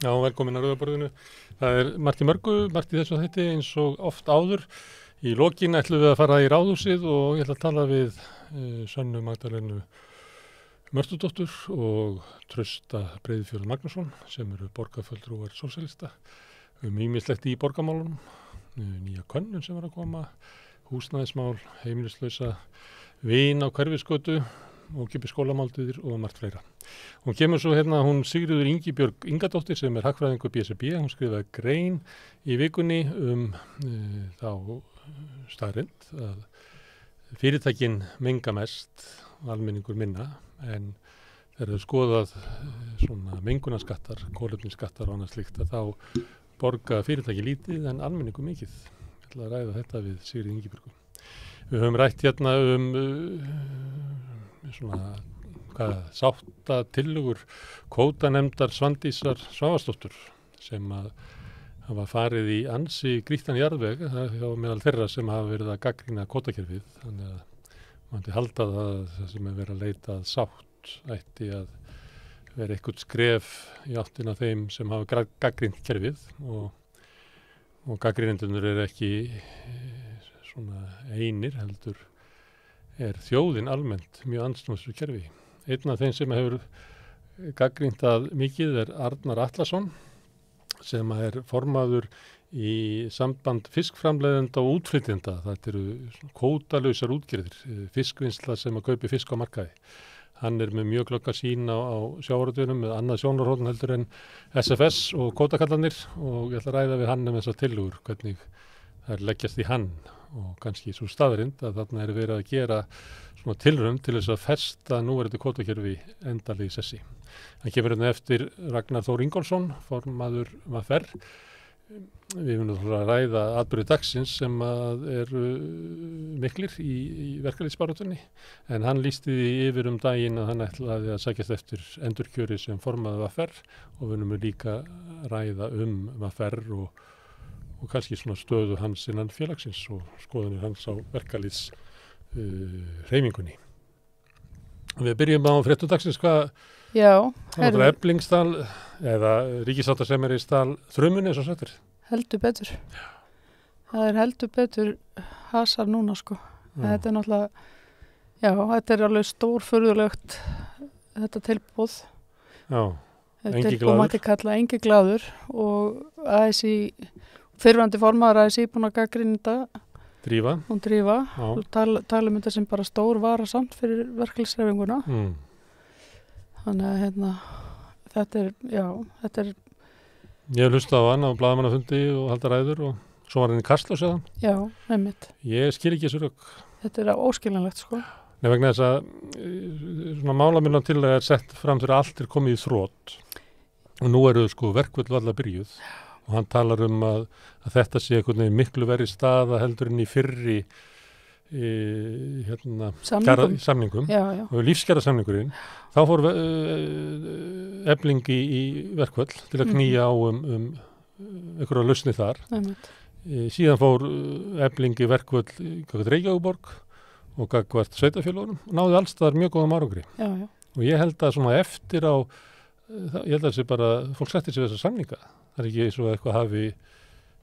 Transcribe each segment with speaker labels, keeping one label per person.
Speaker 1: Já, velkomin að Rauðaborðinu. Það margt í mörgu, margt í þessu þætti eins og oft áður. Í lokin ætlum við að fara í Ráðhúsið og ég ætla að tala við Sönnu Magdalenu Mörtudóttur og Trausta Breiðfjörð Magnússon sem eru borgarfulltrúar sósíalista ýmislegt í borgarmálunum, nýja könnun sem var að koma, húsnæðismál, heimilislausa, vín á Hverfisgötu og kippi skólamáltíðir og margt fleira. Hún kemur svo hún Sigríður Ingibjörg Ingadóttir sem er hagfræðingur BSRB, hún skrifaði grein í vikunni þá staðreynd að fyrirtækin menga mest, almenningur minna, en þegar þau skoðað svona mengunarskattar, kolefnisskattar og annað slíkt að þá borga fyrirtæki lítið en almenningur mikið. Ég ætla að ræða þetta við Sigríði Ingibjörgu. Við höfum rætt svona sáttatillögur kvótanemndar Svandísar Svavarsdóttur sem að hafa farið í ansi grýttan jarðveg hjá meðal þeirra sem hafa verið að gagnrýna kvótakerfið. Þannig að mætti halda það sem er verið að leita að sátt ætti að vera eitthvað skref í áttina þeim sem hafa gagnrýnt kerfið og gagnrýnendurnir eru ekki svona einir heldur þjóðin almennt mjög andsnús kerfi. Einn af þeim sem hefur gagnrýnt að mikið Arnar Atlason sem formaður í samband fiskframleiðenda og útflytjenda. Þetta eru kvótalausar útgerðir, fiskvinnsla sem að kaupi fisk á markaði. Hann með mjög glögga sýn á sjávarútveginum með annað sjónarhorn heldur en SFS og kvótakallanir og ég ætla að ræða við hann þessar tillögur, hvernig þær leggjast í hann og kannski svo staðrind að þarna verið að gera svona tilraun til þess að festa núverandi kvótakerfi endanlega í sessi. Hann kemur eftir Ragnar Þór Ingólfsson, formaður VFR. Við höfum að ræða atburði dagsins sem eru miklir í verkalýðsbaráttunni en hann lýsti því yfir daginn að hann ætlaði að sækjast eftir endurkjöri sem formaður VFR og við höfum líka ræða VFR og kannski svona stöðu hans innan félagsins og skoðanir hans á verkalýðs hreyfingunni. Við byrjum á fréttudagsins hvað Eflingsdal eða ríkissáttasemjari þrumunni eins og sættir.
Speaker 2: Heldur betur. Það heldur betur hasar núna sko. Þetta náttúrulega, þetta alveg stórfurðulegt þetta tilboð.
Speaker 1: Já, engi glaður.
Speaker 2: Og mætti kalla engi glaður og ASÍ, fyrrverandi formaður ASÍ búin að gagnrýna
Speaker 1: Drífa.
Speaker 2: Og tala þetta sem bara stór varasamt fyrir verkalýðshreyfinguna. Þannig að þetta er
Speaker 1: Ég hef hlustað á hann á blaðamannafundi og halda ræður og svo var hann í Kastlós eða?
Speaker 2: Já, einmitt.
Speaker 1: Ég skil ekki þessu rök.
Speaker 2: Þetta er óskiljanlegt sko.
Speaker 1: Nei, vegna þess að svona málamiðlan tillaga sett fram þegar allt komið í þrot og nú eru verkvöld varla byrjuð og hann talar að þetta sé einhvern veginn miklu verri staða heldur en í fyrri samningum og lífskjara samningurinn. Þá fór Efling í verkvöld til að knýja á einhverja lausnir þar. Síðan fór Efling í verkvöld gagnvart Reykjavíkurborg og gagnvart sveitarfélögunum og náði alls staðar mjög góðum árangri. Og ég held að svona eftir á, ég held að þessi bara, fólk settir sig þessa samninga. Það ekki eins og eitthvað hafi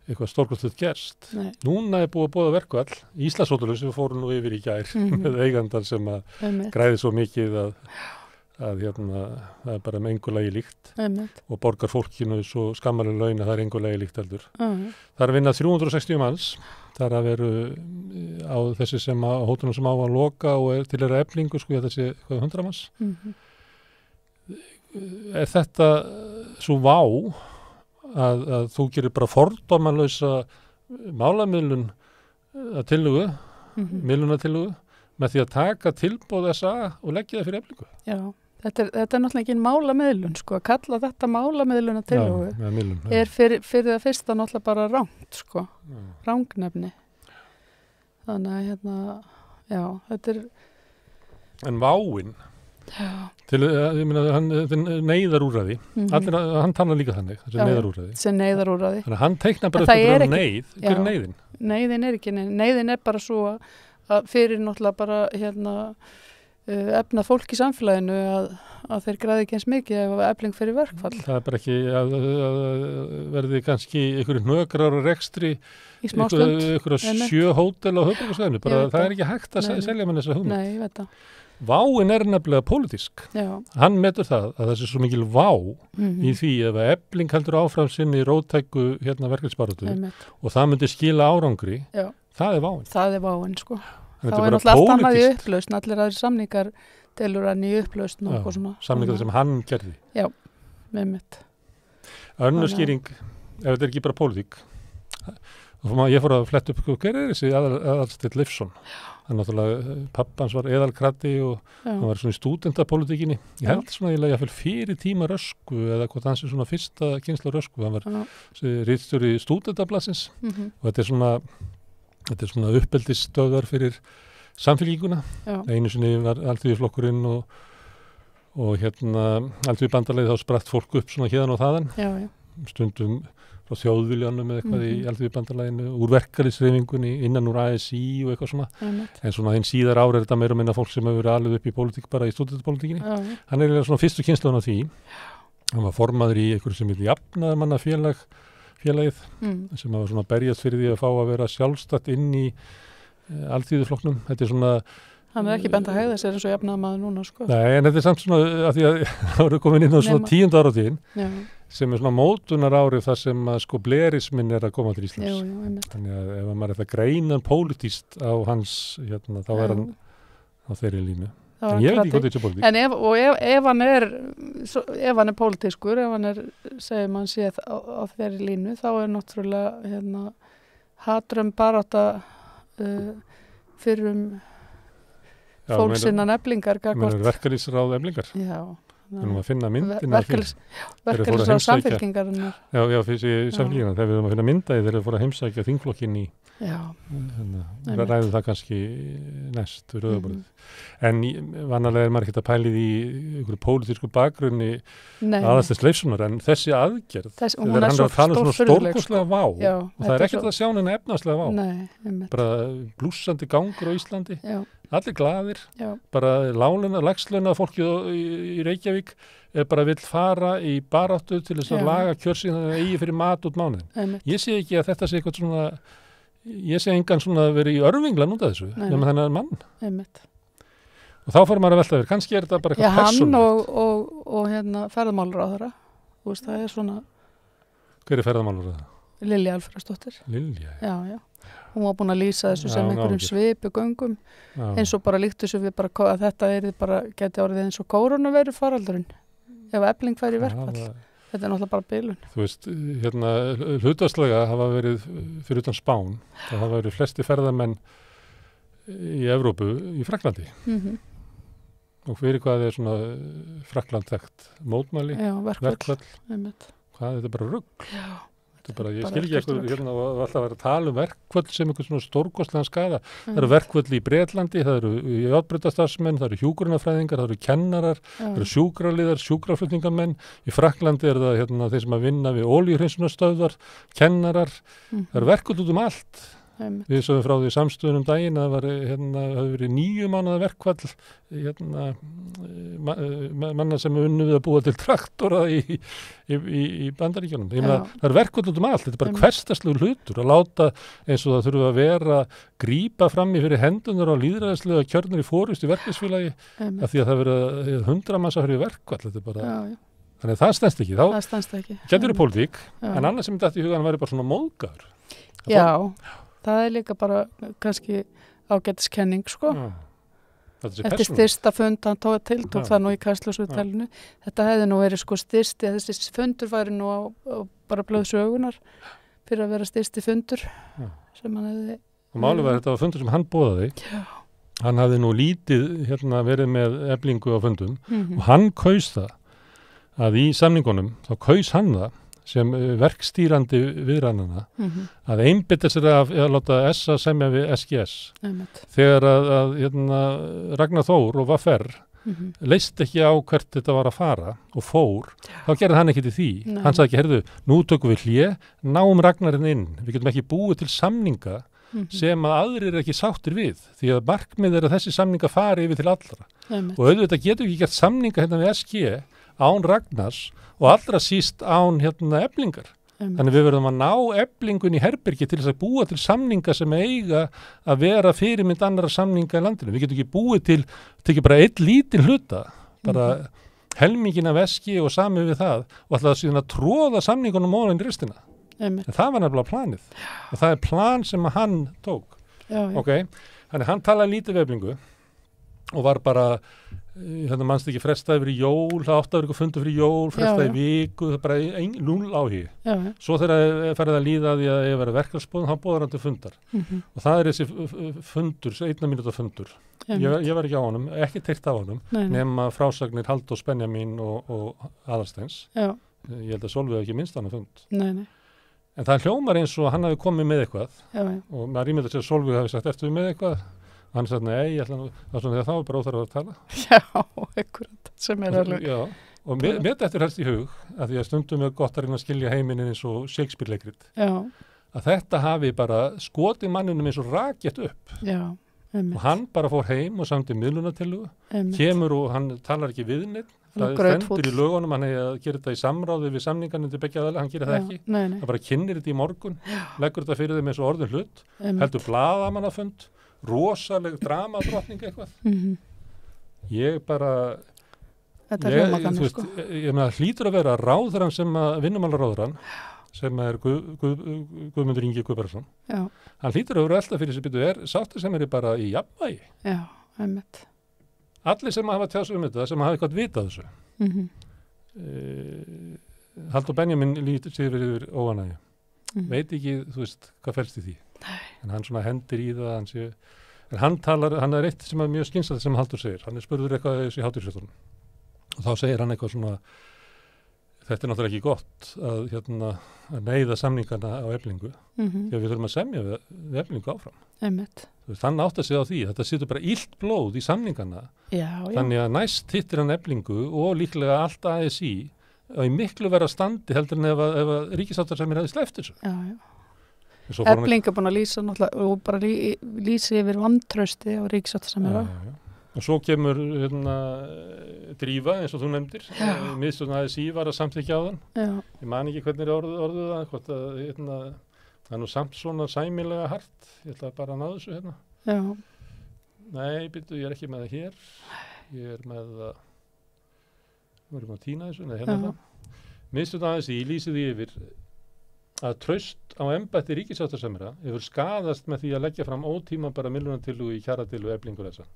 Speaker 1: eitthvað stórkostlegt gerst. Nei. Núna búið að boða verkvall. Íslandsótturlaus sem fóru nú yfir í gær með eigandar sem græði svo mikið að það bara með engu lagi líkt og borgar fólkinu svo skammalega laun að það engu lagi líkt heldur. Það að vinna 360 manns. Það að veru á þessi sem hótunum sem á að loka og til Eflingu, þetta sé 100 manns. Er þetta svo vá að þú gerir bara fordómalausa málamiðlun að tillögu, miðlunartillögu með því að taka tilboð SA og leggja það fyrir Eflingu. Já,
Speaker 2: þetta er náttúrulega ekki málamiðlun sko, að kalla þetta málamiðlun að tillögu er fyrir það fyrsta náttúrulega bara rangt sko, rangnefni. Þannig að þetta er en váin til ég meina þetta er neyðarúrræði. Hann talar líka þannig, þessi neyðarúrræði. Þannig að hann teiknar bara upp neyð. Hver er neyðin? Neyðin er ekki neyðin. Neyðin er bara svo að fyrir náttúrulega bara efna fólk í samfélaginu að þeir græði ekki eins mikið ef Efling fyrir verkfall.
Speaker 1: Það bara ekki að verði kannski einhverju hnökrar og rekstri
Speaker 2: í smá stund.
Speaker 1: Einhverju 7 hótel á höfuðborgarsvæðinu, bara það ekki hægt að selja mann þessa hugmynd.
Speaker 2: Nei, ég veit það.
Speaker 1: Váin nefnilega pólitísk. Hann metur það að það sé svo mikil vá í því ef Efling heldur áfram sinni róttæku verkefnisbaráttu og það myndi skila árangri, það váin. Það
Speaker 2: váin, sko. Þá náttúrulega allt annað í upplausn, allir aðrir samningar telur hann í upplausn og eitthvað svona.
Speaker 1: Samningar sem hann gerði.
Speaker 2: Já, með mitt.
Speaker 1: Önnur skýring, ef þetta ekki bara pólitík, ég fór að fletta upp hver þessi Aðalsteinn Leifsson. Hann náttúrulega, pappans var eðalkrati og hann var svona í stúdentapólitíkinni. Ég held svona ég fyrir tíma Rösku eða hvort hans svona fyrsta kynslá Rösku. Hann var ritstjóri Stúdentablaðsins og þetta er svona uppeldisstöðvar fyrir samfélkinguna. Einu sinni var Alþýðuflokkurinn og Alþýðubandalagið, þá spratt fólk upp svona héðan og þaðan. Stundum frá Þjóðviljanum eða eitthvað í Alþýðubandalaginu, úr verkalýðshreyfingunni, innan úr ASÍ og eitthvað svona. En svona hinn síðar ára þetta meira og minna fólk sem hefur verið alveg upp í pólitík, bara í stúdentapólitíkinni. Hann er svona fyrstu kynslóðan á því. Hann var formaður í einhverju sem heitir Jafnaðarmannafélagið sem var svona berjast fyrir því að fá að vera sjálfstætt inn í Alþýðuflokknum. Þetta er svona
Speaker 2: hann ekki bent að hegða sér eins og jafnaðarmaður núna, sko.
Speaker 1: Nei, en þetta er samt svona að því að það voru komin inn á svona 10. áratíðin sem er svona mótunar árið þar sem að sko blerismin er að koma til Íslands. Þannig að ef maður er það greinan pólitískt á hans þá er hann á þeirri línu. En ég veit ekki hvað þetta er pólitík. En ef hann er pólitískur, ef hann er, segjum hann sé á þeirri línu, þá er náttúrulega hatrömm barátta fyrir fólksinnan Eflingar. Verkalýðsráð Eflingar.
Speaker 2: Já.
Speaker 1: Þannig að finna myndina
Speaker 2: verkalýðsráð Samfylkingarinnar.
Speaker 1: Já, fyrir Samfylkingarna. Þegar við erum að finna myndaði þegar við fórum að heimsækja þingflokkin í ræðum það kannski næst við rauðaborðið. En vanalega er maður ekkert að pæli því einhverju pólitísku bakgrunni Aðalsteins Leifssonar, en þessi aðgerð þegar hann er að tala um svona stórkostlega vá og það er ekkert að sjá henni efnaðslega vá. Bara blússandi gangur á Íslandi, allir glaðir, bara lægslauna fólkið í Reykjavík er bara vill fara í baráttu til þess að laga kjörsíðan að eigi fyrir mat út mánuðin. Ég sé ekki að þetta sé eitthvað svona, ég sé engan svona verið í örvingla núna þessu, nema þennan mann. Og þá fyrir maður að velta þér, kannski er þetta bara eitthvað persónulegt. Hann og ferðamálaráðherra, þú veist, það er svona. Hver er ferðamálaráðherra?
Speaker 2: Lilja Alfreðsdóttir.
Speaker 1: Lilja?
Speaker 2: Já. Hún var búin að lýsa þessu sem einhverjum svipugöngum, eins og bara líkt þessu við bara, að þetta geti orðið eins og kórónuveiru faraldurinn, ef Efling færi í verkfall. Þetta er náttúrulega bara bilun.
Speaker 1: Þú veist, hlutfallslega hafa verið fyrir utan Spán, það hafa verið flesti ferðamenn í Evrópu í Frakklandi. Og fyrir hvað er svona Frakkland þekkt? Mótmæli? Já, verkfall. Hvað, þetta er bara rugl. Já. Bara, ég skil ekki eitthvað og alltaf verið að tala verkfall sem einhvern svona stórkostlegan skaða. Það eru verkfall í Bretlandi, það eru járnbrautastarfsmenn, það eru hjúkrunarfræðingar, það eru kennarar, það eru sjúkraliðar, sjúkraflutningamenn. Í Frakklandi er það þeir sem að vinna við olíuhreinsunarstöðvar, kennarar. Það eru verkfall út allt. Við sögum frá því samstöðunum daginn að það hefur verið 9 mánaða verkfall manna sem er unnið við að búa til traktora í Bandaríkjunum. Það er verkfall út allt, þetta er bara hversdagslegur hlutur að láta eins og það þurfa að vera grípa fram í fyrir hendunar á lýðræðislega kjörnir í fórust í verkefnisfélagi af því að það verið 100 manns að fyrir verkfall. Þetta er bara, þannig að það stendst ekki. Þá getur það pólitík, en annars sem þetta í hugan væri bara svona móðgaður.
Speaker 2: Já. Það er líka bara kannski ágætiskenning, sko. Eftir styrsta fund, hann tiltók það nú í Kastljósviðtalinu. Þetta hefði nú verið sko styrsti, þessi fundur væri nú á bara blöðsögunar fyrir að vera styrsti fundur sem hann hefði.
Speaker 1: Og málið var þetta var fundur sem hann boðaði. Hann hafði nú lítið verið með Eflingu á fundum og hann kaus það að í samningunum, þá kaus hann það sem verkstýrandi viðræðnanna að einbytta sér að láta SA semja við SGS. Þegar að Ragnar Þór og Vaffer leist ekki á hvert þetta var að fara og fór, þá gerði hann ekki til því. Hann sagði ekki, heyrðu, nú tökum við hlé, náum Ragnarinn inn. Við getum ekki búið til samninga sem að aðrir er ekki sáttir við, því að markmið er að þessi samninga fari yfir til allra. og auðvitað getur ekki gert samninga hérna við SG án Ragnars og allra síst án hérna Eflingar. Þannig við verðum að ná Eflingun í herbergi til þess að búa til samninga sem eiga að vera fyrirmynd annara samninga í landinu. Við getum ekki búið til, tekið bara einn lítinn hluta, bara helmingin af SG og samið við það og alltaf síðan að tróða samningunum ofan í restina. En það var nefnilega planið. Og það plan sem hann tók. Okay. Þannig hann talaði lítið við Eflingu og var bara hérna mannst ekki frestaði fyrir jól, það átti að vera eitthvað fundur fyrir jól, frestaði viku, það bara núl áhugi. Svo þegar ferði að líða því að ég verið verkefælsbóðum, þá bóðar hann til fundar. Og það er þessi fundur, 1 mínúta fundur. Ég var ekki á honum, ekki teikt á honum, nema frásagnir Halldórs Benjamín og Aðalsteins. Ég held að Sólveig ekki minnst hann að fund. En það hljómar eins og hann hafi komið með eitthvað og maður ímyndar sér að Sólveig hafi sagt, ertu við með eitthvað? Hann sagði, nei, ég ætla nú, þá er bara óþarf að tala.
Speaker 2: Já, ekkurat, sem alveg.
Speaker 1: Já, og mér þetta helst í hug, að því að stundum er gott að reyna að skilja heiminin eins og Shakespeare-leikrit. Að þetta hafi bara skotið manninum eins og rakjett upp. Og hann bara fór heim og samdi miðlunartillögu, kemur og hann talar ekki við neitt. Það stendur í lögunum, hann hefði að gera þetta í samráði við samningarnir til beggja aðila, hann gerir það ekki. Það bara kynnir þetta í morgun, leggur þetta fyrir þeim eins og orðin hlut, heldur blaðamannafund, rosaleg dramadrottning eitthvað. Ég bara ég meina hlýtur að vera ráðurann sem að vinnumálaráðurann sem er Guðmundur Ingi Guðbjartsson. Hann hlýtur að vera alltaf fyrir þessi byrju sáttasemjari bara í jafnvægi.
Speaker 2: Já, einmitt.
Speaker 1: Allir sem hafa tjáð sig þetta, sem hafa eitthvað vitað þessu. Halldór Benjamín lítur sig yfir óanægju. Veit ekki, þú veist, hvað felst í því. En hann svona hendir í það, en hann er eitt sem er mjög skynsamt sem Halldór segir. Hann er spurður eitthvað þessu í hátíðsréttunum. Og þá segir hann eitthvað svona, þetta er náttúrulega ekki gott að neyða samningana á Eflingu, því að við þurfum að semja við Eflingu áfram. Þannig átt að segja á því, þetta situr bara illt blóð í samningana, þannig að næst hittir hann Eflingu og líklega allt ASÍ og í miklu vera standi heldur en ef ríkissáttasemjari hefði sleppt þessu.
Speaker 2: Efling er búin að lýsa náttúrulega og bara lýsi yfir vantrausti á ríkissáttasemjara.
Speaker 1: Og svo kemur Drífa, eins og þú nefndir, miðstjórn ASÍ var að samþykkja á þann. Ég man ekki hvernig er orðuð það, hvort að það er nú samt svona sæmilega hart, ég ætla bara að ná þessu hérna. Nei, byrju, ég er ekki með það hér, ég er með það, við erum að týna þessu, nei, hérna það. Miðstjórn ASÍ lýsi því yfir að traust á embætti ríkissáttasemjara hefur skaðast með því að leggja fram ótímabæra milljónatillögu í kjaradeilur Eflingu þessa.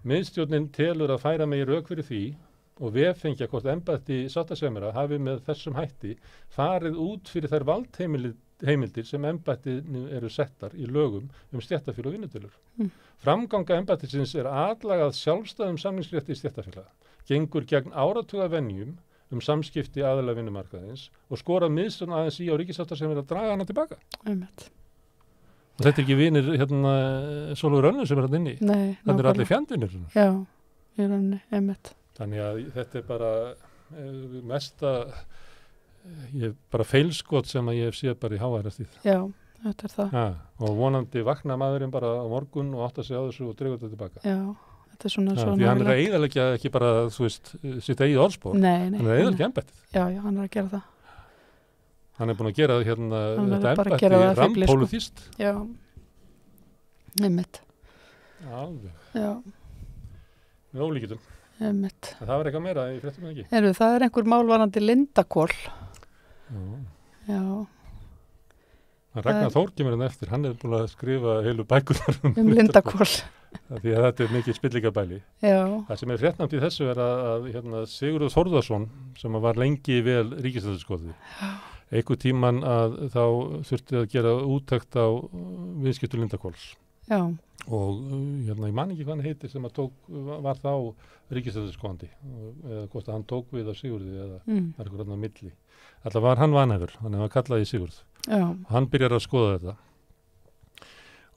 Speaker 1: Miðstjórnin telur að færa megi rök fyrir því og veffengja hvort embætti sáttasemjara hafi með þessum hætti farið út fyrir þær valdheimildir sem embættinu eru settar í lögum stéttarfélög og vinnudeilur. Framganga embættisins er aðlagað sjálfstæðum samningsrétti stéttarfélaga, gengur gegn áratuga venjum samskipti aðila vinnumarkaðins og skorað miðstjórn ASÍ á ríkissáttasemjara að draga hana tilbaka. Og þetta er ekki vinir Sólveig Rönnu sem er hann inni.
Speaker 2: Nei,
Speaker 1: þannig er allir fjandvinir.
Speaker 2: Já, í rauninni, einmitt.
Speaker 1: Þannig að þetta er bara mesta bara feilskot sem að ég hef séð bara í hávæðastíð.
Speaker 2: Já, þetta er það.
Speaker 1: Og vonandi vakna maðurinn bara á morgun og átta sig á þessu og dregur þetta tilbaka.
Speaker 2: Já, þetta er svona
Speaker 1: því hann er að eyðileggja ekki bara, þú veist, sitt eigið orðspor.
Speaker 2: Nei.
Speaker 1: Hann er að eyðileggja embættið.
Speaker 2: Já, hann er að gera það.
Speaker 1: Hann er búin að gera þetta embætti rampóluþýst.
Speaker 2: Já, einmitt.
Speaker 1: Alveg.
Speaker 2: Já.
Speaker 1: Með ólíkjum.
Speaker 2: Einmitt.
Speaker 1: Það var eitthvað meira í fréttum ekki.
Speaker 2: Það er einhver málvarandi Lindakól. Já.
Speaker 1: Ragnar Þór kemur hann eftir, hann er búin að skrifa heilu bækunar
Speaker 2: Lindakól.
Speaker 1: Því að þetta er mikið spillingabæli.
Speaker 2: Já.
Speaker 1: Það sem er fréttnæmt í þessu er að Sigurður Þórðarsson, sem var lengi vel ríkisendurskoði, einhver tíman að þá þurfti að gera úttekt á viðskiptum Lindakóls.
Speaker 2: Já.
Speaker 1: Og ég man ekki hvað hann heitir sem að var þá ríkisendurskoðandi, eða hvort að hann tók við af Sigurði eða var eitthvað annað milli. Alltaf var hann vanhæfur, hann var kallaði Sigurð.
Speaker 2: Já.
Speaker 1: Hann byrjar að skoða þetta.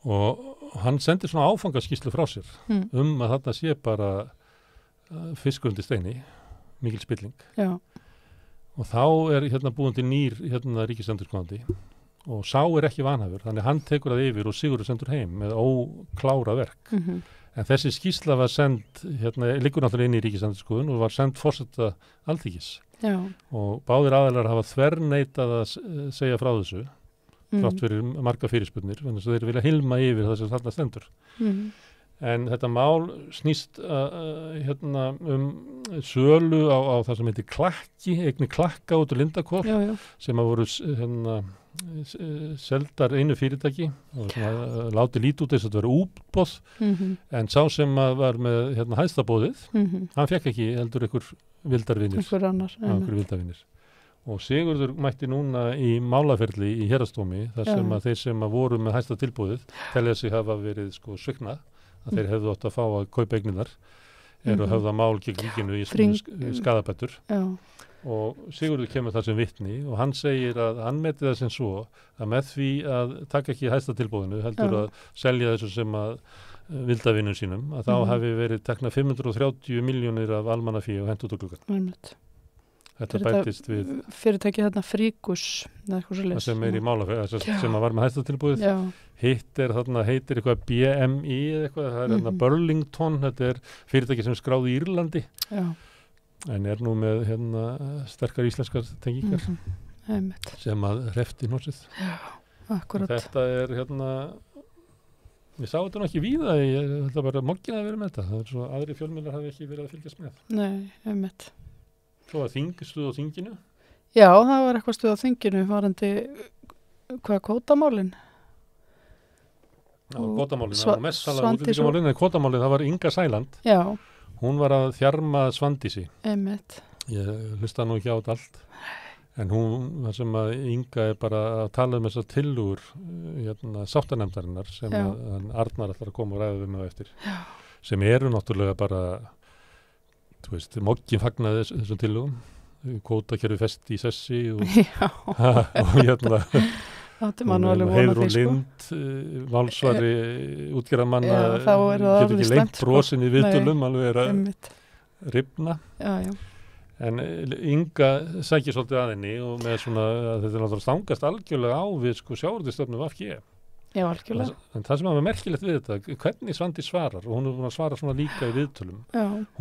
Speaker 1: Og hann sendir svona áfangaskýrslu frá sér að þarna sé bara fiskur undir steini, mikil spilling.
Speaker 2: Já.
Speaker 1: Og þá er búin til nýr ríkisendurskoðandi og sá er ekki vanhæfur, þannig hann tekur það yfir og Sigurður sendur heim með óklára verk. En þessi skýrsla var send, liggur náttúrulega inn í Ríkisendurskoðun og var send forseta Alþingis.
Speaker 2: Já.
Speaker 1: Og báðir aðilar hafa þverneitað að segja frá þessu, þrátt fyrir marga fyrirspurnir, þannig að þeir vilja hilma yfir það sem þarna stendur. En þetta mál snýst sölu á það sem heitir klakki, eigni klakka út úr Lindarhvol, sem að voru seldar einu fyrirtæki og látið lítið út þess að þetta verið útboð, en sá sem var með hæstabóðið, hann fekk ekki heldur ykkur vildarvinir.
Speaker 2: Ykkur annar.
Speaker 1: Ykkur vildarvinir. Og Sigurður mætti núna í málaferli í Héraðsdómi, þar sem að þeir sem að voru með hæsta tilboðið telja sig hafa verið svikna, að þeir hefðu átt að fá að kaupa eigninar, eru að höfða mál gegn ríkinu í skaðabætur. Og Sigurður kemur þar sem vitni og hann segir að hann meti það sem svo að með því að taka ekki hæsta tilboðinu heldur að selja þessu sem að vildavinnum sínum, að þá hafi verið tekna 530 milljónir af almannafé og hent út á gluggann. Þetta bætist við
Speaker 2: fyrirtæki þarna Fríkus
Speaker 1: sem í málaferð, sem var með hæsta tilboðið. Hitt þarna heitir eitthvað BMI eða eitthvað, það er þarna Burlington, þetta fyrirtæki sem skráði í Írlandi. En nú með sterkar íslenskar tengingar sem að hrefti nósið. Þetta ég sá þetta ekki víða, þetta bara moggin að vera með þetta. Það svo aðri fjölmiðlar hafi ekki verið að fylgjast með.
Speaker 2: Nei,
Speaker 1: Svo var stuð á þinginu?
Speaker 2: Já, það var eitthvað stuð á þinginu varandi kvótamálin.
Speaker 1: Kvótamálin, það var mest talað útlendingamálin, en kvótamálin, það var Inga Sæland.
Speaker 2: Já.
Speaker 1: Hún var að þjarma Svandísi.
Speaker 2: Einmitt.
Speaker 1: Ég hlusta nú ekki á þetta allt. En það sem að Inga bara að tala þessar tillögur sáttanefndarinnar sem Arnar ætlar að koma og ræða með eftir. Já. Sem eru náttúrulega bara, moggin fagnaði þessum tillögum. Kvótakerfi festi í sessi og Heiðrún Lind, valsvari útgerðarmanna, getur ekki lengt brosin í viðtölum, alveg er að rifna. En Inga sækir svolítið að henni og með svona, þetta náttúrulega stangast algjörlega á við sjávarútvegsstefnu VG.
Speaker 2: Já, algjörlega.
Speaker 1: En það sem var merkilegt við þetta, hvernig Svandís svarar, og hún er búin að svara svona líka í viðtölum,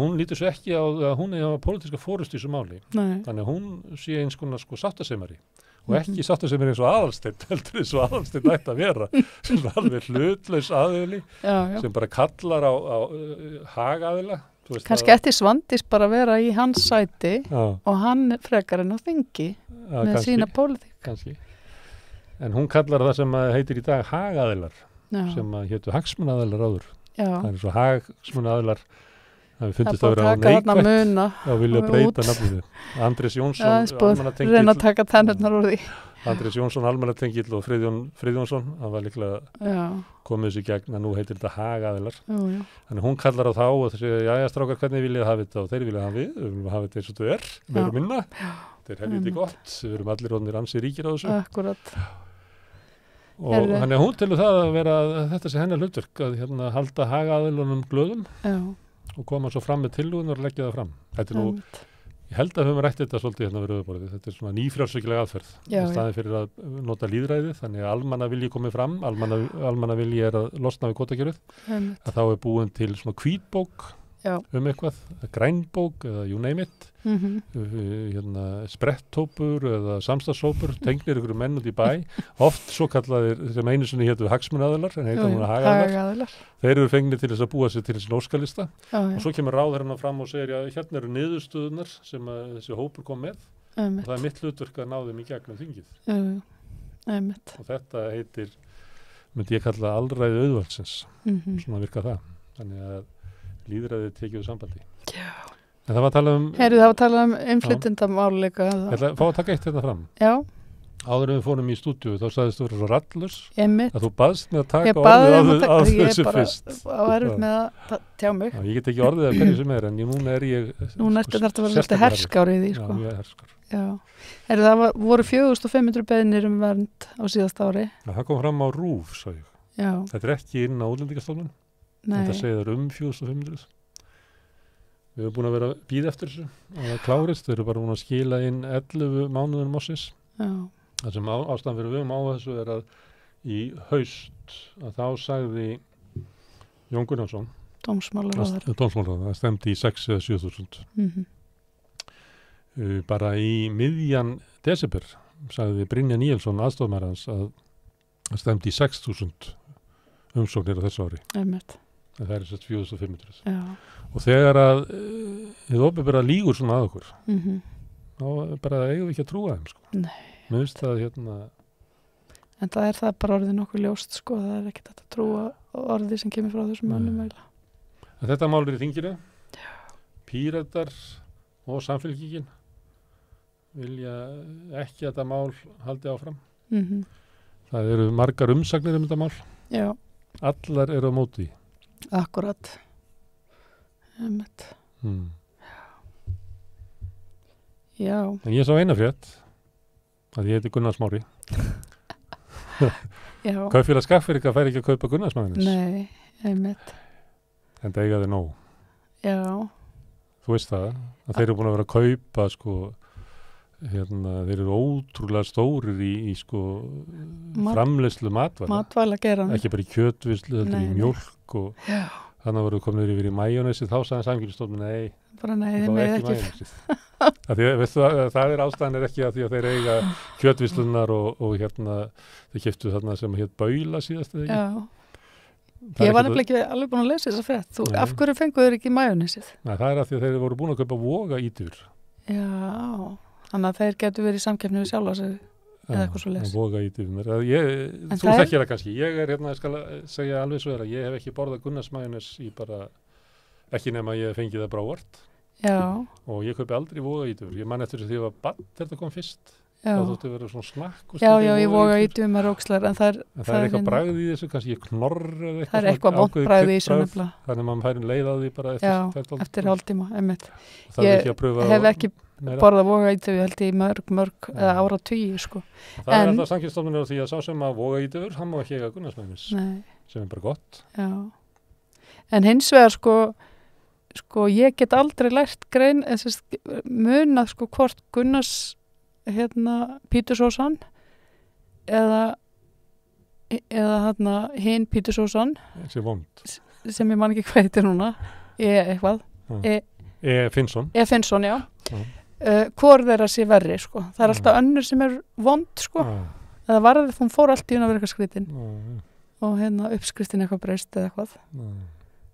Speaker 1: hún lítur svo ekki á að hún er að pólitíska fórustu í þessu máli. Þannig að hún sé eins konar sáttasemari. Og ekki sáttasemari eins og Aðalsteinn, heldur eins og Aðalsteinn ætti að vera. Sem alveg hlutlaus aðili, sem bara kallar á hagaðila.
Speaker 2: Kannski ætti Svandís bara að vera í hans sæti og hann frekar en á þingi með sína pólitík.
Speaker 1: Kannski. En hún kallar það sem heitir í dag hagaðilar, sem hétu hagsmunaaðilar áður. Það er svo hagsmunaaðilar, það við fundist að vera á neikvætt og vilja breyta nafninu. Andrés Jónsson, almannatengill.
Speaker 2: Reyna að taka tennurnar úr því.
Speaker 1: Andrés Jónsson, almannatengill og Friðjónsson, hann var líklega komið þessu gegn að nú heitir þetta hagaðilar. Þannig hún kallar á þá og það segja, jæja strákar, hvernig viljið hafa þetta? Og þeir vilja hafa við viljum hafa þetta eins og þetta við erum minna. Þetta helviti gott, við erum allir orðnir ansi ríkir á þessu.
Speaker 2: Akkurat.
Speaker 1: Og hann hún telur það að vera þetta sé hennar hlutverk að halda hagaðilunum glöðum og koma svo fram með tillögunar og leggja það fram. Þetta nú, ég held að höfum rætt þetta svolítið við auðvitað. Þetta svona nýfrjálsvíkilega aðferð. Í staðinn fyrir að nota lýðræðið, þannig að almannavilji komið fram, almannavilji er að losna við kvótakerfið, að þá er búin til svona hvítbók eitthvað, grænbók eða you name it, spretthópur eða samstarfshópur, tengnir ykkur menn út í bæ, oft svo kallaðir sem einu sinni hétu hagsmunaaðilar, en heita núna hagaðilar. Þeir eru fengnir til þess að búa sér til þessi óskalista og svo kemur ráðherrann fram og segir hérna eru niðurstöðunar sem þessi hópur kom með og það er mitt hlutverk að ná þeim í gegnum þingið. Og þetta heitir, myndi ég kalla alræði auðvaldsins, svona virka það. Þannig að lýðræðið tekið sambandi. En það var að tala um...
Speaker 2: það var að tala um innflytjendamál líka.
Speaker 1: Ég ætla að fá að taka eitt hérna fram.
Speaker 2: Já.
Speaker 1: Áður en við fórum í stúdíu, þá sagðist þú verið svo rallurs
Speaker 2: að
Speaker 1: þú baðst með að taka orðið á þessu fyrst.
Speaker 2: Ég bara erfitt með að tjá mig.
Speaker 1: Ég get ekki orðið að hverju sem er, en núna er ég...
Speaker 2: Núna ertu þetta að vera svolítið herskár í því, sko.
Speaker 1: Já, mjög herskár.
Speaker 2: Já. Það voru 4500 beiðnir um vernd á síðasta ári.
Speaker 1: Það kom fram á RÚV, sá ég.
Speaker 2: Já.
Speaker 1: Þetta er ekki inn á Útlendingastofnun. Þetta segir 4500. Við erum búin að vera að bíða eftir þessu og það klárist, þeir eru bara búin að skila inn 11 mánuðum ársins. Það sem ástæðan fyrir við á þessu er að í haust að þá sagði Jón Gunnarsson,
Speaker 2: Dómsmálaráðherra.
Speaker 1: Það stemdi í 6 eða 7.000. Bara í miðjan desember sagði Brynja Níelsson aðstofamæður hans að það stemdi í 6.000 umsóknir á þessu ári.
Speaker 2: Einmitt.
Speaker 1: Það er sett 4.500.
Speaker 2: Já.
Speaker 1: Og þegar að þið opinbera lígur svona að okkur, þá bara eigum við ekki að trúa þeim, sko.
Speaker 2: Nei.
Speaker 1: Mér finnst það
Speaker 2: En það er það bara orðið nokkuð ljóst, sko. Það er ekkert að trúa orðið sem kemur frá þessum mönnum eiginlega.
Speaker 1: Þetta mál er í þinginu. Píratar og Samfylkingin vilja ekki að þetta mál haldi áfram. Það eru margar umsagnir þetta mál.
Speaker 2: Já.
Speaker 1: Allar eru á móti.
Speaker 2: Akkurat. Einmitt. Já.
Speaker 1: En ég sá eina frétt að ég heiti Gunnar Smári.
Speaker 2: Já.
Speaker 1: Kaupfélag Skagfirðinga fær ekki að kaupa Gunnar Smárinis.
Speaker 2: Nei, einmitt.
Speaker 1: En það eiga þeir nóg.
Speaker 2: Já.
Speaker 1: Þú veist það, að þeir eru búin að vera að kaupa, sko, þeir eru ótrúlega stórir í sko, framleiðslu matvæla.
Speaker 2: Matvæla geran.
Speaker 1: Ekki bara í kjötvislu, heldur í mjólk og þannig voru komin yfir í majónesi, þá sagði Samkeppnisstofnun, nei,
Speaker 2: þið megið ekki.
Speaker 1: Majónesið. Það er ástæðan ekki að því að þeir eiga kjötvislunar og þeir keyptu þarna sem hétt Baula síðast eða ekki.
Speaker 2: Já. Ég var nefnilega ekki alveg búin að lesa þessa frétt. Af hverju fenguðu þeir ekki majónesið?
Speaker 1: Nei, það er að því að þeir voru búin að kaupa Voga ítur.
Speaker 2: Já, þannig að þeir getur verið í samkeppni við sjálfa sig eða eitthvað svo les.
Speaker 1: Voga ítur. Þú þekkir það kannski. Ég er ég skal segja alveg svo að ég hef ekki borðað Gunnars majónes í bara, ekki nema ég fengið það bráðvart.
Speaker 2: Já.
Speaker 1: Og ég kaupi aldrei Voga ítur. Ég man eftir því að ég var barn þegar það kom fyrst.
Speaker 2: Já.
Speaker 1: Það þótti verið svona snakk.
Speaker 2: Já, ég Voga ítur með rókslar, en það
Speaker 1: er eitthvað bragð í þessu, kannski knorr eða eitthvað.
Speaker 2: Það er eitthvað vont bragð í þessu nefnilega.
Speaker 1: Þannig að maður færi leið á því bara
Speaker 2: eftir hálftíma, einmitt.
Speaker 1: Ég
Speaker 2: hef ekki borðað Voga ítur, ég held í mörg eða áratugi, sko.
Speaker 1: Það er alltaf Samkeppnisstofnun á því að sá sem að Voga ítur, hann má ekki eiga Gunnars majónes, sem er bara gott. Já.
Speaker 2: En hins vegar, sko, ég get aldrei lært munað, sko, hvort Gunnars pítursósan eða hinn pítursósan sem ég man ekki hvað heitir núna eitthvað
Speaker 1: Finnsson,
Speaker 2: já. Hvor þeirra sé verri, sko. Það er alltaf önnur sem er vond, sko. Eða varðið, hún fór allt í hún að vera eitthvað skritin og uppskriftin eitthvað breyst eða eitthvað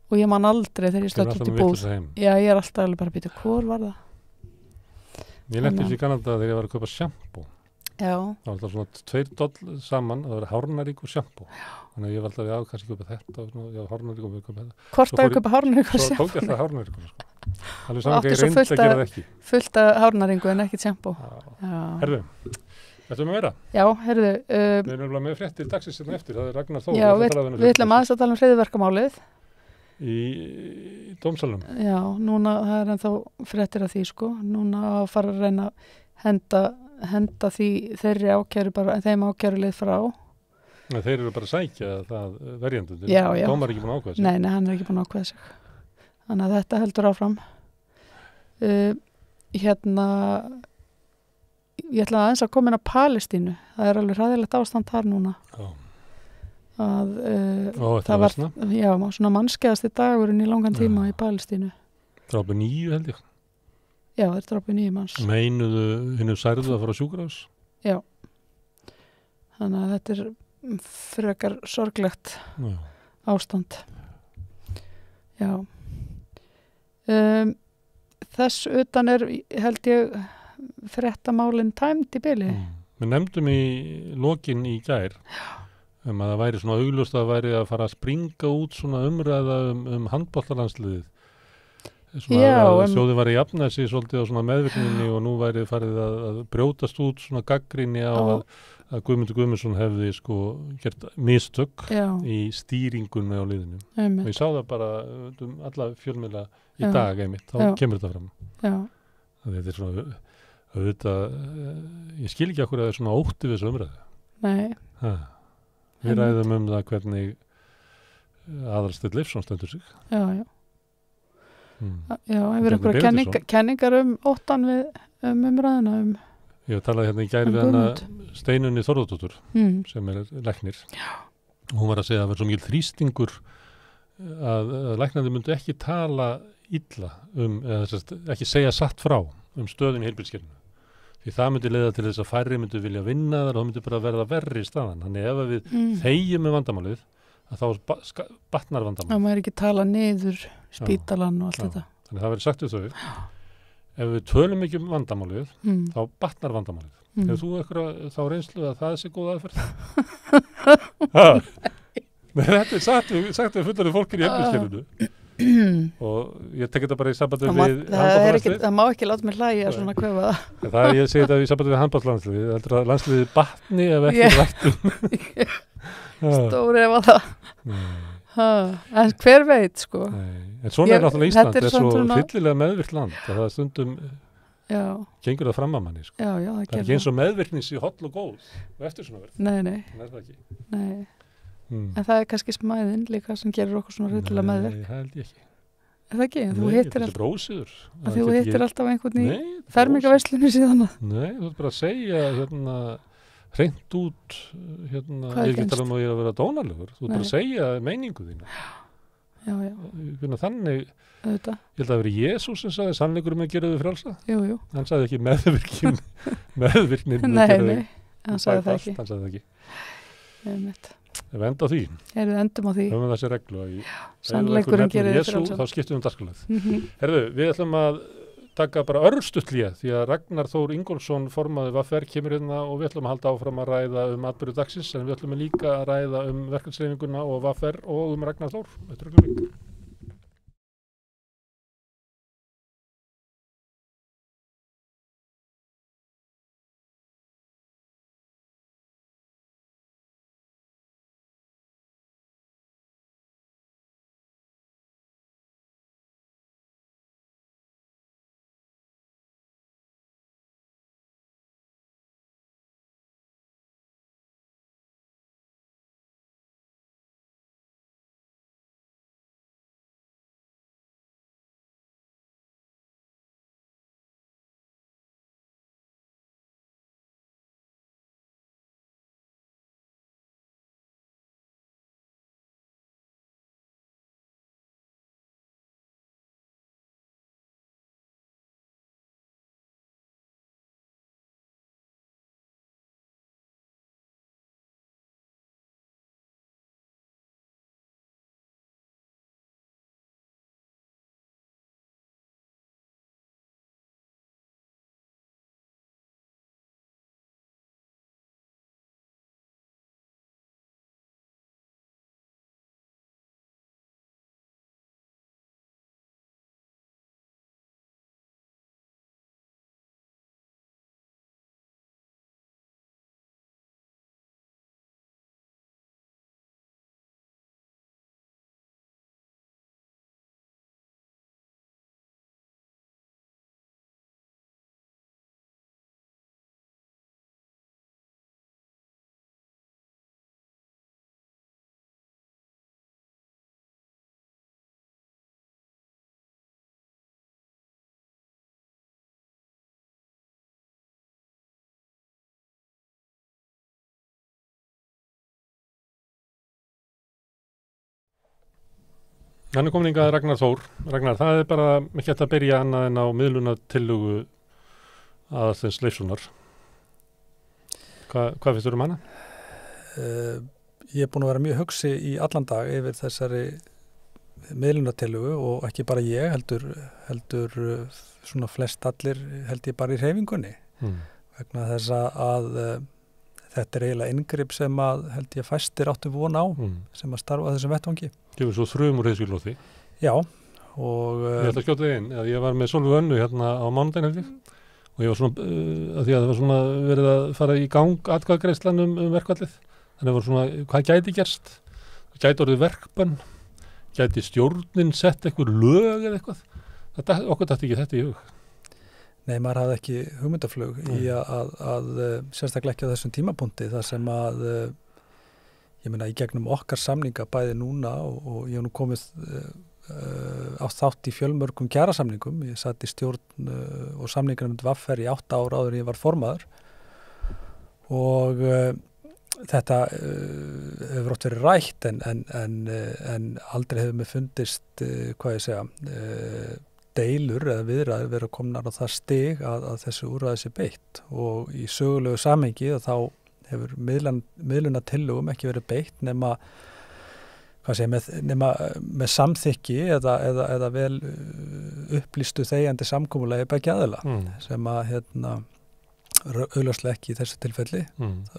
Speaker 2: og ég man aldrei þegar ég stödd út í búð. Já, ég er alltaf alveg bara að býta, hvor var það?
Speaker 1: Ég lenti í Kanada þegar ég var að kaupa sjampó.
Speaker 2: Já.
Speaker 1: Það var alltaf svona $2 saman, það var Hárnarík og sjampó. Þannig að ég var alltaf, já, kannski kaupa þetta, já, Hárnarík og kaupa þetta.
Speaker 2: Hvort að kaupa Hárnarík og sjampó?
Speaker 1: Svo tók ég alltaf Hárnarík, sko. Alveg saman að ég reyndi að gera það ekki.
Speaker 2: Fullt af Hárnaríku en ekki sjampó.
Speaker 1: Herðu, þetta með vera?
Speaker 2: Já, herðu.
Speaker 1: Við erum með fréttir dagsins hérna eftir, það er Ragnar Þór.
Speaker 2: Já, við ætlum aðeins að tala um hryðjuverkamálið.
Speaker 1: Í dómsalnum.
Speaker 2: Já, núna það er ennþá fréttir af því, sko. Núna að fara að reyna að henda þeirri ákæru bara, þeim ákæru leið frá.
Speaker 1: Nei, þeir eru bara að sækja það verjendur.
Speaker 2: Já.
Speaker 1: Dómar er ekki búin að ákveða sig.
Speaker 2: Nei, hann er ekki búin að ákveða sig. Þannig að þetta heldur áfram. Ég ætla aðeins að koma inn á Palestínu. Það er alveg hræðilegt ástand þar núna. Já. Það var svona mannskæðasti dagurinn í langan tíma í Palestínu.
Speaker 1: Drápu 9 held ég.
Speaker 2: Já, það er drápu 9 manns.
Speaker 1: Meinuðu hinnu særðu að fara á sjúkrahús?
Speaker 2: Já. Þannig að þetta er frekar sorglegt ástand. Já. Þess utan er, held ég, fréttamálin tæmd í bili.
Speaker 1: Við nefndum í lokin í gær að það væri svona augljóst að það væri að fara að springa út svona umræða handboltalandsliðið. Sjóði var í jafnæsi svolítið á svona meðvirkninni og nú væri farið að brjótast út svona gagnrýni á að Guðmundur Guðmundsson hefði sko gert mistök í stýringunni á liðinu. Og ég sá það bara alla fjölmiðla í dag einmitt, þá kemur þetta fram. Já. Þetta er svona auðvitað, ég skil ekki okkur að það er svona ótti við þessu umræðu.
Speaker 2: Nei.
Speaker 1: Við ræðum það hvernig Aðalsteinn Leifsson stendur sig.
Speaker 2: Já. Já, hefur einhverja kenningar óttan við umræðuna
Speaker 1: Ég talaði hérna í gær við hana Steinunni Þórðardóttur sem er læknir. Já. Hún var að segja að það var svo mikil þrýstingur að læknarnir myndu ekki tala illa eða ekki segja satt frá stöðun í heilbrigðiskerfinu. Því það myndi leiða til þess að færri myndu vilja vinna þar og það myndi bara verða verri í staðan. Þannig ef við þegjum vandamálið, að þá batnar vandamálið.
Speaker 2: Það maður ekki tala niður spítalan og allt þetta.
Speaker 1: Þannig það verður sagt við þau. Ef við tölum ekki vandamálið, þá batnar vandamálið. Hefur þú eitthvað þá reynslu að það sé góð aðferð? Þetta sagt við fullarðu fólkir í heilbrigðiskerfinu. Og ég tek þetta bara í sambandi við handboltalandslið.
Speaker 2: Það má ekki láta mig hlæja svona hverfa
Speaker 1: það. Ég segi þetta í sambandi við handboltalandslið. Ég heldur að landsliðið batni ef ekki rættum.
Speaker 2: Stóri ef að það. En hver veit sko.
Speaker 1: En svona náttúrulega Ísland er svo fyllilega meðvirkt land að það stundum gengur það fram að manni sko.
Speaker 2: Það
Speaker 1: er ekki eins og meðvirknis í holl og góð og eftir svona verð.
Speaker 2: Nei. En það er kannski smæðin líka sem gerir okkur svona hryllilega meðvirk.
Speaker 1: Nei, það held ég ekki.
Speaker 2: Er það ekki? Þú hittir alltaf einhvern í fermingaverslunni síðan að.
Speaker 1: Nei, þú ert bara að segja hreint út ég er ekki tala að ég að vera dónalegur. Þú ert bara að segja meiningu þína. Já. Þannig
Speaker 2: Ég
Speaker 1: held að það veri Jesús sem sagði sannleikurinn að gera þau frjálsa.
Speaker 2: Jú.
Speaker 1: Hann sagði ekki meðvirknin.
Speaker 2: Nei, hann sagði það ekki.
Speaker 1: Hann sagði það ekki. Ef við enda á því.
Speaker 2: Við endum á því.
Speaker 1: Höfum þessi reglu að
Speaker 2: sannleikurinn gera þau frjálsa.
Speaker 1: Þá skiptum við dagskrárlið. Herðu, við ætlum að taka bara örstutt hlé því að Ragnar Þór Ingólfsson formaður VR kemur hérna og við ætlum að halda áfram að ræða atburði dagsins en við ætlum líka að ræða verkefnishreyfinguna og VR og Ragnar Þór. Þetta er augnablik. Hann er komin hingað Ragnar Þór. Ragnar, það er bara ekki hægt að byrja annað en á miðlunartillögu Aðalsteins Leifssonar. Hvað finnst þér hana?
Speaker 3: Ég er búin að vera mjög hugsi í allan dag yfir þessari miðlunartillögu og ekki bara ég, heldur svona flest allir held ég bara í hreyfingunni. Vegna þess að þetta er eiginlega inngrip sem að held ég fæstir áttu von á sem að starfa á þessum vettvangi.
Speaker 1: Gefur svo þrjum úr heiðskilótti.
Speaker 3: Já. Og
Speaker 1: ég ætla að skjóta inn, að ég var með Sólveig Önnu hérna á mánudaginn held ég og ég var svona, að því að það var svona verið að fara í gang atkvæðagreiðslan verkfallið. Þannig var svona, hvað gæti gerst? Gæti orðið verkbann? Gæti stjórnin sett eitthvað lög eða eitthvað? Okkur dætti ekki þetta í hug.
Speaker 3: Nei, maður hafði ekki hugmyndaflug í að sérstaklega ekki á þessum tímapunkti þar sem að ég meina í gegnum okkar samninga bæði núna og ég hef nú komið á þátt í fjölmörgum kjarasamningum. Ég satt í stjórn og samningar með VR í 8 ára áður en ég var formaður og þetta hefur oft verið rætt en aldrei hefur mér fundist deilur eða viðræður vera komnar á það stig að þessu úrræði sé beitt og í sögulegu samhengi þá hefur miðlunartillögum ekki verið beitt nema með samþykki eða vel upplýstu þegjandi samkomulagi begge aðila sem að augljóslega ekki í þessu tilfelli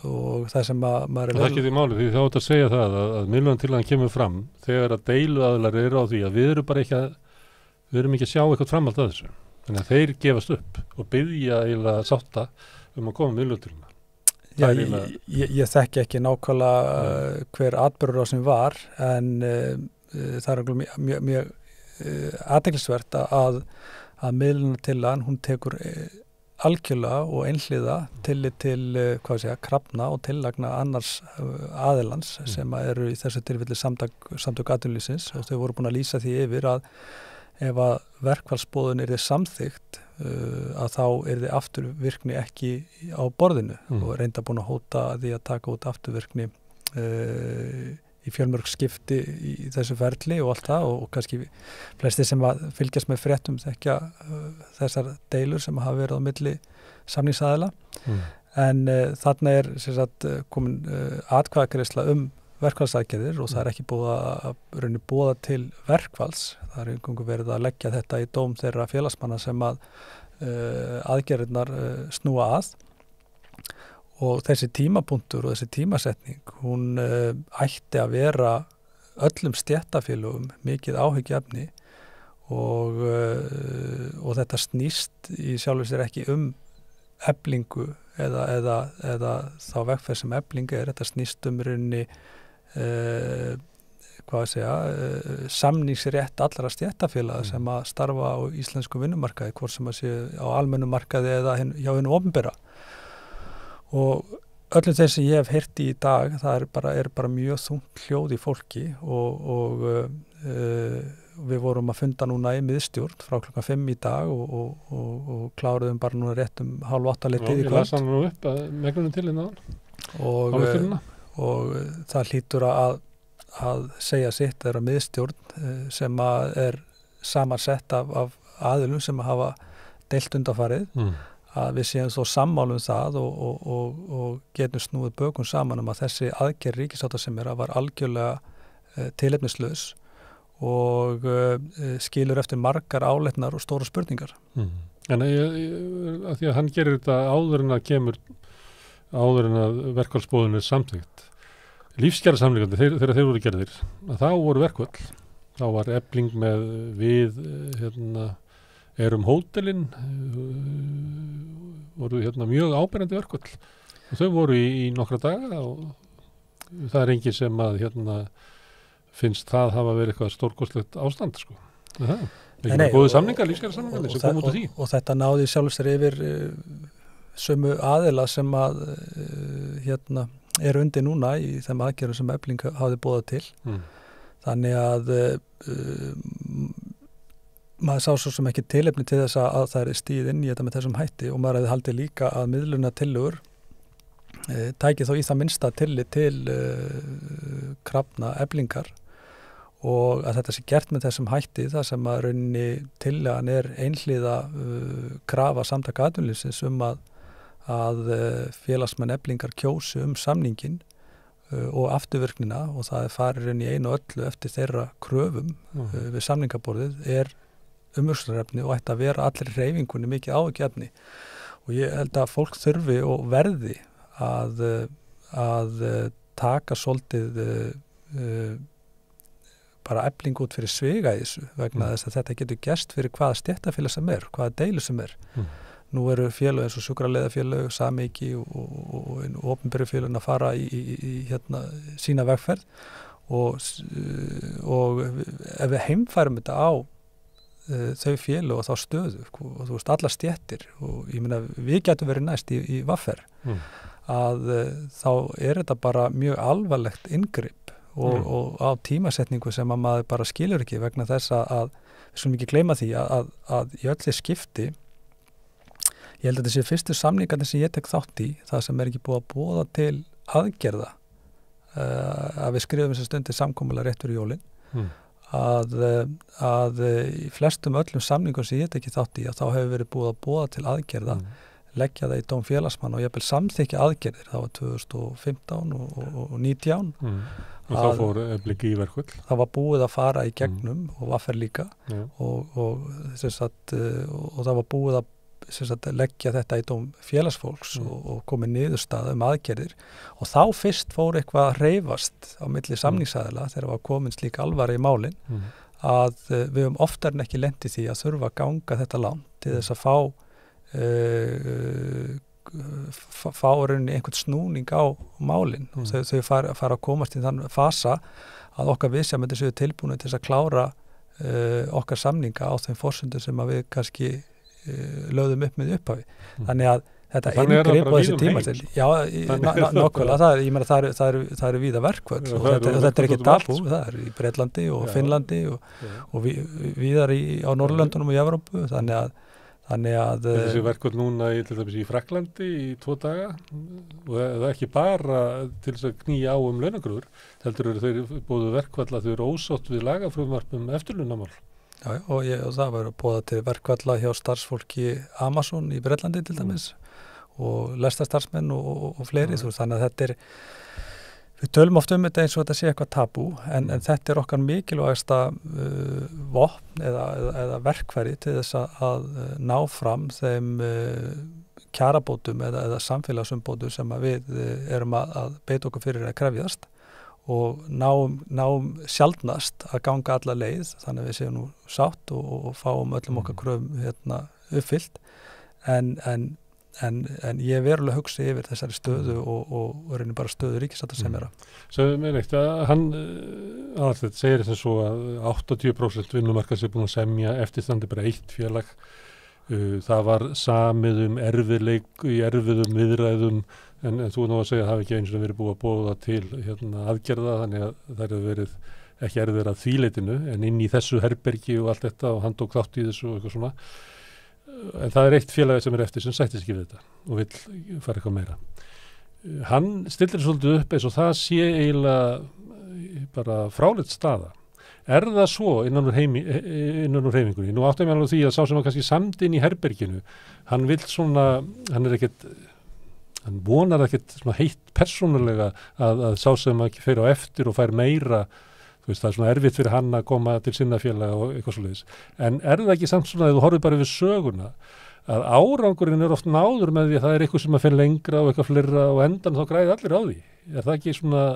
Speaker 3: og það sem að maður
Speaker 1: það er ekki því máli því þá átt að segja það að miðlunartillagan kemur fram þegar að deiluaðilar eru á því að við erum ekki að sjá eitthvað framhald að þessu. Þannig að þeir gefast upp og biðja eiginlega sátta að koma miðlunartillaguna.
Speaker 3: Já, ég þekki ekki nákvæmlega hver atburður á sem var en það er mjög athyglisvert að miðlunartillagan hún tekur algjörlega og einhliða tillit til krafna og tillagna annars aðilans sem eru í þessu tilfelli samtök atvinnulífsins og þau voru búin að lýsa því yfir að ef að verkfallsboðun yrði samþykkt að þá yrði afturvirkni ekki á borðinu og reynda búin að hóta því að taka út afturvirkni í fjölmörg skipti í þessu ferli og allt það og kannski flesti sem að fylgjast með fréttum þekkja þessar deilur sem hafa verið á milli samningsaðila en þarna er sem sagt komin atkvæðagreiðsla verkfallsaðgerðir og það er ekki búið að boða til verkfalls. Það er einhverjum verið að leggja þetta í dóm þeirra félagsmanna sem að aðgerðirnar snúa að og þessi tímapunktur og þessi tímasetning hún ætti að vera öllum stéttarfélögum mikið áhyggjuefni og þetta snýst í sjálfu sér ekki eflingu eða þá vegferð sem efling þetta snýst rauninni samningsrétt allra stéttarfélaga sem að starfa á íslensku vinnumarkaði, hvort sem að sé á almennum markaði eða hjá hinu opinbera. Og öllum þeir sem ég hef heyrt í dag, það er bara mjög þungt hljóð í fólki og við vorum að funda núna í miðstjórn frá 5:00 í dag og kláruðum bara núna rétt 7:30 í kvöld.
Speaker 1: Ég las hann nú upp að megnunum til hérna
Speaker 3: og það hlýtur að segja sitt er að miðstjórn sem að er samansett af aðilum sem hafa deilt undanfarið að við séum þó sammálum það og getum snúið bökum saman að þessi aðgerð ríkissáttasemjara var algjörlega tilefnislaus og skilur eftir margar áleitnar og stóra spurningar.
Speaker 1: En að því að hann gerir þetta áður en að verkfallsboðun er samþykkt. Lífskjarasamningandi þegar þeir voru gerðir, að þá voru verkfall. Þá var Efling við hótelin voru mjög áberandi verkfall. Og þau voru í nokkra daga og það er engin sem að finnst það hafa verið eitthvað stórkostlegt ástand sko. Ekki góðu samningar, lífskjarasamningandi sem kom út af því.
Speaker 3: Og þetta náði sjálfur sér yfir sömu aðila sem að er undir núna í þeim aðgerðum sem Efling hafði boðað til. Þannig að maður sá svo sem ekki tilefni til þess að það er stíð inn í þetta með þessum hætti og maður hefði haldið líka að miðlunartillögur tæki þó í það minnsta tillit til krafna Eflingar og að þetta sé gert með þessum hætti þar sem að rauninni tillagan er einhliða krafa samtaka atvinnulífsins að félagsmenn Eflingar kjósi samningin og afturvirknina og það er farið inn í einu og öllu eftir þeirra kröfum við samningaborðið er umhugsunarefni og ætti að vera allir hreyfingunni mikið áhyggjuefni og ég held að fólk þurfi og verði að taka svolítið bara Efling út fyrir sviga í þessu vegna þess að þetta getur gerst fyrir hvaða stéttarfélag sem er, hvaða deilu sem er. Nú eru félög eins og sjúkraliðafélög, Samhyggi og opinberu félögin að fara í sína vegferð og ef við heimfærum þetta á þau félög og þá stöðu og þú veist alla stéttir og ég meina við getum verið næst í vaffer að þá er þetta bara mjög alvarlegt inngrip og á tímasetningu sem að maður bara skilur ekki vegna þess að við skulum ekki gleyma því að í öllu skipti ég held að þessi fyrstu samningarnir sem ég tek þátt í það sem er ekki búið að boða til aðgerða að við skrifum þessar stundir samkomulag rétt fyrir jólin að í flestum öllum samningum sem ég ekki þátt í að þá hefur verið búið að boða til aðgerða leggja það í dóm félagsmann og jafnvel samþykkja aðgerðir, það var 2015 og 19
Speaker 1: og þá fór bliki í verkvöld.
Speaker 3: Það var búið að fara í gegnum og var fyrir líka og það var búið að leggja þetta í dóm félagsfólks og komið niðurstaða aðgerðir og þá fyrst fór eitthvað að hreyfast á milli samningsaðila þegar var komin slík alvara í málin að við höfum oftar en ekki lent í því að þurfa að ganga þetta langt til þess að fá rauninni einhvern snúning á málin og þau fara að komast í þann fasa að okkar viðsemjendur séu tilbúin til þess að klára okkar samninga á þeim forsendum sem að við kannski lögðum upp með upphafi. Þannig að þetta inngrip á þessi tímabil. Já, nákvæmlega. Ég meina það eru víða verkföll og þetta er ekki tabú. Það er í Bretlandi og Finnlandi og víðar á Norðurlöndunum og í Evrópu. Þannig að
Speaker 1: þessi verkföll núna í Frakklandi í 2 daga og það er ekki bara til þess að knýja á launakröfur, heldur eru þeir búið verkfall að þau eru ósátt við lagafrumvarpum eftirlaunamál.
Speaker 3: Já, og það var búið til verkfalla hjá starfsfólki Amazon í Bretlandi til dæmis og lestarstarfsmenn og fleiri, þannig að þetta er við tölum oft þetta eins og þetta sé eitthvað tabú en þetta er okkar mikilvægasta vopn eða verkfæri til þess að ná fram þeim kjarabótum eða samfélagsumbótum sem að við erum að beita okkur fyrir að krefjast og náum sjaldnast að ganga alla leið þannig að við séum nú sátt og fáum öllum okkar kröfum uppfyllt en ég er verulega að hugsa yfir þessari stöðu og raunin bara stöðu ríkisstjórnar sem að.
Speaker 1: Svo mér eitt að hann Aðalsteinn segir þess svo að 80% vinnumarkaðs er búin að semja eftirstandi bara eitt félag. Það var samið erfiðleik í erfiðum viðræðum en þú nú að segja að það hafi ekki eins og verið búið að boða til aðgerða þannig að það hefur verið ekki erfiðar að þvíleitinu en inn í þessu herbergi og allt þetta og hann tók þátt í þessu og eitthvað svona. En það er eitt félagi sem er eftir sem sættist ekki við þetta og vill fara eitthvað meira. Hann stillir svolítið upp eins og það sé eiginlega bara fráleit staða. Er það svo innan úr hreyfingunni? Nú áttum við alveg því að sá sem var kannski samdinn í herberginu, hann vonar ekkert svona heitt persónulega að sá sem ekki fer á eftir og fær meira. Það er svona erfitt fyrir hann að koma til sinna félaga og eitthvað svoleiðis. En er það ekki samt svona að þú horfir bara yfir söguna að árangurinn er oft náður með því að það er eitthvað sem að finna lengra og eitthvað fleira og endan þá græði allir á því. Er það ekki svona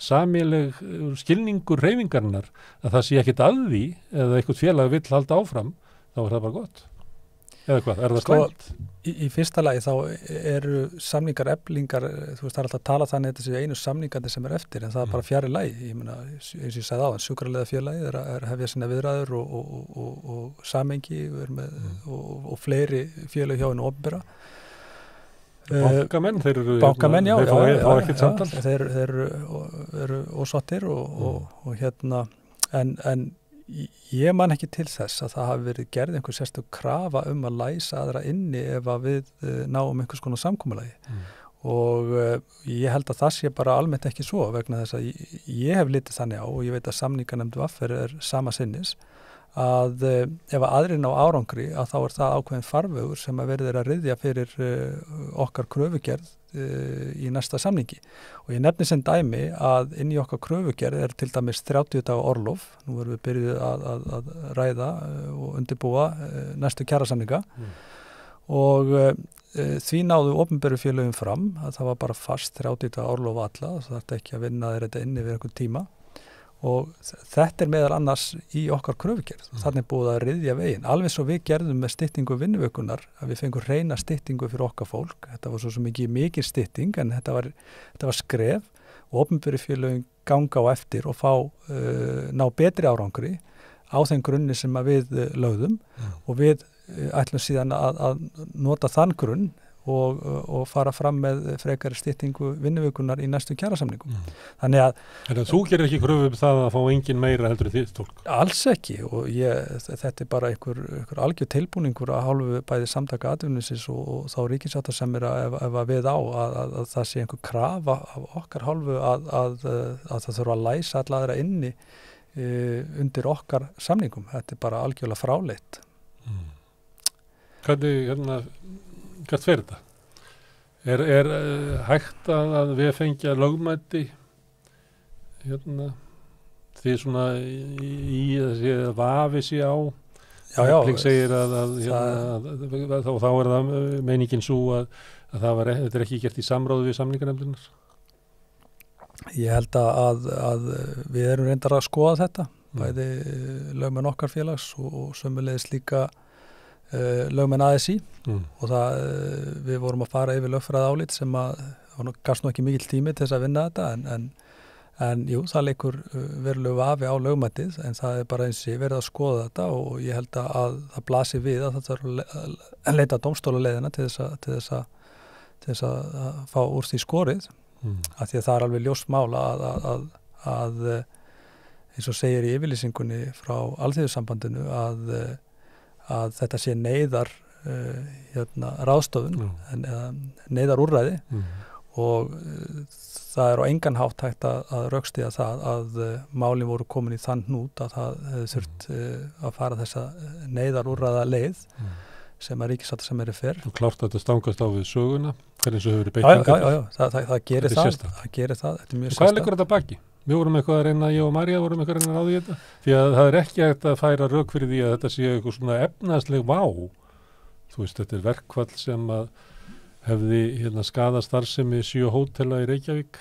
Speaker 1: sameiginleg skilningur hreyfingarinnar að það sé ekkert að því eða eitthvað félag vill halda áfram, þá er það bara gott? Eða hvað, er það slæmt?
Speaker 3: Í fyrsta lagi þá eru samningar eflingar, þú veist það er alltaf að tala þannig að þetta séu einu samningandi sem er eftir en það er bara fjari lagi, ég meina eins og ég sagði áðan, sjúkraliða félagið er hefja sinna viðræður og samengi og fleiri félag hjá hennu opinbera.
Speaker 1: Bankamenn, þeir fá ekkert samtal.
Speaker 3: Þeir eru ósáttir og en ég man ekki til þess að það hafi verið gerð einhver sérstök krafa að læsa aðra inni ef að við náum einhvers konar samkomulagi og ég held að það sé bara almennt ekki svo vegna þess að ég hef litið þannig á og ég veit að samninganefnd VAFR er sama sinnis að ef að aðrir ná árangri að þá er það ákveðin farvegur sem að verður að ryðja fyrir okkar kröfugerð í næsta samningi og ég nefni sem dæmi að inn í okkar kröfugerð er til dæmis 30 daga orlof, nú erum við byrjuð að ræða og undirbúa næstu kjarasamninga og því náðu opinberu félögum fram að það var bara fast 30 daga orlof alla, það þarf ekki að vinna þetta inni við einhvern tíma og þetta er meðal annars í okkar kröfugerð. Þannig búið að ryðja veginn. Alveg svo við gerðum með styttingu vinnuvökunar að við fengum hreina styttingu fyrir okkar fólk. Þetta var svo mikið stytting en þetta var skref og opinberu félögin ganga á eftir og ná betri árangri á þeim grunni sem að við lögðum og við ætlum síðan að nota þann grunn og fara fram með frekari styttingu vinnuvikunar í næstu kjarasamningum. Þannig að
Speaker 1: þú gerir ekki kröfu það að fá engin meira heldur en þitt fólk?
Speaker 3: Alls ekki og þetta bara einhver algjör tilbúningur að hálfu bæði samtaka atvinnuleysisins og þá ríkissáttasemjara ef að við á að það sé einhver krafa af okkar hálfu að það þurfa að læsa alla aðra inni undir okkar samningum. Þetta bara algjörlega fráleitt.
Speaker 1: Hvernig hvert fer þetta? Er hægt að við fengja lögmæti því svona í þessi vafi sé á? Efling segir að þá það meiningin svo að þetta ekki gert í samráði við samninganefndirnar?
Speaker 3: Ég held að við erum reyndar að skoða þetta, bæði lögmenn okkar félags og sömuleiðis líka lögmenn ASÍ og við vorum að fara yfir lögfræði álit sem gafst nú ekki mikill tími til þess að vinna þetta en jú, það leikur verulegu vafi á lögmætið en það bara eins og verið að skoða þetta og ég held að það blasi við að það þarf að leita dómstólaleiðina til þess að fá úr því skorið af því að það alveg ljóst mál að eins og segir í yfirlýsingunni frá Alþýðusambandinu að þetta sé neyðar ráðstofun eða neyðar úrræði og það á engan hátt hægt að rökstyðja það að málin voru komin í þann hnút að það hefði þurft að fara þessa neyðar úrræða leið sem að ríkissáttasemjari fer.
Speaker 1: Og klárt að þetta stangast á við söguna, hvernig svo hefur verið beitt?
Speaker 3: Já, það gerir það. Það gerir það, þetta er mjög
Speaker 1: sérstakt. Hvað liggur þetta baki? Við vorum eitthvað að reyna, ég og María vorum eitthvað að reyna að ráða í þetta. Því að það ekki hægt að færa rök fyrir því að þetta sé eitthvað svona efnaðsleg vá. Þú veist, þetta verkfall sem að hefði skadað starfsemi 7 hótela í Reykjavík.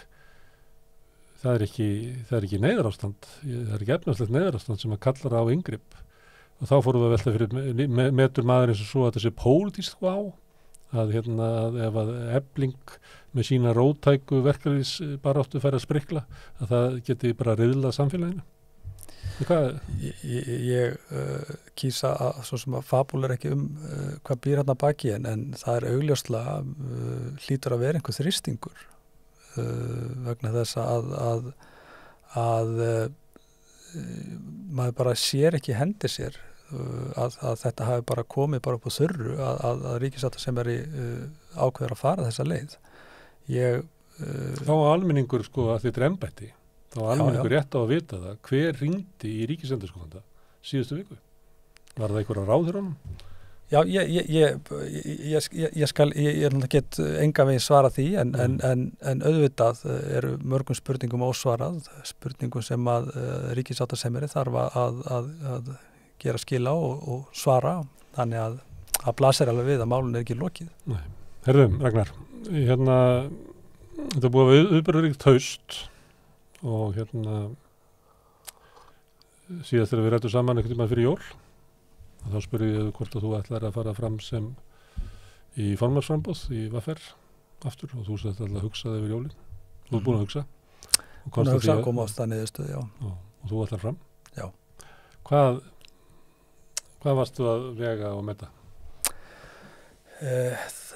Speaker 1: Það er ekki neyðarástand. Það er ekki efnaðslegt neyðarástand sem að kallar á inngrip. Og þá fórum við að velta fyrir metur maður eins og svo að þetta sé pólitískt vá. Að ef að Efling með sína róttæku verkalýðsbaráttu fær að sprikla, að það geti bara riðlað samfélaginu.
Speaker 3: Ég kýsa að svo sem að fabúlar ekki hvað býr hérna baki en það er augljóslega hlýtur að vera einhver þrýstingur vegna þess að maður bara sér ekki hendi sér að þetta hafi bara komið bara upp á þurru að ríkissáttasemjari ákveður að fara þessa leið.
Speaker 1: Þá almenningur að þetta er embætti, þá almenningur rétt á að vita það, hver hringdi í ríkisendurskoðanda síðustu viku? Var það einhver á ráðherranum?
Speaker 3: Já, ég get enga veginn svara því en auðvitað eru mörgum spurningum ósvarað, spurningum sem að ríkissáttasemjari þarf að gera skila og svara, þannig að það blasir alveg við að málun er ekki lokið.
Speaker 1: Nei. Herðum, Ragnar, þetta búið að viðburðaríkt haust og síðast þegar við rættum saman einhvern tímann fyrir jól og þá spurði ég hvort að þú ætlar að fara fram sem í formannsframboð í VFR aftur og þú sætti alltaf að hugsa yfir jólin. Þú er búin að hugsa.
Speaker 3: Búin að hugsa, koma á stað niðurstöðu, já.
Speaker 1: Og þú ætlar fram?
Speaker 3: Já.
Speaker 1: Hvað varstu að vega og meta?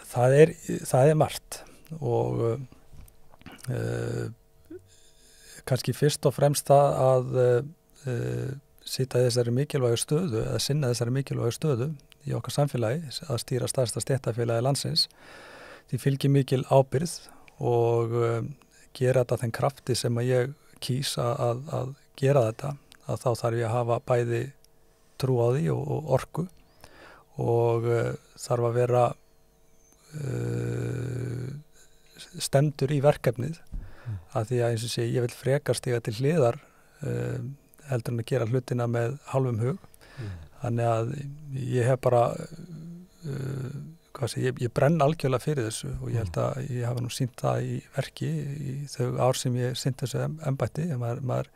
Speaker 3: Það er margt og kannski fyrst og fremst það að sitja í þessari mikilvægu stöðu eða sinna þessari mikilvægu stöðu í okkar samfélagi að stýra stærsta stéttarfélagi landsins. Því fylgir mikil ábyrgð og gera þetta þeim krafti sem að ég kýs að gera þetta, að þá þarf ég að hafa bæði trú á því og orku og þarf að vera stendur í verkefnið að því að eins og sé ég vil frekar stiga til hliðar heldur en að gera hlutina með hálfum hug þannig að ég hef bara ég brenn algjörlega fyrir þessu og ég held að ég hafa nú sýnt það í verki í þau ár sem ég sýnt þessu embætti, maður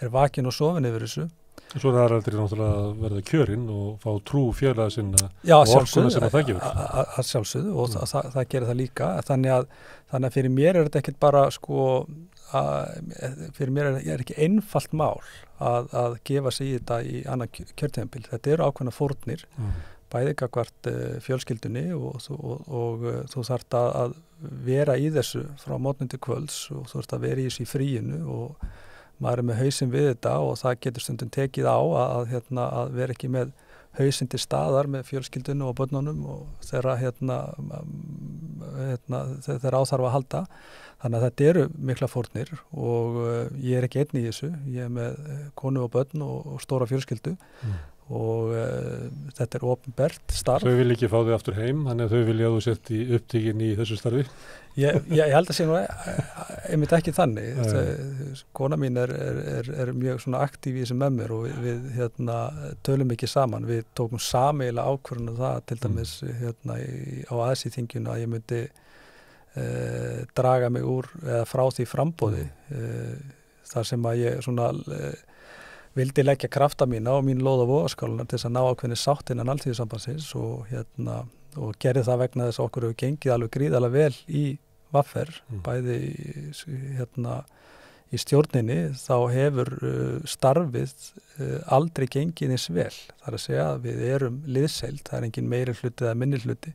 Speaker 3: er vakin og sofin yfir þessu.
Speaker 1: Svo er það aldrei náttúrulega að verða kjörinn og fá trú félaga sinna og orkuna sem það gefur.
Speaker 3: Að sjálfsögðu og það gerir það líka. Þannig að fyrir mér er þetta ekkert bara fyrir mér er ekki einfalt mál að gefa sig í þetta í annað kjörtímabil. Þetta eru ákveðna fórnir, bæði gagnvart fjölskyldunni og þú þarft að vera í þessu frá morgni til kvölds og þú þarft að vera í þessu í fríinu og maður með hausinn við þetta og það getur stundum tekið á að vera ekki með hausinn til staðar með fjölskyldunni og börnunum og þeirra þeirra áþarf að halda. Þannig að þetta eru mikla fórnir og ég er ekki einn í þessu. Ég er með konu og börn og stóra fjölskyldu og þetta er opinbert starf.
Speaker 1: Þau vil ekki fá þau aftur heim, þannig að þau vilja að þú sett í upptíkin í þessu starfi?
Speaker 3: Ég held að sé nú einmitt ekki þannig. Kona mín er mjög svona aktív í þessu með mér og við tölum ekki saman. Við tókum sameiginlega ákvörðun það til dæmis á ASÍ-þinginu að ég myndi draga mig úr eða frá því framboði þar sem að ég svona vildi leggja krafta mína og mín lóð á vogarskálunar til þess að ná ákveðinni sátt innan Alþýðusambandsins og gerði það vegna þess að okkur hefur gengið alveg gríðarlega vel í VR, bæði í stjórninni, þá hefur starfið aldrei gengið eins vel. Það er að segja að við erum liðseild, það er engin meiri hluti eða minni hluti.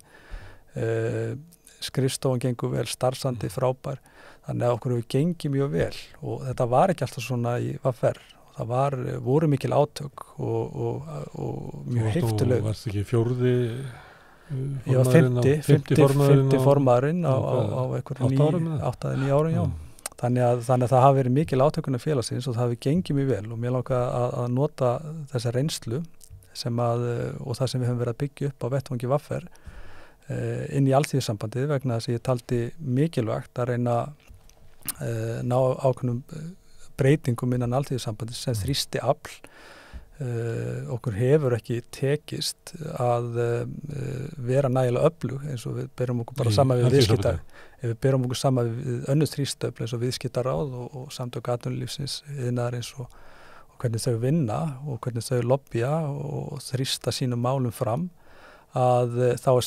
Speaker 3: Skrifstofan gengur vel, starfsandi frábær, þannig að okkur hefur gengið mjög vel og þetta var ekki alltaf svona í VR. Það voru mikil átök og mjög heiftuleg.
Speaker 1: Þú varst ekki fjórði
Speaker 3: formaðurinn? 50 formaðurinn á einhverjum 8-9 árum, já. Þannig að það hafi verið mikil átökunni félagsins og það hafi gengið mjög vel og mér langar að nota þessa reynslu og það sem við höfum verið að byggja upp á vettvangi VR inn í Alþýðusambandið vegna þess að ég taldi mikilvægt að reyna ná ákveðnum breytingum innan Alþýðusambandið sem þrýsti afl. Okkur hefur ekki tekist að vera nægilega öflug eins og við berum okkur bara saman við viðskiptar. Ef við berum okkur saman við önnur þrýstöfl eins og viðskiptaráð og samtök atvinnulífsins iðnaðarins og hvernig þau vinna og hvernig þau lobbya og þrýsta sínum málum fram, að þá er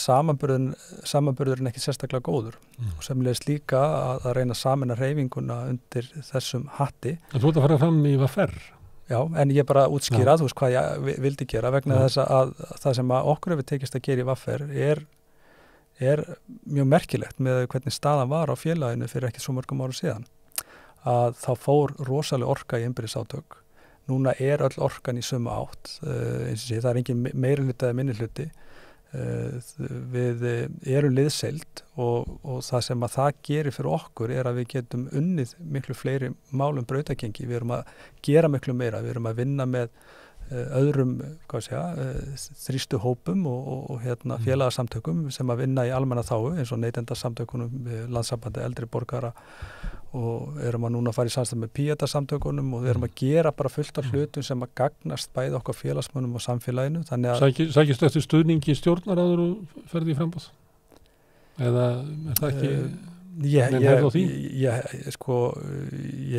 Speaker 3: samanburðurinn ekki sérstaklega góður og semlega líka að reyna að sameina hreyfinguna undir þessum hatti.
Speaker 1: En þú ert að fara fram í VR?
Speaker 3: Já, en ég bara útskýra þú veist hvað ég vildi gera vegna þess að það sem okkur hefur tekist að gera í VR er mjög merkilegt með hvernig staðan var á félaginu fyrir ekki svo mörgum árum síðan. Að þá fór rosalega orka í innbyrðisátök. Núna er öll orkan í sömu átt, eins og sé, það er engin meiri hluti eða minni hluti. Við erum liðseild og það sem að það gerir fyrir okkur er að við getum unnið miklu fleiri málum brautagengi. Við erum að gera miklu meira, við erum að vinna með öðrum þrýstu hópum og félagasamtökum sem að vinna í almannaþágu eins og neytendasamtökunum, Landssambandi eldri borgara og erum að núna fara í samstæð með Píeta-samtökunum og við erum að gera bara fullt af hlutum sem að gagnast bæði okkar félagsmönnum og samfélaginu.
Speaker 1: Sækist eftir stuðningi stjórnaráður og ferði í framboð? Eða er það ekki...
Speaker 3: Ég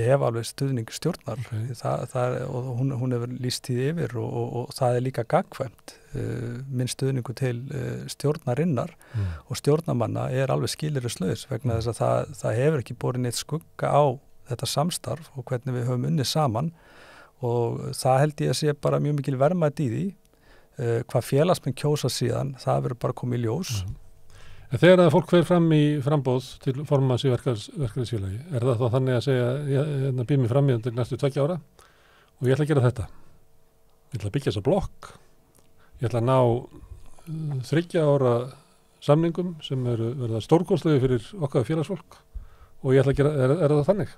Speaker 3: hef alveg stuðning stjórnar og hún hefur lýst því yfir og það er líka gagnkvæmt. Minn stuðningu til stjórnarinnar og stjórnarmanna er alveg skilyrðislaus vegna þess að það hefur ekki borið neitt skugga á þetta samstarf og hvernig við höfum unnið saman og það held ég að sé bara mjög mikil verðmæti í því. Hvað félagsmenn kjósa síðan, það verður bara komið í ljós.
Speaker 1: En þegar að fólk fer fram í framboð til formanns í verkalýðsfélagi, er það þá þannig að segja, ég býð mig fram í undir næstu 2 ára og ég ætla að gera þetta. Ég ætla að byggja þessa blokk, ég ætla að ná 3 ára samningum sem verða stórkostlegi fyrir okkar félagsfólk og ég ætla að gera, er það þannig?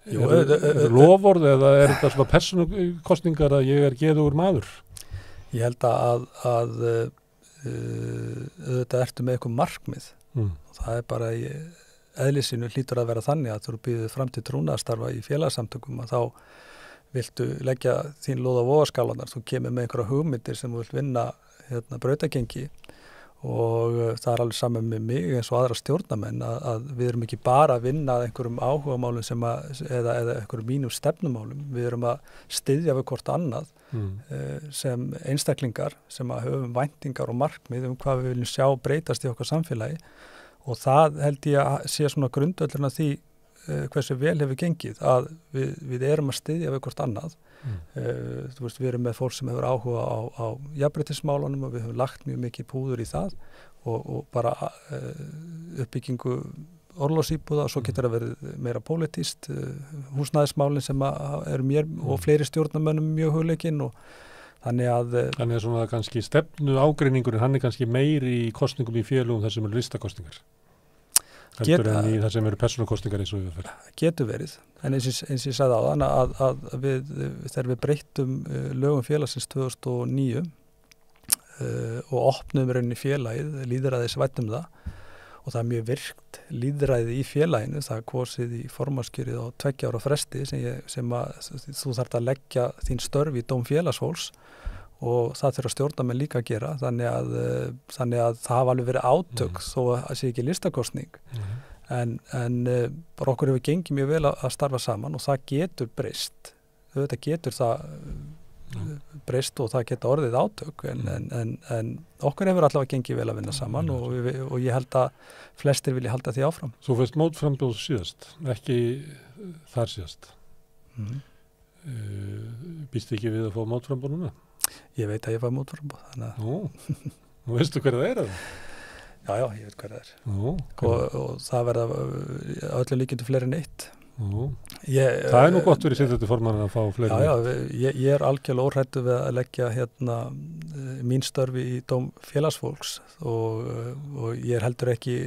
Speaker 1: Er lofórð eða er þetta svona persónukostningar að ég er geðugur maður?
Speaker 3: Ég held að auðvitað ertu með eitthvað markmið og það er bara í eðlisínu hlýtur að vera þannig að þú býður fram til trúnaðarstarfa í félagsamtökum að þá viltu leggja þín lóð á vogarskálanar, þú kemur með einhverja hugmyndir sem þú vilt vinna brautagengi og það er alveg saman með mig eins og aðra stjórnamenn að við erum ekki bara að vinna að einhverjum áhugamálum eða einhverjum mínum stefnumálum, við erum að styðja við hvort annað sem einstaklingar sem að höfum væntingar og markmið hvað við viljum sjá breytast í okkar samfélagi og það held ég að sé svona grundvöllurinn að því hversu vel hefur gengið að við erum að styðja við hvort annað. Þú veist, við erum með fólk sem hefur áhuga á jafnréttismálunum og við höfum lagt mjög mikið púður í það og bara uppbyggingu orlofsíbúða og svo getur það verið meira pólitískt, húsnæðismálin sem eru mér og fleiri stjórnarmönnum mjög hugleikinn og þannig að
Speaker 1: svona kannski stefnu ágreiningurinn, hann kannski meiri í kostningum í félögum þar sem eru listakostningar heldur en í þar sem eru persónukostningar eins og við fyrir.
Speaker 3: Getur verið, en eins og ég sagði áðan að þegar við breyttum lögum félagsins 2009 og opnum rauninni félagið, lýðræðisvænum það og það er mjög virkt lýðræði í félaginu, það er kosið í formannskjörið á 2 ára fresti sem þú þarft að leggja þín störf í dóm félagsfólks og það þurfa stjórnarmenn líka að gera, þannig að það hafa alveg verið átök þó að það sé ekki listakostning. En bara okkur hefur gengið mjög vel að starfa saman og það getur breyst. Þetta getur það breyst og það geta orðið átök en okkur hefur allavega gengið vel að vinna saman og ég held að flestir vilja halda því áfram.
Speaker 1: Þú veist mótframboð síðast, ekki þar síðast. Býstu ekki við að fá mótframboð núna?
Speaker 3: Ég veit að ég fæ mótframboð.
Speaker 1: Nú veistu hver það er það?
Speaker 3: Já, ég veit hver það er. Og það verða öllu líkindu fleiri en eitt.
Speaker 1: Það er nú gott verið sittandi formann að fá fleiri.
Speaker 3: Já, ég er algjörlega óhræddur við að leggja mín störfi í dóm félagsfólks og ég er heldur ekki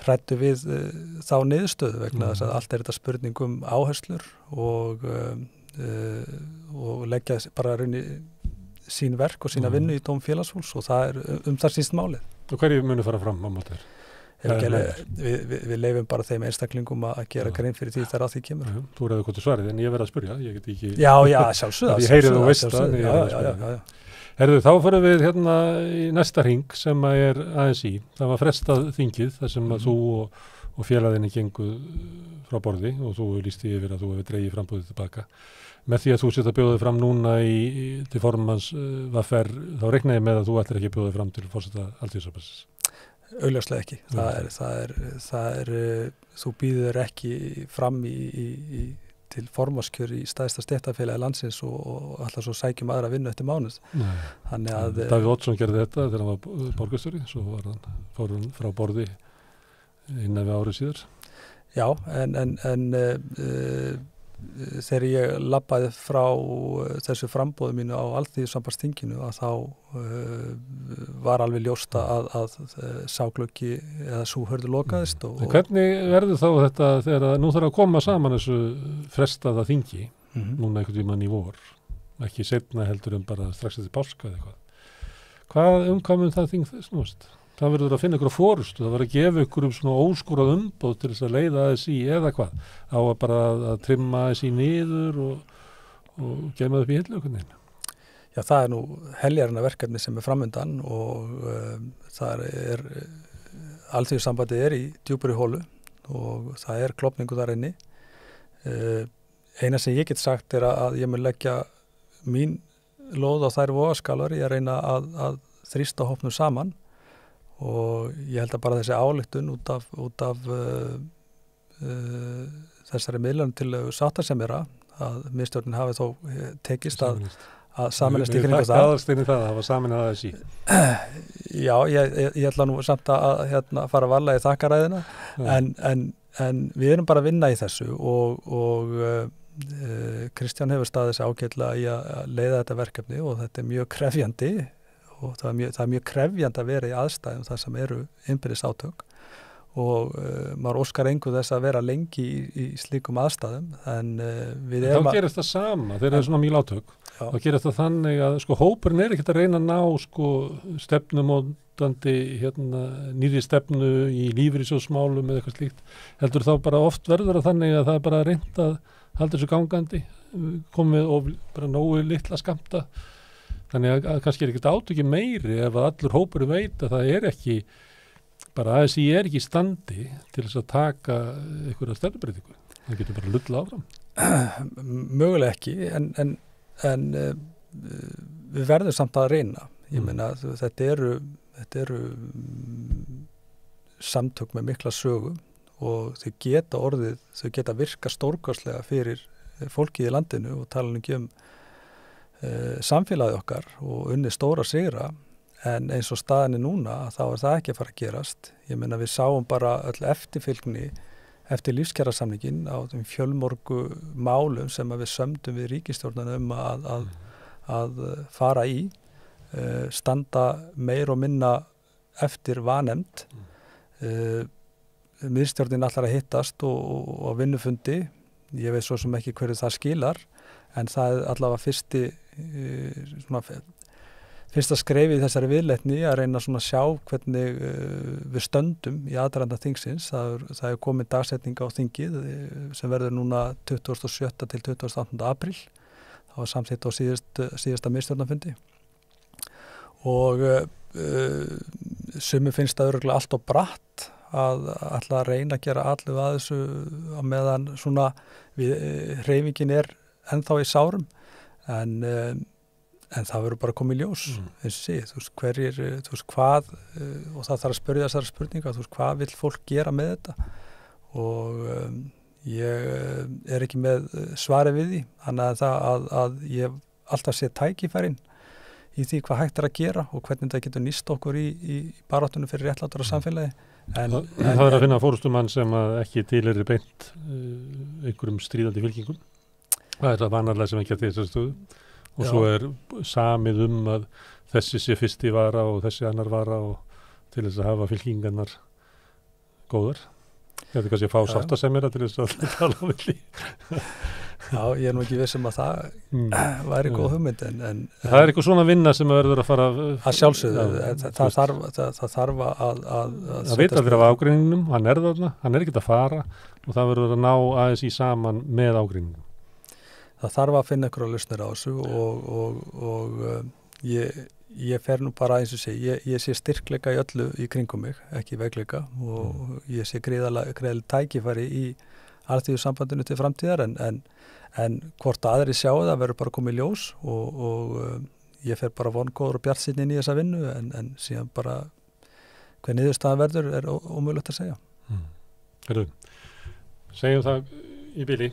Speaker 3: hræddur við þá niðurstöðu vegna þess að allt er þetta spurning áherslur og leggja bara raunni sín verk og sína vinnu í dóm félagsfólks og það er það síst málið.
Speaker 1: Og hverju munu fara fram á móti þér?
Speaker 3: Við leifum bara þeim einstaklingum að gera grein fyrir því þegar að því kemur.
Speaker 1: Þú ræður hvort þú svarið, en ég verð að spyrja, ég get ekki...
Speaker 3: Já, sjálfsögða.
Speaker 1: Ég heyri þú veist það, en ég verð að spyrja. Herðu, þá fyrir við hérna í næsta hring sem að er ASÍ. Það var frestað þingið þar sem að þú og félaginni genguð frá borði og þú lýsti yfir að þú hefur dregið frambúðið tilbaka. Með því að þú setja bjóðið fram núna til formanns VFR, þá reikna ég með að þú ætlir ekki bjóðið fram til forseta Alþýðusambandsins.
Speaker 3: Augljóslega ekki. Þú býður ekki fram til formannskjör í stærsta stéttarfélagi landsins og alltaf svo sækjum aðra vinnu eftir mánuð.
Speaker 1: Davíð Oddsson gerði þetta þegar hann var borgarstjóri, svo fór hann frá borði innan við árið síðar. Já,
Speaker 3: en þegar ég labbaði frá þessu framboði mínu á Alþýðusambandsþinginu að þá var alveg ljóst að sá gluggi eða sú hurð lokaðist.
Speaker 1: Hvernig verður þá þetta þegar nú þarf að koma saman þessu frestaða þingi, núna einhvern tímann í vor, ekki seinna heldur bara strax eftir páska eða eitthvað. Hvað mun það þing snúast? Það verður að finna ykkur á forustu, það verður að gefa ykkur svona óskorað umboð til þess að leiða ASÍ eða hvað, á að bara að trimma ASÍ niður og gema upp í hillu okkur neina.
Speaker 3: Já, það er nú heljarna verkefni sem er framundan og það er Alþýðusambandið er í djúpuri hólu og það er klofningu þar inni. Eina sem ég get sagt er að ég mun leggja mín lóð á þær vogaskalar í að reyna að þrýsta hópnum saman og ég held að bara þessi ályktun út af þessari miðlunartillögu sáttasemjara að miðstjórnin hafi þó tekist að sameinast í kringum það.
Speaker 1: Við þakka aðalsteinu það að hafa saminað ASÍ.
Speaker 3: Já, ég ætla nú samt að fara varlega í þakkaræðina en við erum bara að vinna í þessu og Kristján hefur staðið þessi ágætlega í að leiða þetta verkefni og þetta er mjög krefjandi og það er mjög krefjandi að vera í aðstæðum þar sem eru innbyrðis átök og maður óskar engu þess að vera lengi í slíkum aðstæðum en við erum
Speaker 1: að... Þá gerist það sama, þeir eru svona mjög átök. Þá gerist það þannig að hópurinn er ekkert að reyna að ná stefnumótandi nýrri stefnu í lífeyrissjóðsmálum eða eitthvað slíkt. Heldur þá bara oft verður það þannig að það er bara reynt að halda þessu gangandi, komið og bara nógu litla skammta. Þannig að kannski er ekkert átöki meiri ef að allur hópurinn veit að það er ekki, bara ASÍ er ekki í standi til þess að taka einhverja stefnubreytingu. Það getur bara lulla áfram.
Speaker 3: Mögulega ekki, en við verðum samt að reyna. Ég meina, þetta eru samtök með mikla sögu og þau geta virka stórkostlega fyrir fólkið í landinu og tala ekki samfélagið okkar og unni stóra sigra, en eins og staðinni núna þá það ekki að fara að gerast. Ég meina við sáum bara öll eftirfylgni eftir lífskjarasamningin á þeim fjölmörgu málum sem við sömdum við ríkisstjórnunum að fara í, standa meir og minna eftir vanefnd. Miðstjórnin ætlar að hittast og vinnufundi. Ég veit svo sem ekki hverju það skilar, en það allavega fyrsta skrefi í þessari viðleitni að reyna svona að sjá hvernig við stöndum í aðdraganda þingsins. Það er komin dagsetning á þingið sem verður núna 27. til 28. apríl. Það var samþykkt á síðasta miðstjórnarfundi. Og sumir finnst það örugglega allt of bratt að ætla að reyna að gera allu að þessu á meðan svona hreyfingin ennþá í sárum, en það verður bara komið í ljós, eins og sé, hverjir, hvað, og það þarf að spyrja þessara spurninga, hvað vill fólk gera með þetta, og ég ekki með svari við því, þannig að ég alltaf sé tækifærin í því hvað hægt að gera og hvernig það getur nýst okkur í baráttunum fyrir réttlátara samfélagi. Það
Speaker 1: að finna forystumann sem ekki tilheyrir beint einhverjum stríðandi fylkingum. Það það vanarlega sem ekki að þessar stöðu. Og svo samið að þessi sé fyrsti vara og þessi annar vara og til þess að hafa fylkingarnar góðar. Þetta kannski að fá sáttasemjara til þess að tala á milli.
Speaker 3: Já, ég nú ekki vissum að það væri góð hugmynd, en
Speaker 1: það eitthvað svona vinna sem verður að fara
Speaker 3: að sjálfsögðu, það þarf að
Speaker 1: vita fyrir af ágreiningnum, hann þarna, hann ekkert að fara og það verður að ná aðeins í saman með ágreiningnum.
Speaker 3: Það þarf að finna ykkur á lausnir á þessu og ég fer nú bara eins og ég sé styrkleika í öllu í kringum mig, ekki veikleika, og ég sé gríðarlega tækifæri í Alþýðusambandinu til framtíðar, en hvort aðri sjá það verður bara komið í ljós og ég fer bara vongóður og bjartsýnn inn í þessa vinnu, en síðan bara hver niðurstaðan verður ómögulegt að segja.
Speaker 1: Herðu, segjum það í bili.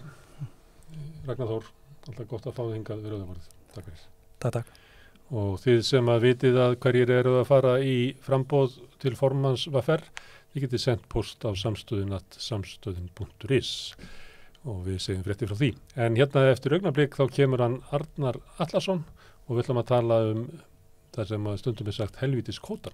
Speaker 1: Ragnar Þór, alltaf gott að fá þig hingað við Rauðaborðið. Takk fyrir.
Speaker 3: Takk.
Speaker 1: Og þið sem að vitið að hverjir eru að fara í framboð til formanns VR, þið getið sendt post á samstöðin.is og við segjum fréttir frá því. En hérna eftir augnablik þá kemur hann Arnar Atlason og við ætlum að tala það sem að stundum sagt helvítis kótan.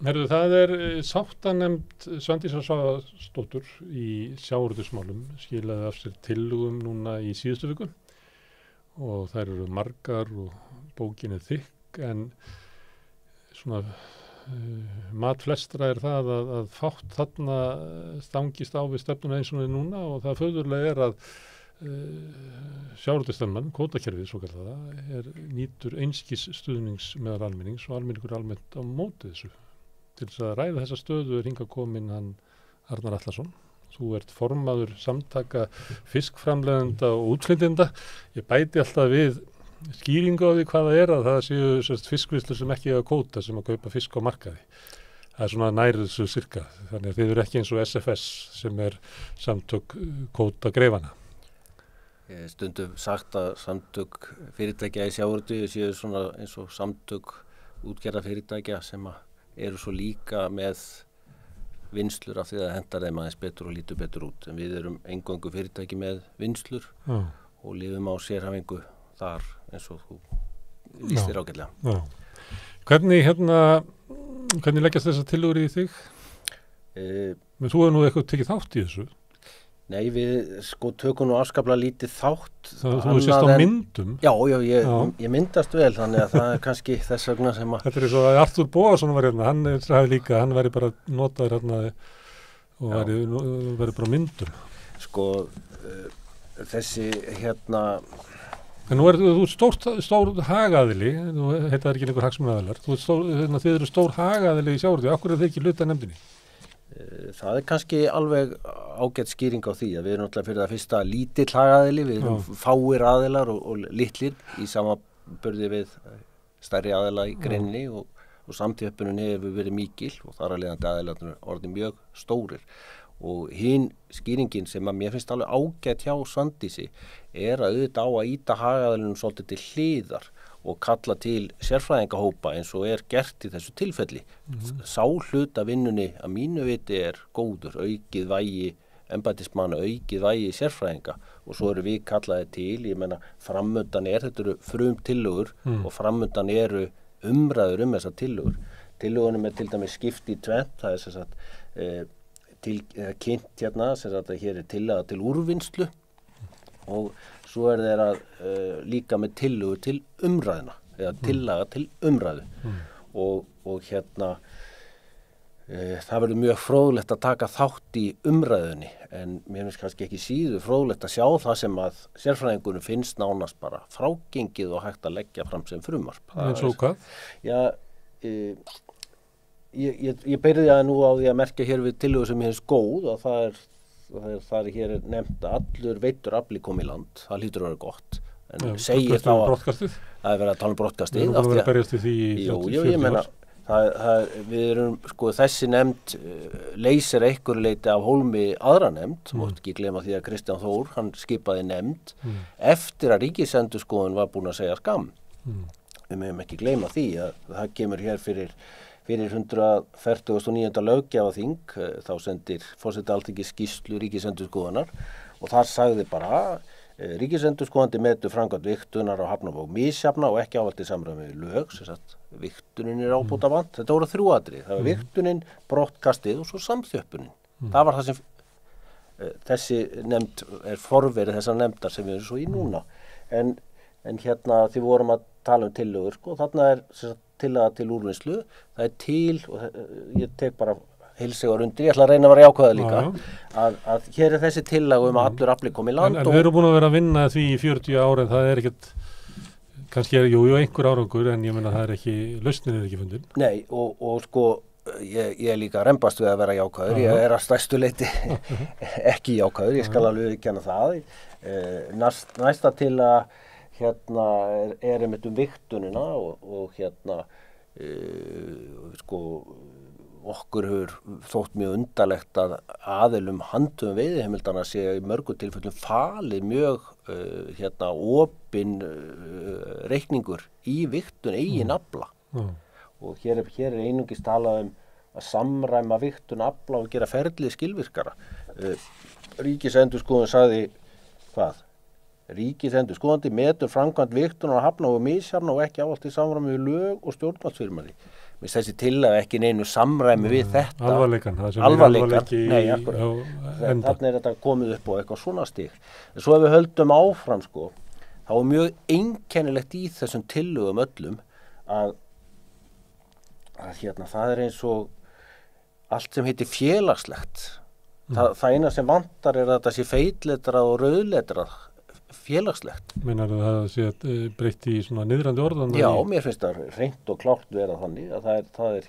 Speaker 1: Herðu, það sáttanemnd Svandísar Svavarsdóttur í sjávarútvegsmálum skilaði af sér tillögum núna í síðustu viku og þær eru margar og bókin þykk en svona mat flestra það að fátt þarna stangist á við stefnuna eins og núna og það föðurlega að sjávarútvegsstefnan, kvótakerfið svo kallaða, nýtur einskis stuðnings meðal almennings og almenningur almennt á móti þessu. Til þess að ræða þessa stöðu hingað kominn hann Arnar Atlason. Þú ert formaður samtaka fiskframleiðenda og útflytjenda. Ég bæti alltaf við skýringu á því hvað að það séu fiskvinnslur sem ekki hafa kvóta sem að kaupa fisk á markaði. Það svona nærið þessu sirka. Þannig að þið eru ekki eins og SFS sem samtök kvóta greifana.
Speaker 4: Ég stundum sagt að samtök fyrirtækja í sjávarútvegi séu svona eins og samtök útgerða fyrirtækja sem eru svo líka með vinnslur af því að hendar þeim aðeins betur og lítur betur út. En við erum eingöngu fyrirtæki með vinnslur og lifum á sérhæfingu þar eins og þú lýstir ágætlega.
Speaker 1: Hvernig leggjast þessar tillögur í þig? Men þú hefur nú eitthvað tekið þátt í þessu?
Speaker 4: Nei, við tökum nú afskaplega lítið þátt.
Speaker 1: Þú sést á myndum?
Speaker 4: Já, ég myndast vel, þannig að það kannski þess vegna sem að...
Speaker 1: Þetta svo að Arthur Bogason var hann líka, hann væri bara notaður og væri bara myndum.
Speaker 4: Þessi
Speaker 1: En nú þú stór hagaðili, nú heita það ekki einhver hagsmunaaðilar, þið eru stór hagaðili í sjávarútvegi, af hverju þið ekki hluta nefndinni?
Speaker 4: Það kannski alveg ágætt skýring á því að við erum náttúrulega fyrir það fyrsta lítill hagaðili, við erum fáir aðilar og litlir í samanburði við stærri aðila í greininni og samþjöppuninni hefur verið mikil og þar að leiðandi aðilarnir orðið mjög stórir. Og hinn skýringin sem að mér finnst alveg ágætt hjá Svandísi að auðvitað á að ýta hagaðilunum svolítið til hliðar og kalla til sérfræðingahópa eins og gert í þessu tilfelli. Sá hluta vinnunni að mínu viti góður, aukið vægi embættismanna, aukið vægi sérfræðinga og svo eru við kallaði til, ég meina framundan þetta eru frumtillögur og framundan eru umræður þessar tillögur. Tillögunum til dæmis skipt í tvennt, það sem sagt kynnt hérna, sem sagt að hér tillaga til úrvinnslu og svo þeirra líka með tillögu til umræðuna eða tillaga til umræðu og það verður mjög fróðlegt að taka þátt í umræðunni en mér finnst kannski ekki síður fróðlegt að sjá það sem að sérfræðingunum finnst nánast bara frágengið og hægt að leggja fram sem frumvarp.
Speaker 1: En svo hvað?
Speaker 4: Já, Ég byrjaði að nú á því að merkja hér við tillögu sem finnst góð og það hér nefnt að allur veiddur afli kom í land, það hlýtur að vera gott. En segir þá að það verið að tala brotkastið.
Speaker 1: Við erum að berjast í því í 40 ár.
Speaker 4: Við erum, þessi nefnd leysir einhverju leyti af hólmi aðra nefnd, mátt ekki gleyma því að Kristján Þór, hann skipaði nefnd eftir að Ríkisendurskoðun var búin að segja skam. Við megum ekki gleyma því að það kemur hér fyrir 149. löggjafarþing, þá sendir forseti Alþingis skýrslu Ríkisendurskoðunar og þar sagði bara Ríkisendurskoðandi metur framkvæmd vigtunar á hafnavog misjafna og ekki ávallt í samræmi við lög, sem sagt vigtunin ábótavant. Þetta voru 3 atriði, það var vigtunin, brottkastið og svo samþjöppunin. Það var það sem þessi nefnd forverið þessar nefndar sem við erum svo í núna. En hérna því við vorum að tala tillögur, þarna sem sagt tillaga til úrvinnslu, það til og ég tek bara heilsegar undir, ég ætla að reyna að vera jákvæða líka að hér þessi tillaga að allur afli kom í land.
Speaker 1: En við erum búin að vera að vinna því í 40 ár en það ekkert, kannski einhver árangur en ég meina það ekki, lausnin ekki fundin.
Speaker 4: Nei og ég líka rembast við að vera jákvæður, ég að stærstu leyti ekki jákvæður, ég skal alveg kenna það. Næsta til að einmitt vigtunina og okkur hefur þótt mjög undarlegt að aðilum handhöfum veiðiheimildana sé í mörgum tilfellum falið mjög opinn reikningur í vigtun eigin afla og hér einungis talað að samræma vigtun afla og gera ferlið skilvirkara. Ríkisendurskoðun sagði hvað? Ríkisendurskoðandi metur framkvæmd vigtunar á hafna og misjafna og ekki ávallt í samræmi við lög og stjórnvaldsfyrirmæli. þessi tillaga ekki neinu samræmi við þetta.
Speaker 1: Alvarleikan, það sem alvarleiki
Speaker 4: þannig þetta komið upp á eitthvað svona stig. En svo ef við höldum áfram sko, þá mjög einkennilegt í þessum tillögum öllum að það eins og allt sem heitir félagslegt. Það eina sem vantar að þetta sé feitletrað og rauðletrað félagslegt.
Speaker 1: Meinar það sé breytt í svona niðrandi orðan?
Speaker 4: Já, mér finnst það hreint og klárt vera þannig að það er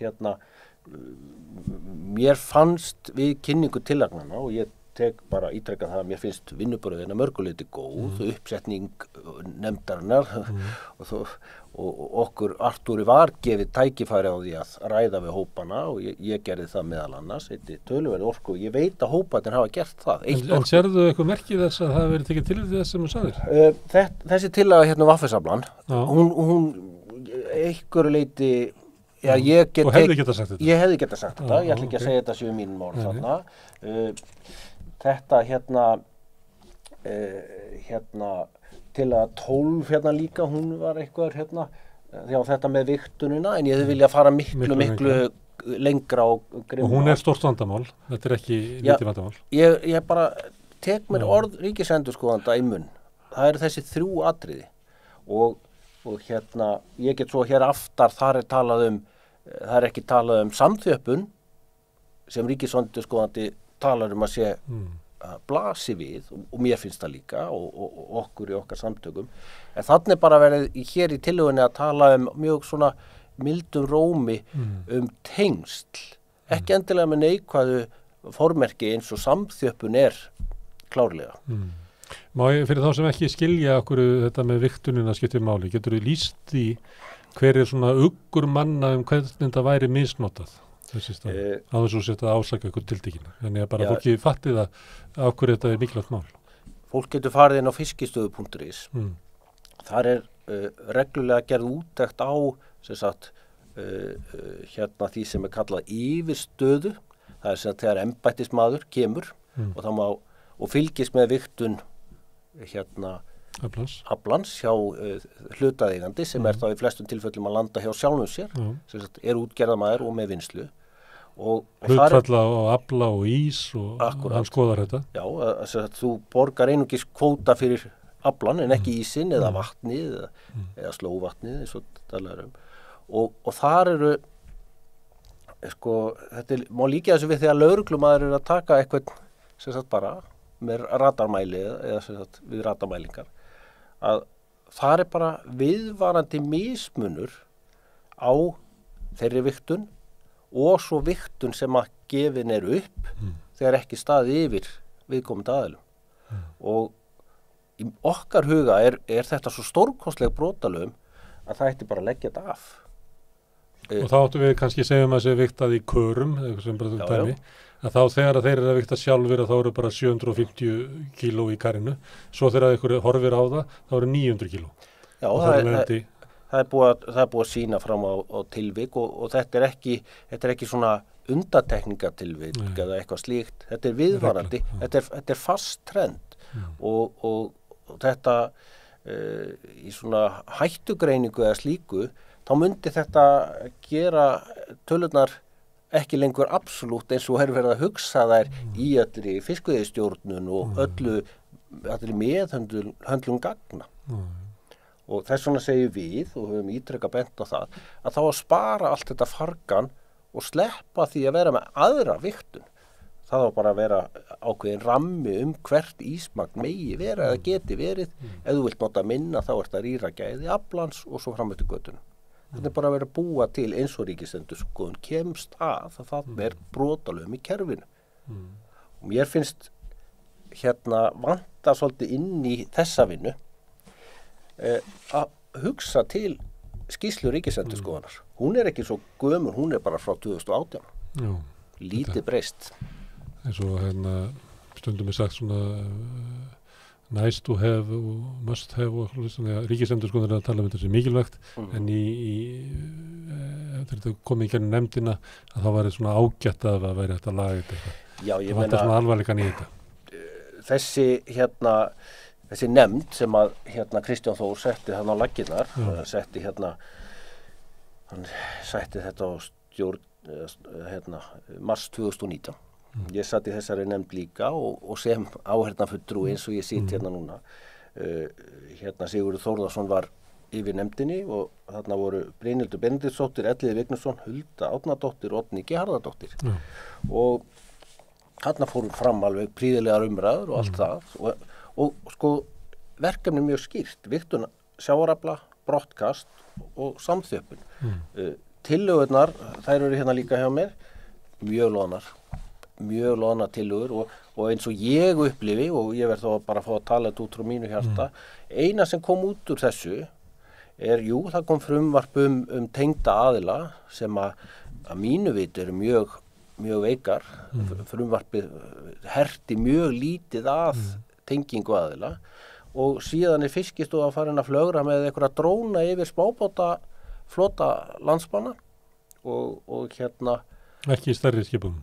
Speaker 4: mér fannst við kynningu tillagnanna og ég tek bara ítrekka það að mér finnst vinnubröðina mörguleiti góð, uppsetning nefndarinnar og okkur Artúri var gefið tækifæri á því að ræða við hópana og ég gerði það meðal annars, þetta töluverði orku og ég veit að hóparnir hafa gert það.
Speaker 1: En sérðu eitthvað merki þess að það hafi verið tekið til þess sem þú sagðir?
Speaker 4: Þessi tillaga Vaffesaflan, hún einhverju leiti ég
Speaker 1: hefði getað sagt þetta.
Speaker 4: Ég hefði getað sagt þetta, ég ætla ekki að segja þetta séu mínum orð þarna. Þetta til að 12 líka, hún var eitthvað þetta með vigtunina, en ég hefði viljað fara miklu lengra og grimma.
Speaker 1: Og hún er stórt vandamál, þetta er ekki lítið vandamál.
Speaker 4: Ég bara tek mér orð ríkisendurskoðanda í munn. Það eru þessi 3 atriði og ég get svo hér aftar, það er ekki talað samþjöppun sem ríkisendurskoðandi talar að sé blasi við og mér finnst það líka og okkur í okkar samtökum. En þannig bara verið hér í tillögunni að tala mjög svona mildum rómi tengsl. Ekki endilega með neikvæðu formerki eins og samþjöppun er klárlega.
Speaker 1: Má ég fyrir þá sem ekki skilja okkur þetta með vigtunina skiptir máli, getur þú lýst í hver er svona uggur manna hvernig þetta væri misnotað? Þessi stað, að þessu setja ásaka ykkur tiltekina. Þannig að bara fólki fatti það af hverju þetta er mikilvægt mál.
Speaker 4: Fólk getur farið inn á fiskistöðu.is. Þar er reglulega gerð úttekt á því sem er kallað yfirstöðu. Það er sem þegar embættismaður kemur og fylgist með vigtun aflans hjá hlutaðeigandi sem er þá í flestum tilfellum að landa hjá sjálfum sér, sem er útgerðarmaður og með vinnslu.
Speaker 1: Hlutfalla og afla og ís og hann skoðar þetta.
Speaker 4: Já, þú borgar einungis kvóta fyrir aflan en ekki ísinn eða vatnið eða slóvatnið eins og talaður og þar eru þetta má líka þessu við þegar lögreglumaður að taka eitthvað bara með radarmæli eða við radarmælingar að það er bara viðvarandi mismunur á þeirri vigtun og svo vigtun sem að gefin er upp þegar ekki staðið yfir viðkomandi aðilum. Og í okkar huga er þetta svo stórkostleg brotalögum að það ætti bara að leggja þetta af.
Speaker 1: Og þá áttum við kannski segjum að sé vigtað í körum, eitthvað sem bara dæmi, að þá þegar þeir eru að vigta sjálfur að þá eru bara 750 kíló í karinu, svo þegar ykkur horfir á það, þá eru 900 kíló.
Speaker 4: Já, það er búið að sýna fram á tilvik og þetta er ekki svona undatekningatilvik eða eitthvað slíkt. Þetta er viðvarandi, þetta er fast trend og þetta í svona hættugreiningu eða slíku, þá myndi þetta gera tölurnar ekki lengur absolutt eins og verið að hugsa þær í öllri fiskveiðistjórnun og öllu meðhöndlun gagna. Og þess vegna segjum við, og höfum ítrekka bent á það, að þá að spara allt þetta fargan og sleppa því að vera með aðra vigtun. Það á bara að vera ákveðin rammi hvert ísmagn megi vera eða geti verið. Ef þú vilt nota minna þá ert að rýra gæði aflans og svo fram eftir götunum. Þetta er bara að vera að búa til eins og ríkisendurskoðun kemst að það er brotalögum í kerfinu. Og mér finnst vanta svolítið inn í þessa vinnu að hugsa til skýrslu ríkisendurskoðunar. Hún er ekki svo gömul, hún er bara frá 2018. Lítið breyst.
Speaker 1: Eins og stundum er sagt svona nice to have og must have og ríkisendurskoðunar er að tala um þetta sem mikilvægt en þetta komið í gennum nefndina að það væri svona ágætt að væri þetta laga þetta.
Speaker 4: Já, ég
Speaker 1: meina það vantar svona alvarleikan í þetta. Þessi nefnd sem að Kristján Þór setti þarna á laggirnar, setti
Speaker 4: hann sætti þetta á stjórn mars 2019. Ég satt í þessari nefnd líka og sem áheyrnarfulltrúi eins og ég sitt hérna núna. Sigurður Þórðarsson var yfir nefndinni og þarna voru Brynhildur Benediktsdóttir, Elliði Vignisson, Hulda Árnadóttir og Oddný Gerðardóttir. Og þarna fóru fram alveg prýðilegar umræður og allt það og sko verkefni mjög skýrt, vigtun sjávarafla, brottkast og samþjöppun. Tillögurnar, þær eru hérna líka hjá mér, mjög loðnar tillögur og eins og ég upplifi, og ég verð þá bara að fá að tala þetta út frá mínu hjarta, eina sem kom út úr þessu það kom frumvarp tengda aðila sem að mínu viti eru mjög veikar. Frumvarpið herti mjög lítið að tengingu aðila og síðan Fiskistofa farin að flögra með einhverja dróna yfir smábáta flota landsmanna og
Speaker 1: ekki í stærri skipum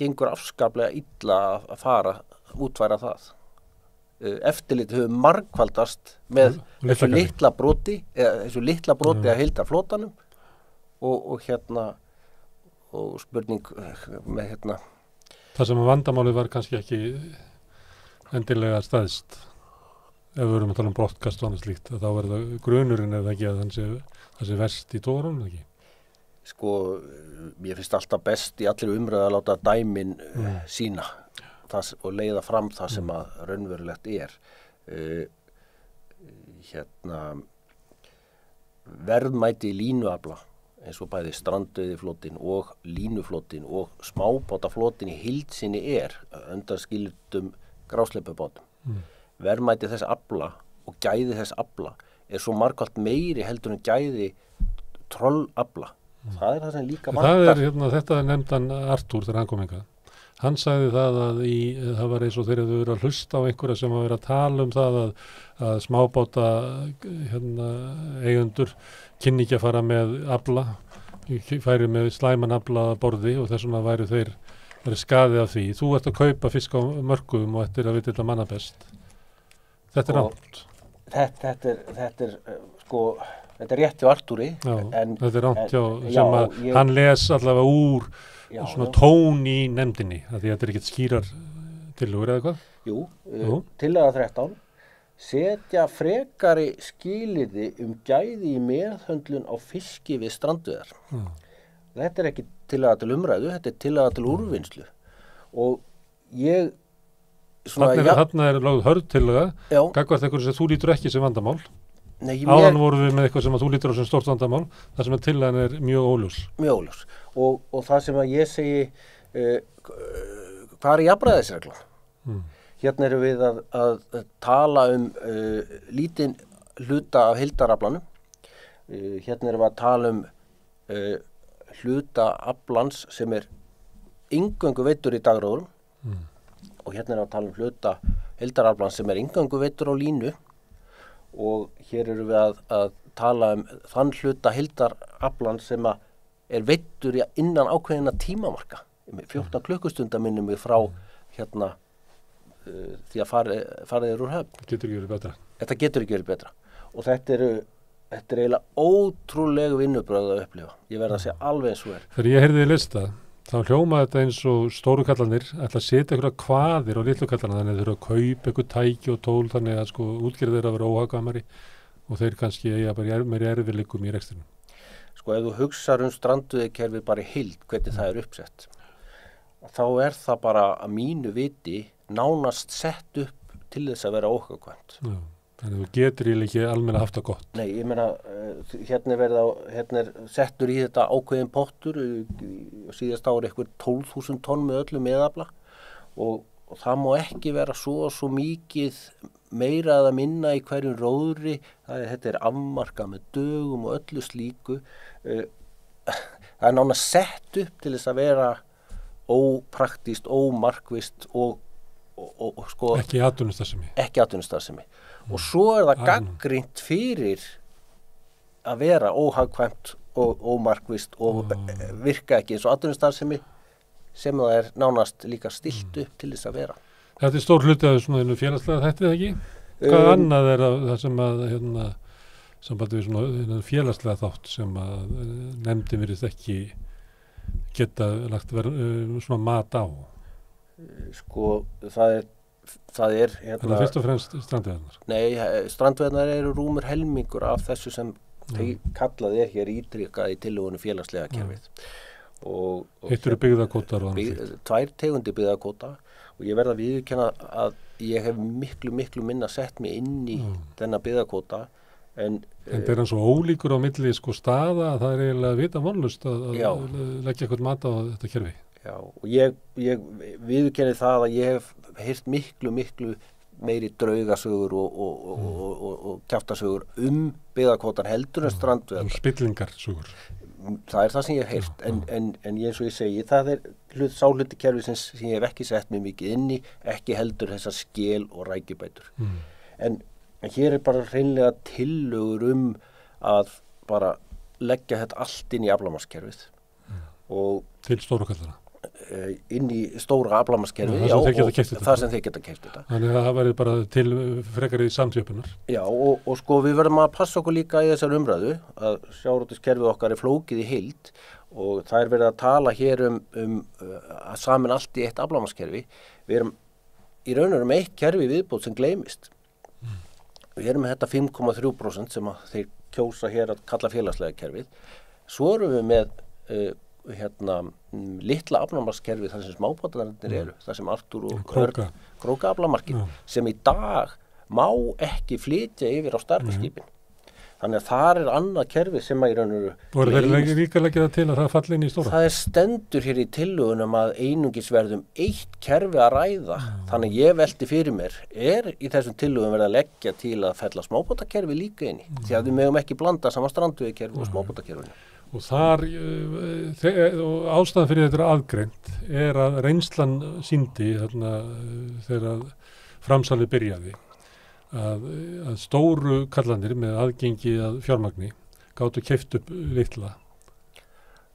Speaker 4: gengur afskaplega illa að fara útfæra það. Eftirlit hefur margfaldast með þessu litla broti að heildarflotanum og spurning með
Speaker 1: það sem vandamálið var kannski ekki endilega staðist. Ef við erum að tala brottkast og annað slíkt, þá það grunurinn eða ekki að það sé verst í tórunum, ekki?
Speaker 4: Sko, mér finnst alltaf best í allir umræðu að láta dæmin sína og leiða fram það sem að raunverulegt verðmæti línuafla eins og bæði strandveiðiflotinn og línuflotinn og smábátaflotinn í heild sinni undanskildum grásleppubátum. Verðmæti þess afla og gæði þess afla svo margfalt meiri heldur en gæði trollafla. Það það sem líka vantar.
Speaker 1: Þetta nefndan Artúr þegar hann kom hingað. Hann sagði það að það var eins og þeir hefðu verið að hlusta á einhverja sem að vera að tala það að smábáta eigendur kynni ekki að fara með afla, færi með slæman afla að borði og þess vegna væri þeir skaðið af því. Þú ert að kaupa fisk á mörkuðum og ættir að vita þetta manna best. Þetta rangt.
Speaker 4: Þetta rétt hjá Artúri.
Speaker 1: Þetta rangt sem að hann les allavega úr svona tón í nefndinni, því að þetta ekkert skýrar tillögur eða hvað?
Speaker 4: Jú, tillaga 13. Setja frekari skilyrði gæði í meðhöndlun á fiski við strandveiðar. Þetta ekki tillaga til umræðu, þetta tillaga til úrvinnslu. Og ég
Speaker 1: Þarna lögð hörð tillaga, gagnvart einhverju sem þú lítur ekki sem vandamál. Áðan vorum við með eitthvað sem að þú lítur á sem stórt vandamál, það sem að tillagan mjög óljós.
Speaker 4: Mjög óljós. Og það sem að ég segi, hvað jafnræðisreglan? Hérna erum við að tala lítinn hluta af heildaraflanum. Hérna erum við að tala hluta aflans sem eingöngu veiddur í dagróðurum. Og hérna erum við að tala hluta heildaraflans sem eingöngu veiddur á línu. Og hér erum við að tala þann hluta heildaraflan sem veiddur innan ákveðina tímamarka. 14 klukkustunda minnum við frá því að farið úr höfn.
Speaker 1: Þetta getur ekki verið betra.
Speaker 4: Þetta getur ekki verið betra. Og þetta er eiginlega ótrúlega vinnubrögð að upplifa. Ég verð að segja alveg eins og
Speaker 1: Þegar ég heyrði lista, þá hljómaði þetta eins og stóru kallanir ætla að setja einhverja kvaðir á litlu kallana, þannig að þeir eru að kaupa einhver tæki og tól, þannig að útgerðir þeirra að vera óhagkvæmari og þeir kannski eiga bara meiri erfiðleikum í rekstrinum.
Speaker 4: Ef þú hugsar strandveiðikerfið bara í heild, hvernig það uppsett, þá það bara að mínu viti nánast sett upp til þess að vera óhagkvæmt.
Speaker 1: Þannig að þú getur ekki almennilega haft það gott.
Speaker 4: Nei, ég meina, hérna settur í þetta ákveðin pottur síðast ári eitthvað 12.000 tonn með öllu meðafla og það má ekki vera svo mikið meira eða minna í hverjum róðri. Þetta afmarkað með dögum og öllu slíku. Það nánast sett upp til þess að vera ópraktískt, ómarkvisst og
Speaker 1: ekki
Speaker 4: atvinnustarfsemi. Og svo það gagnrýnt fyrir að vera óhagkvæmt og ómarkvisst og virka ekki eins og atvinnustarfsemi sem það nánast líka stillt upp til þess að vera.
Speaker 1: Þetta stór hluti af þessum félagslega þætti, ekki? Hvað annað það sem að sambandi við svona félagslega þátt sem að nefndin virðist ekki geta lagt svona mat á?
Speaker 4: Sko, það er
Speaker 1: Þannig að fyrst og fremst strandveiðarnar?
Speaker 4: Nei, strandveiðarnar eru rúmur helmingur af þessu sem kallað hér ítrykkað í tillögunum félagslega kerfið.
Speaker 1: Eitt eru byggðakvótar og
Speaker 4: tvær tegundir byggðakvóta og ég verð að viðurkenna að ég hef miklu minna sett mig inn í þennan byggðakvóta en
Speaker 1: það er hann svo ólíkur á milli sko staða að það er eiginlega vita vonlust að leggja eitthvað mat á þetta kerfi.
Speaker 4: Já, og ég viðurkenni það að ég hef heyrt miklu meiri draugasögur og kjaftasögur byggðakvótan heldur en strandveiðar.
Speaker 1: Spillingarsögur.
Speaker 4: Það er það sem ég hef heyrt, en eins og ég segi, það er sáhluti kerfisins sem ég hef ekki sett mig mikið inn í, ekki heldur þessar skel og rækjubætur. En hér er bara hreinlega tillögur að bara leggja þetta allt inn í aflamarkskerfið. Og
Speaker 1: til stóru kallana?
Speaker 4: Inn í stóra aflamarkskerfið, það sem þeir geta keypt þetta.
Speaker 1: Þannig að það verður bara til frekari samþjöppunar.
Speaker 4: Já, og sko við verðum að passa okkur líka í þessar umræðu að sjávarútvegskerfið okkar er flókið í heild og það er verið að tala hér að samin allt í eitt aflamarkskerfi. Við erum í raun og veru með eitt kerfi viðbót sem gleymist. Við erum með þetta 5,3% sem að þeir kjósa hér að kalla félagslega kerfið. Svo erum við með litla aflamarkskerfið þar sem smábátarnir eru, þar sem Artúr og Króka aflamarkið sem í dag má ekki flytja yfir á stærri skipin. Þannig að það er annað kerfi sem að í raun og veru
Speaker 1: og þeir líka leggja það til að það falli inn í stóra?
Speaker 4: Það er stendur hér í tillögunum að einungis verðum eitt kerfi að ræða. Þannig ég velti fyrir mér í þessum tillögum verið að leggja til að fella smábátakerfi líka inn í því að við megum ekki blanda saman strandveiðikerfi og smábátakerfinu.
Speaker 1: Og þar, og ástæðan fyrir þetta aðgreint er að reynslan sýndi þegar framsalið byrjaði að stóru kallanir með aðgengi að fjármagni gátu keypt upp litla.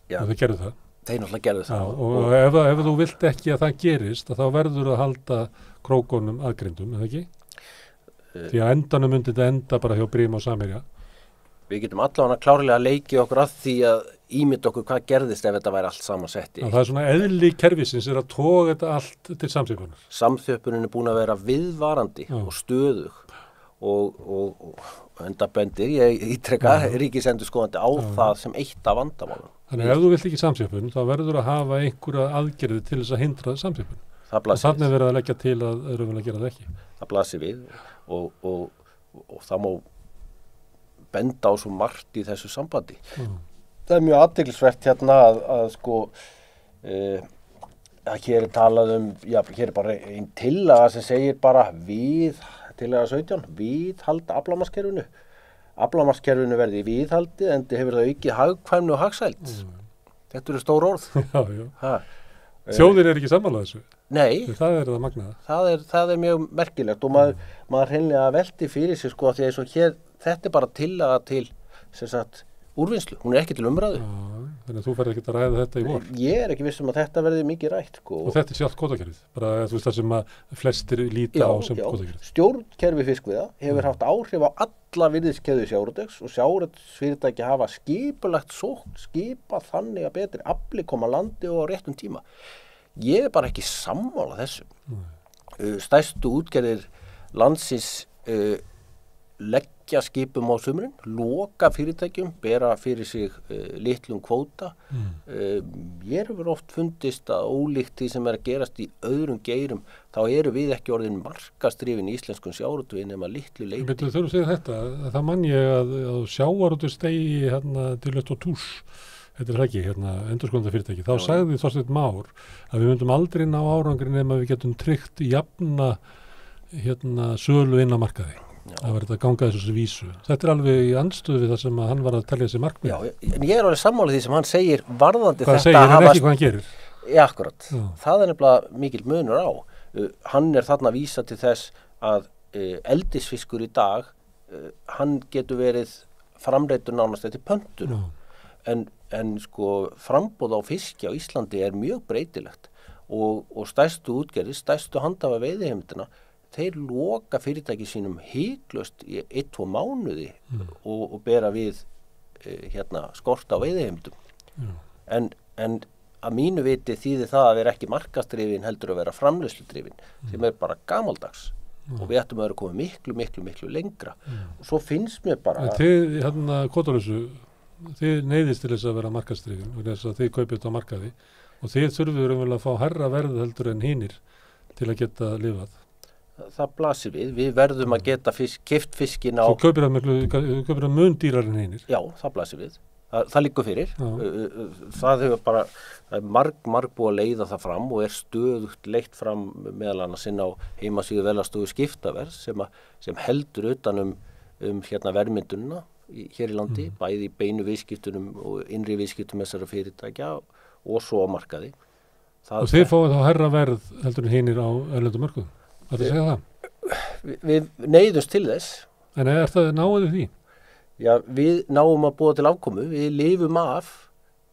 Speaker 1: Já, og þau gerðu það.
Speaker 4: Þeir náttúrulega gerðu það.
Speaker 1: Og ef þú vilt ekki að það gerist, þá verður að halda krókunum aðgreindum, eða ekki? Því að endanum myndi þetta enda bara hjá Brim og Samherja.
Speaker 4: Við getum allavega klárlega að leikja okkur að því að ímynda okkur hvað gerðist ef þetta væri allt samansett.
Speaker 1: Það er svona eðli kerfisins að toga þetta allt til samþjöppunar.
Speaker 4: Samþjöppunin er búin að vera viðvarandi og stöðug og enda bendir, ég ítrekka ríkisendurskoðandi á það sem eitt af vandamálum.
Speaker 1: Þannig ef þú vilt ekki samþjöppun, þá verður að hafa einhverja aðgerði til þess að hindra samþjöppun. Þannig er verið að leggja til að raunverulega gera það ekki. Það
Speaker 4: blasir við og það má benda á svo margt í þessu sambandi. Það er mjög athyglisvert hérna að sko að hér er talað hér er bara ein tillaga sem segir bara tillaga 17, viðhald aflamarkskerfinu. Aflamarkskerfinu verði viðhaldið en þið hefur það aukið hagkvæmni og hagsæld. Þetta eru stór orð.
Speaker 1: Þjóðir er ekki sammála þessu.
Speaker 4: Nei.
Speaker 1: Það er það magnaða.
Speaker 4: Það er mjög merkilegt og maður hreinlega velti fyrir sig sko því að eins og hér þetta er bara tillaga til sem sagt úrvinnslu, hún er ekki til umræðu.
Speaker 1: Þannig að þú ferð ekki að ræða þetta í vor.
Speaker 4: Ég er ekki viss að þetta verði mikið rætt sko.
Speaker 1: Og þetta er sjálft kvótakerfið, bara þú veist það sem að flestir líta á sem kvótakerfið.
Speaker 4: Stjórnkerfi fiskveiða hefur haft áhrif á alla virðiskeðju sjávarútvegs og sjávarútvegsfyrirtæki hafa skipulagt skipa þannig að betri afli koma landi og á réttum tíma. Ég er bara ekki sammála þessu. Stærstu útgerðir landsins leggja skipum á sumrin, loka fyrirtækjum, bera fyrir sig litlum kvóta. Ég hefur oft fundist að ólíkt því sem er að gerast í öðrum geirum, þá eru við ekki orðin markastrifin í íslenskun sjávarútvegi nema litlu leyti.
Speaker 1: Þú þurfum að segja þetta, það mann ég að sjávarútvegi til þetta og tús, þetta er ekki endurskoðanda fyrirtæki, þá sagði Þorsteinn Már að við myndum aldrei ná árangri nema við getum tryggt jafna sölu inn á markaði. Það var þetta að ganga þessu vísu. Þetta er alveg í andstöðu við það sem hann var að telja sér markmið.
Speaker 4: Já, en ég er alveg sammála því sem hann segir varðandi
Speaker 1: hvað þetta. Hvað segir, en ekki hvað hann gerir.
Speaker 4: Já, akkurat. Já. Það er nefnilega mikil munur á. Hann er þarna að vísa til þess að eldisfiskur í dag, hann getur verið framreiddur nánast eftir pöntunum. En sko framboð á fiski á Íslandi er mjög breytilegt og stærstu útgerðir, stærstu handhafa veiðiheimildina, þeir loka fyrirtæki sínum hiklaust í 1-2 mánuði og bera við skort á veiðiheimildum. En að mínu viti þýðir það að vera ekki markaðsdrifin heldur að vera framleiðsludrifin sem bara gamaldags og við ættum að vera komið miklu lengra og svo finnst mér bara
Speaker 1: Þið, Kotalausu, þið neyðist til þess að vera markaðsdrifin og þess að þið kaupið þetta á markaði og þið þurfum að fá hærra verð heldur en hinir til að geta lifað.
Speaker 4: Það blasir við verðum að geta keypt fiskinn á
Speaker 1: Svo kaupir það mun dýrar en hinir.
Speaker 4: Já, það blasir við. Það liggur fyrir. Það hefur bara marg búið að leiða það fram og stöðugt leitt fram meðal annars inn á heimasíðu Velastofu skiptaverðs sem heldur utan verðmyndunina hér í landi, bæði í beinu viðskiptunum og innri viðskiptum þessara fyrirtækja og svo á markaði.
Speaker 1: Og þið fáið þá hærra verð heldur en hinir á erlendum mörkuðum? Þetta segja það?
Speaker 4: Við neyðumst til þess.
Speaker 1: En náðu því?
Speaker 4: Já, við náum að búa til afkomu, við lifum af,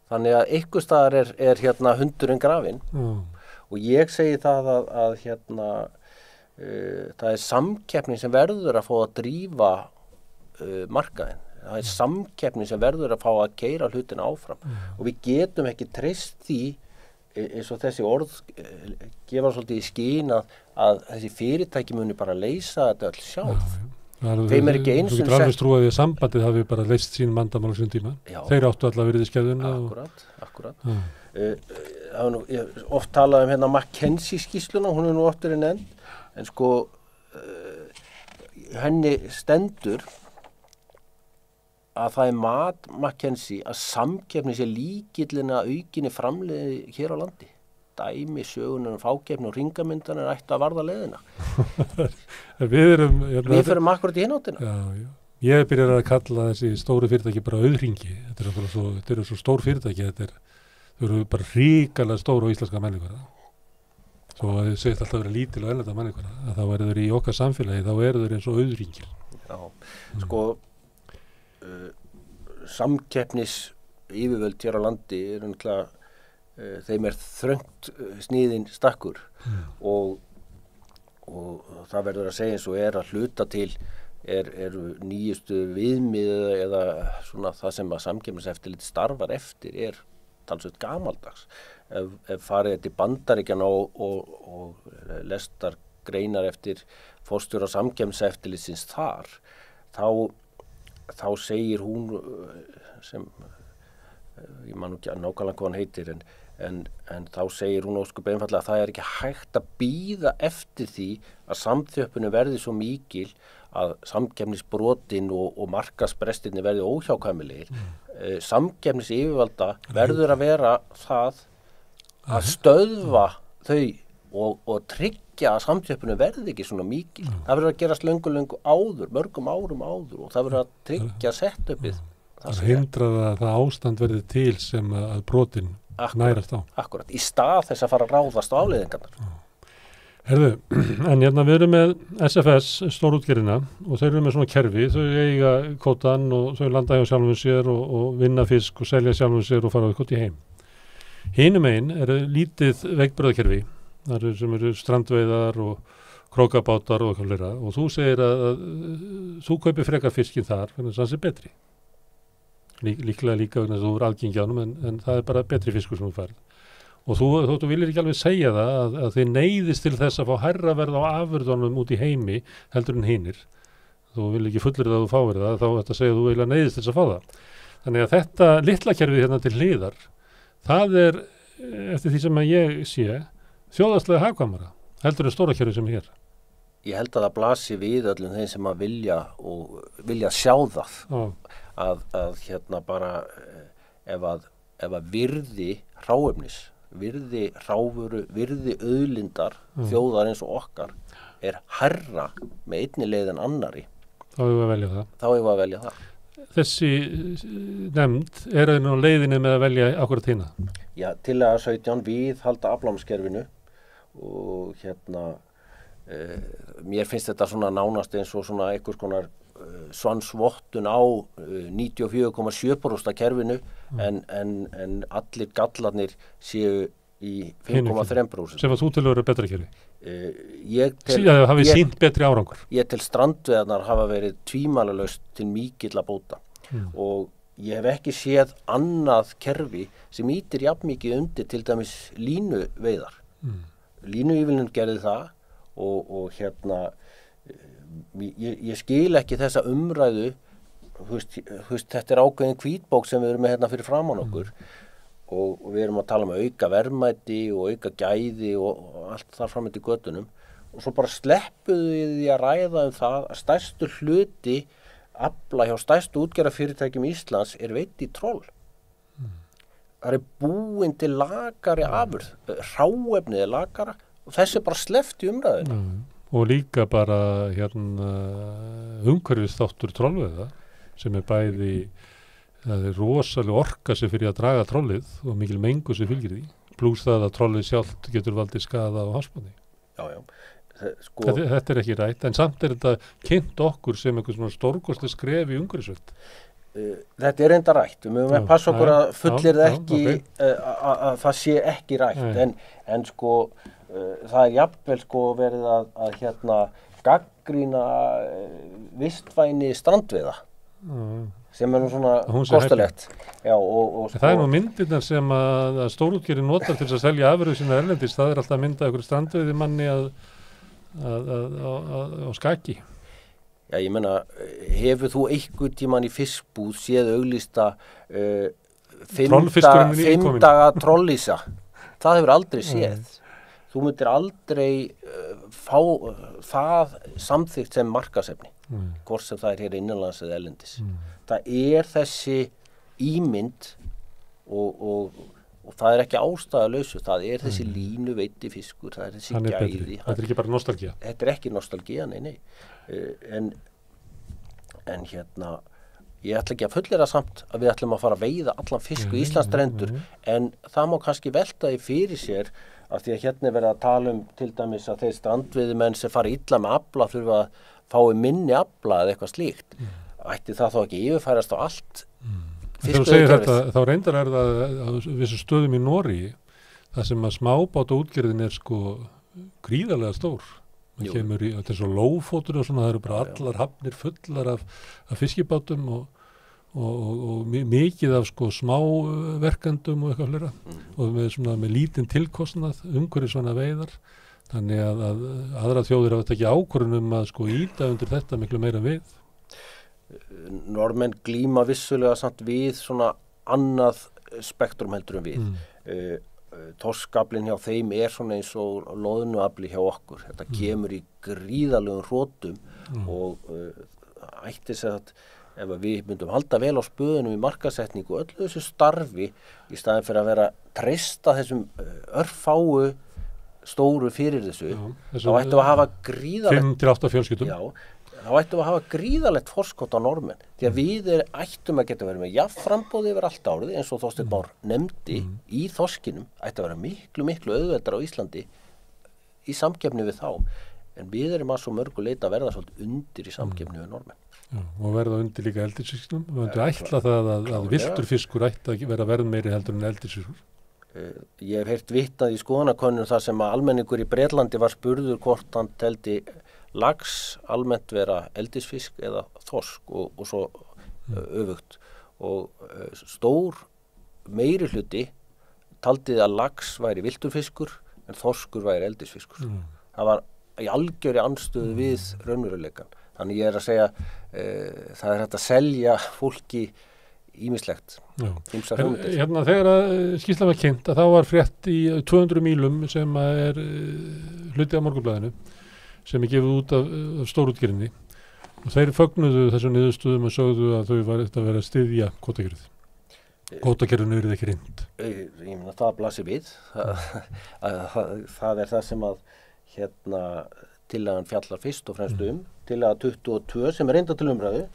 Speaker 4: þannig að einhver staðar er hundurinn grafinn og ég segi það að það samkeppni sem verður að fá að drífa markaðinn, það samkeppni sem verður að fá að keyra hlutina áfram og við getum ekki treyst því eins og þessi orð gefa svolítið í skyn að þessi fyrirtæki muni bara leysa þetta öll sjálf. Þeim ekki eins og
Speaker 1: þú getur alveg trúið að sambandið hafi bara leyst sín vandamál á sín tíma. Þeir áttu allavega verið í skeðuna.
Speaker 4: Akkurat. Ég oft talað McKinsey skýrsluna, hún nú oft verið nefnd, en henni stendur að það mat McKinsey að samkeppni sé lykillinn að aukinni framleiði hér á landi. Dæmi, sögunar, fákeppni og hringamyndanir ættu að varða leiðina. Við förum akkurat í hináttina.
Speaker 1: Já. Ég byrjar að kalla þessi stóru fyrirtæki bara auðhringi. Þetta eru svo stór fyrirtæki, þau eru bara hrikalega stór á íslenska menningarna. Svo að þau segist alltaf vera lítil og erlenda menningarna, að þá eru þau í okkar samfélagi, þá eru þau eins og auðhringir.
Speaker 4: Já, samkeppnis yfirvöld hér á landi náttúrulega þeim þröngt sniðinn stakkur og það verður að segja eins og að hluta til eru nýjustu viðmið eða svona það sem að samkeppniseftirlit starfar eftir talsveit gamaldags. Ef farið til Bandaríkjanna og lestar greinar eftir forstjóra samkeppniseftirlitsins þar, þá segir hún sem ég man ekki nákvæmlega hvað hann heitir en þá segir hún ósköp einfaldlega að það ekki hægt að bíða eftir því að samþjöppinu verði svo mikil að samkeppnisbrotin og markaðsbrestirnir verði óhjákvæmilegir. Samkeppnisyfirvalda verður að vera það að stöðva þau og tryggja að samþjöppinu verði ekki svona mikil. Það verður að gerast löngu áður, mörgum árum áður og það verður að tryggja setupið.
Speaker 1: Það hindrar að það ástand verði til sem að brotin nærast á.
Speaker 4: Akkurat, í stað þess að fara að ráðast á afleiðingarnar.
Speaker 1: Herðu, en við erum með SFS, stórútgerðina, og þau eru með svona kerfi, þau eiga kvótann og þau landa hjá sjálfum sér og vinna fisk og selja sjálfum sér og fara út í heim. Hinum einn lítið veikburðakerfi, þar sem eru strandveiðar og krókabátar og eitthvað fleira, og þú segir að þú kaupir frekar fiskinn þar, þannig að það sé betri. Líklega líka vegna þess að þú er algengi ánum en það bara betri fiskur sem þú færð og þú viljir ekki alveg segja það að þið neyðist til þess að fá hærra verð á afurðunum út í heimi heldur en hinir þú vil ekki fullir að þú fáir það þá þetta segja að þú vilja neyðist til þess að fá það þannig að þetta litla kerfið til hliðar það eftir því sem að ég sé þjóðhagslega hagkvæmara heldur en stóra kerfið sem er hér.
Speaker 4: Ég held að það blasi við öllum þeim sem að vilja sjá það að bara ef að virði hráefnis, virði hrávöru, virði auðlindar þjóðar eins og okkar hærra með einni leið en annari.
Speaker 1: Þá eigum við að velja það. Þessi nefnd einu á leiðinni með að velja akkurat hina?
Speaker 4: Já, tillaga 17 viðhalda aflámskerfinu og mér finnst þetta svona nánast eins og svona einhvers konar svansvottun á 94,7% kerfinu en allir gallarnir séu í 5,3%.
Speaker 1: Sem að þú til að vera betra kerfi?
Speaker 4: Síðan
Speaker 1: hafið sínt betri árangur?
Speaker 4: Ég til strandveiðarnar hafa verið tvímælalaust til mikilla bóta og ég hef ekki séð annað kerfi sem ýtir jafn mikið undir til dæmis línuveiðar. Línuívilnun gerði það og ég skil ekki þessa umræðu, þetta ákveðin hvítbók sem við erum með fyrir framan okkur og við erum að tala um auka verðmæti og auka gæði og allt þar fram eftir götunum og svo bara sleppuðu við því að ræða það að stærstu hluti afla hjá stærstu útgerðarfyrirtækjum Íslands veitt í troll. Það búin til lakari afurð, hráefnið lakara og þessi bara sleppt í umræðinu.
Speaker 1: Og líka bara umhverfisþáttur trollveiða sem bæði það rosalega orka sem fyrir að draga trollið og mikil mengu sem fylgir því, plús það að trollið sjálft getur valdið skaða á hafsbotni.
Speaker 4: Já.
Speaker 1: Þetta ekki rætt, en samt þetta kynnt okkur sem einhvers svona stórkostleg skref í umhverfisvöld.
Speaker 4: Þetta enda rætt, við mögum að passa okkur að fullir ekki að það sé ekki rætt, en það jafnvel verið að gagnrýna vistvæni strandveiða. Sem nú svona kostulegt. Já, og
Speaker 1: það nú myndirnar sem að stórútgerðin notar til að selja afurðir sína erlendis, það alltaf myndað einhverju strandveiðimanni á skaki.
Speaker 4: Já, ég meina, hefur þú einhvern tímann í fiskbúð séð auglýsta 5 daga trollísa? Það hefur aldrei séð. Þú myndir aldrei fá það samþykkt sem markaðsefni, hvort sem það hér innanlands eða erlendis. Það þessi ímynd og það ekki ástæðulausu, það þessi línu veiti fiskur, það þessi gæði.
Speaker 1: Þetta ekki bara nostalgía?
Speaker 4: Þetta ekki nostalgía, nei. En ég ætla ekki að fullera samt að við ætlum að fara að veiða allan fisk í Íslandsstrendur, en það má kannski velta því fyrir sér af því að verið að tala til dæmis að þeir strandveiðimenn sem fara illa með afla þurfa að fái minni afla eða eitthvað slíkt. Ætti það þá ekki yfirfærast á allt
Speaker 1: fiskveiðikerfið? Þegar þú segir þetta, þá reyndar það á vissu stöðum í Noregi, það sem að smábátaútgerðin gríðarlega stór. Þetta svo lófótur og svona, það eru bara allar hafnir fullar af fiskibátum og mikið af smáverkendum og eitthvað flera og með lítinn tilkostnað umhverfis svona veiðar. Þannig að aðra þjóðir hafa tekið ákvörðun að ýta undir þetta miklu meira við.
Speaker 4: Norðmenn glíma vissulega samt við svona annað spektrum heldur en við. Þorskaflinn hjá þeim svona eins og loðnuafli hjá okkur. Þetta kemur í gríðarlegum hrotum og ætti sér að ef við myndum halda vel á spöðunum í markaðssetningu öllu þessu starfi í staðin fyrir að vera að treysta þessum örfáu stóru fyrir þessu, þá ættum við að hafa gríðarlegt
Speaker 1: 5-8 fjölskyldum.
Speaker 4: Já, þá ættum við að hafa gríðarlegt forskot á Norðmenn, því að við ættum að geta verið með jafnframboði yfir allt árið eins og Þorsteinn Már nefndi í þorskinum, ætti að vera miklu auðveldara á Íslandi í samkeppni við þá, en við erum að svo mörgu leita að verða svolítið undir í samkeppni við Norðmenn.
Speaker 1: Já, og verða undir líka eldisfiskum, við höfum ætla það að villtur fiskur ætti að vera verðmeiri heldur en eldisfiskur.
Speaker 4: Ég hef heyrt vitnað í skoðanakönnun þar sem að almenningur í Bretlandi var spurður hvort hann teldi lax almennt vera eldisfisk eða þorsk og svo öfugt og stór meiri hluti taldi að lax væri villtur fiskur en þorskur væri eldisfiskur. Það var í algjörri andstöðu við raunveruleikann. Þannig ég að segja það hægt að selja fólki ýmislegt.
Speaker 1: Þegar skýrslan var kynnt að þá var frétt í 200 mílum sem hluti af Morgunblaðinu sem gefið út af stórútgerðinni og þeir fögnuðu þessum niðurstöðum og sögðu að þau var að vera að styðja kvótakerfið. Kvótakerfinu ekki reynd.
Speaker 4: Ég meina það blasir við. Það það sem að tillagan fjallar fyrst og fremst tillaga 22 sem reynda til umræðu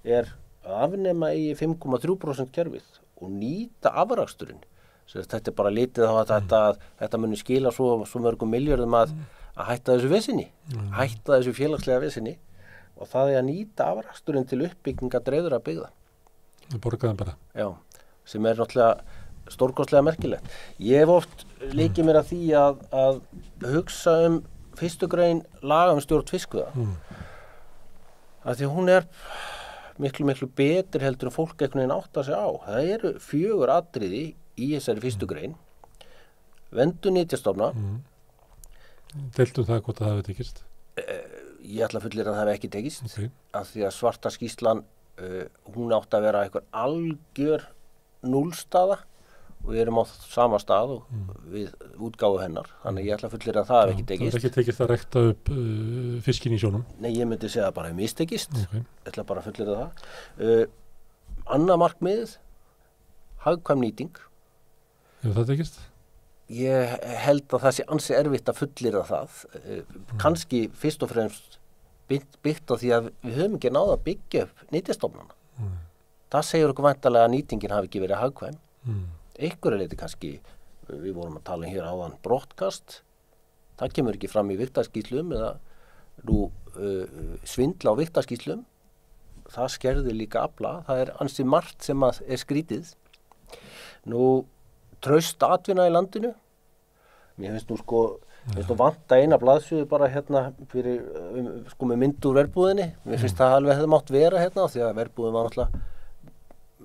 Speaker 4: að afnema í 5,3% kerfið og nýta afraksturinn. Þetta bara litið á að þetta muni skila svo mörgum milljörðum að hætta þessu vesinni, hætta þessu félagslega vesinni og það að nýta afraksturinn til uppbygginga dreifðra byggða.
Speaker 1: Það borgaðan bara.
Speaker 4: Já, sem náttúrulega stórkostlega merkilegt. Ég hef oft leikið mér að því að hugsa fyrstu grein laga stjórn fiskveiða. Af því hún miklu betur heldur en fólk einhvern veginn áttar sig á. Það eru 4 atriði í þessari fyrstu grein. Verndun nytjastofna.
Speaker 1: Deildu það hvort það hafi tekist?
Speaker 4: Ég ætla að fullyrða að það hafi ekki tekist.
Speaker 1: Okay.
Speaker 4: Af því að svarta skýrslan, hún átti að vera einhver algjör núllstaða og við erum á sama stað og við útgáfu hennar. Þannig ég ætla að fullyrða að það hafi ekki tekist.
Speaker 1: Það er ekki tekist að rekta upp fiskin í sjónum?
Speaker 4: Nei, ég myndi segja að bara hefur mistekist.
Speaker 1: Okay.
Speaker 4: Ég ætla bara að fullyrða það. Annað markmið, hagkvæm nýting.
Speaker 1: Hefur það tekist?
Speaker 4: Ég held að það sé ansi erfitt að fullyrða það. Kannski fyrst og fremst byggt á því að við höfum ekki náð að byggja upp nytjastofnana. Það segir okkur væntanlega að nýtingin hafi ekki verið hagkvæm. Einhverju leyti kannski, við vorum að tala hér áðan brottkast, það kemur ekki fram í vigtarskýrslum eða svindla á vigtarskýrslum, það skerðir líka afla, það er ansi margt sem er skrítið. Traust atvinna í landinu, mér finnst nú vanta eina blaðsögu bara hérna fyrir, með mynd úr verbúðinni, mér finnst það alveg hefði mátt vera hérna því að verbúðin var náttúrulega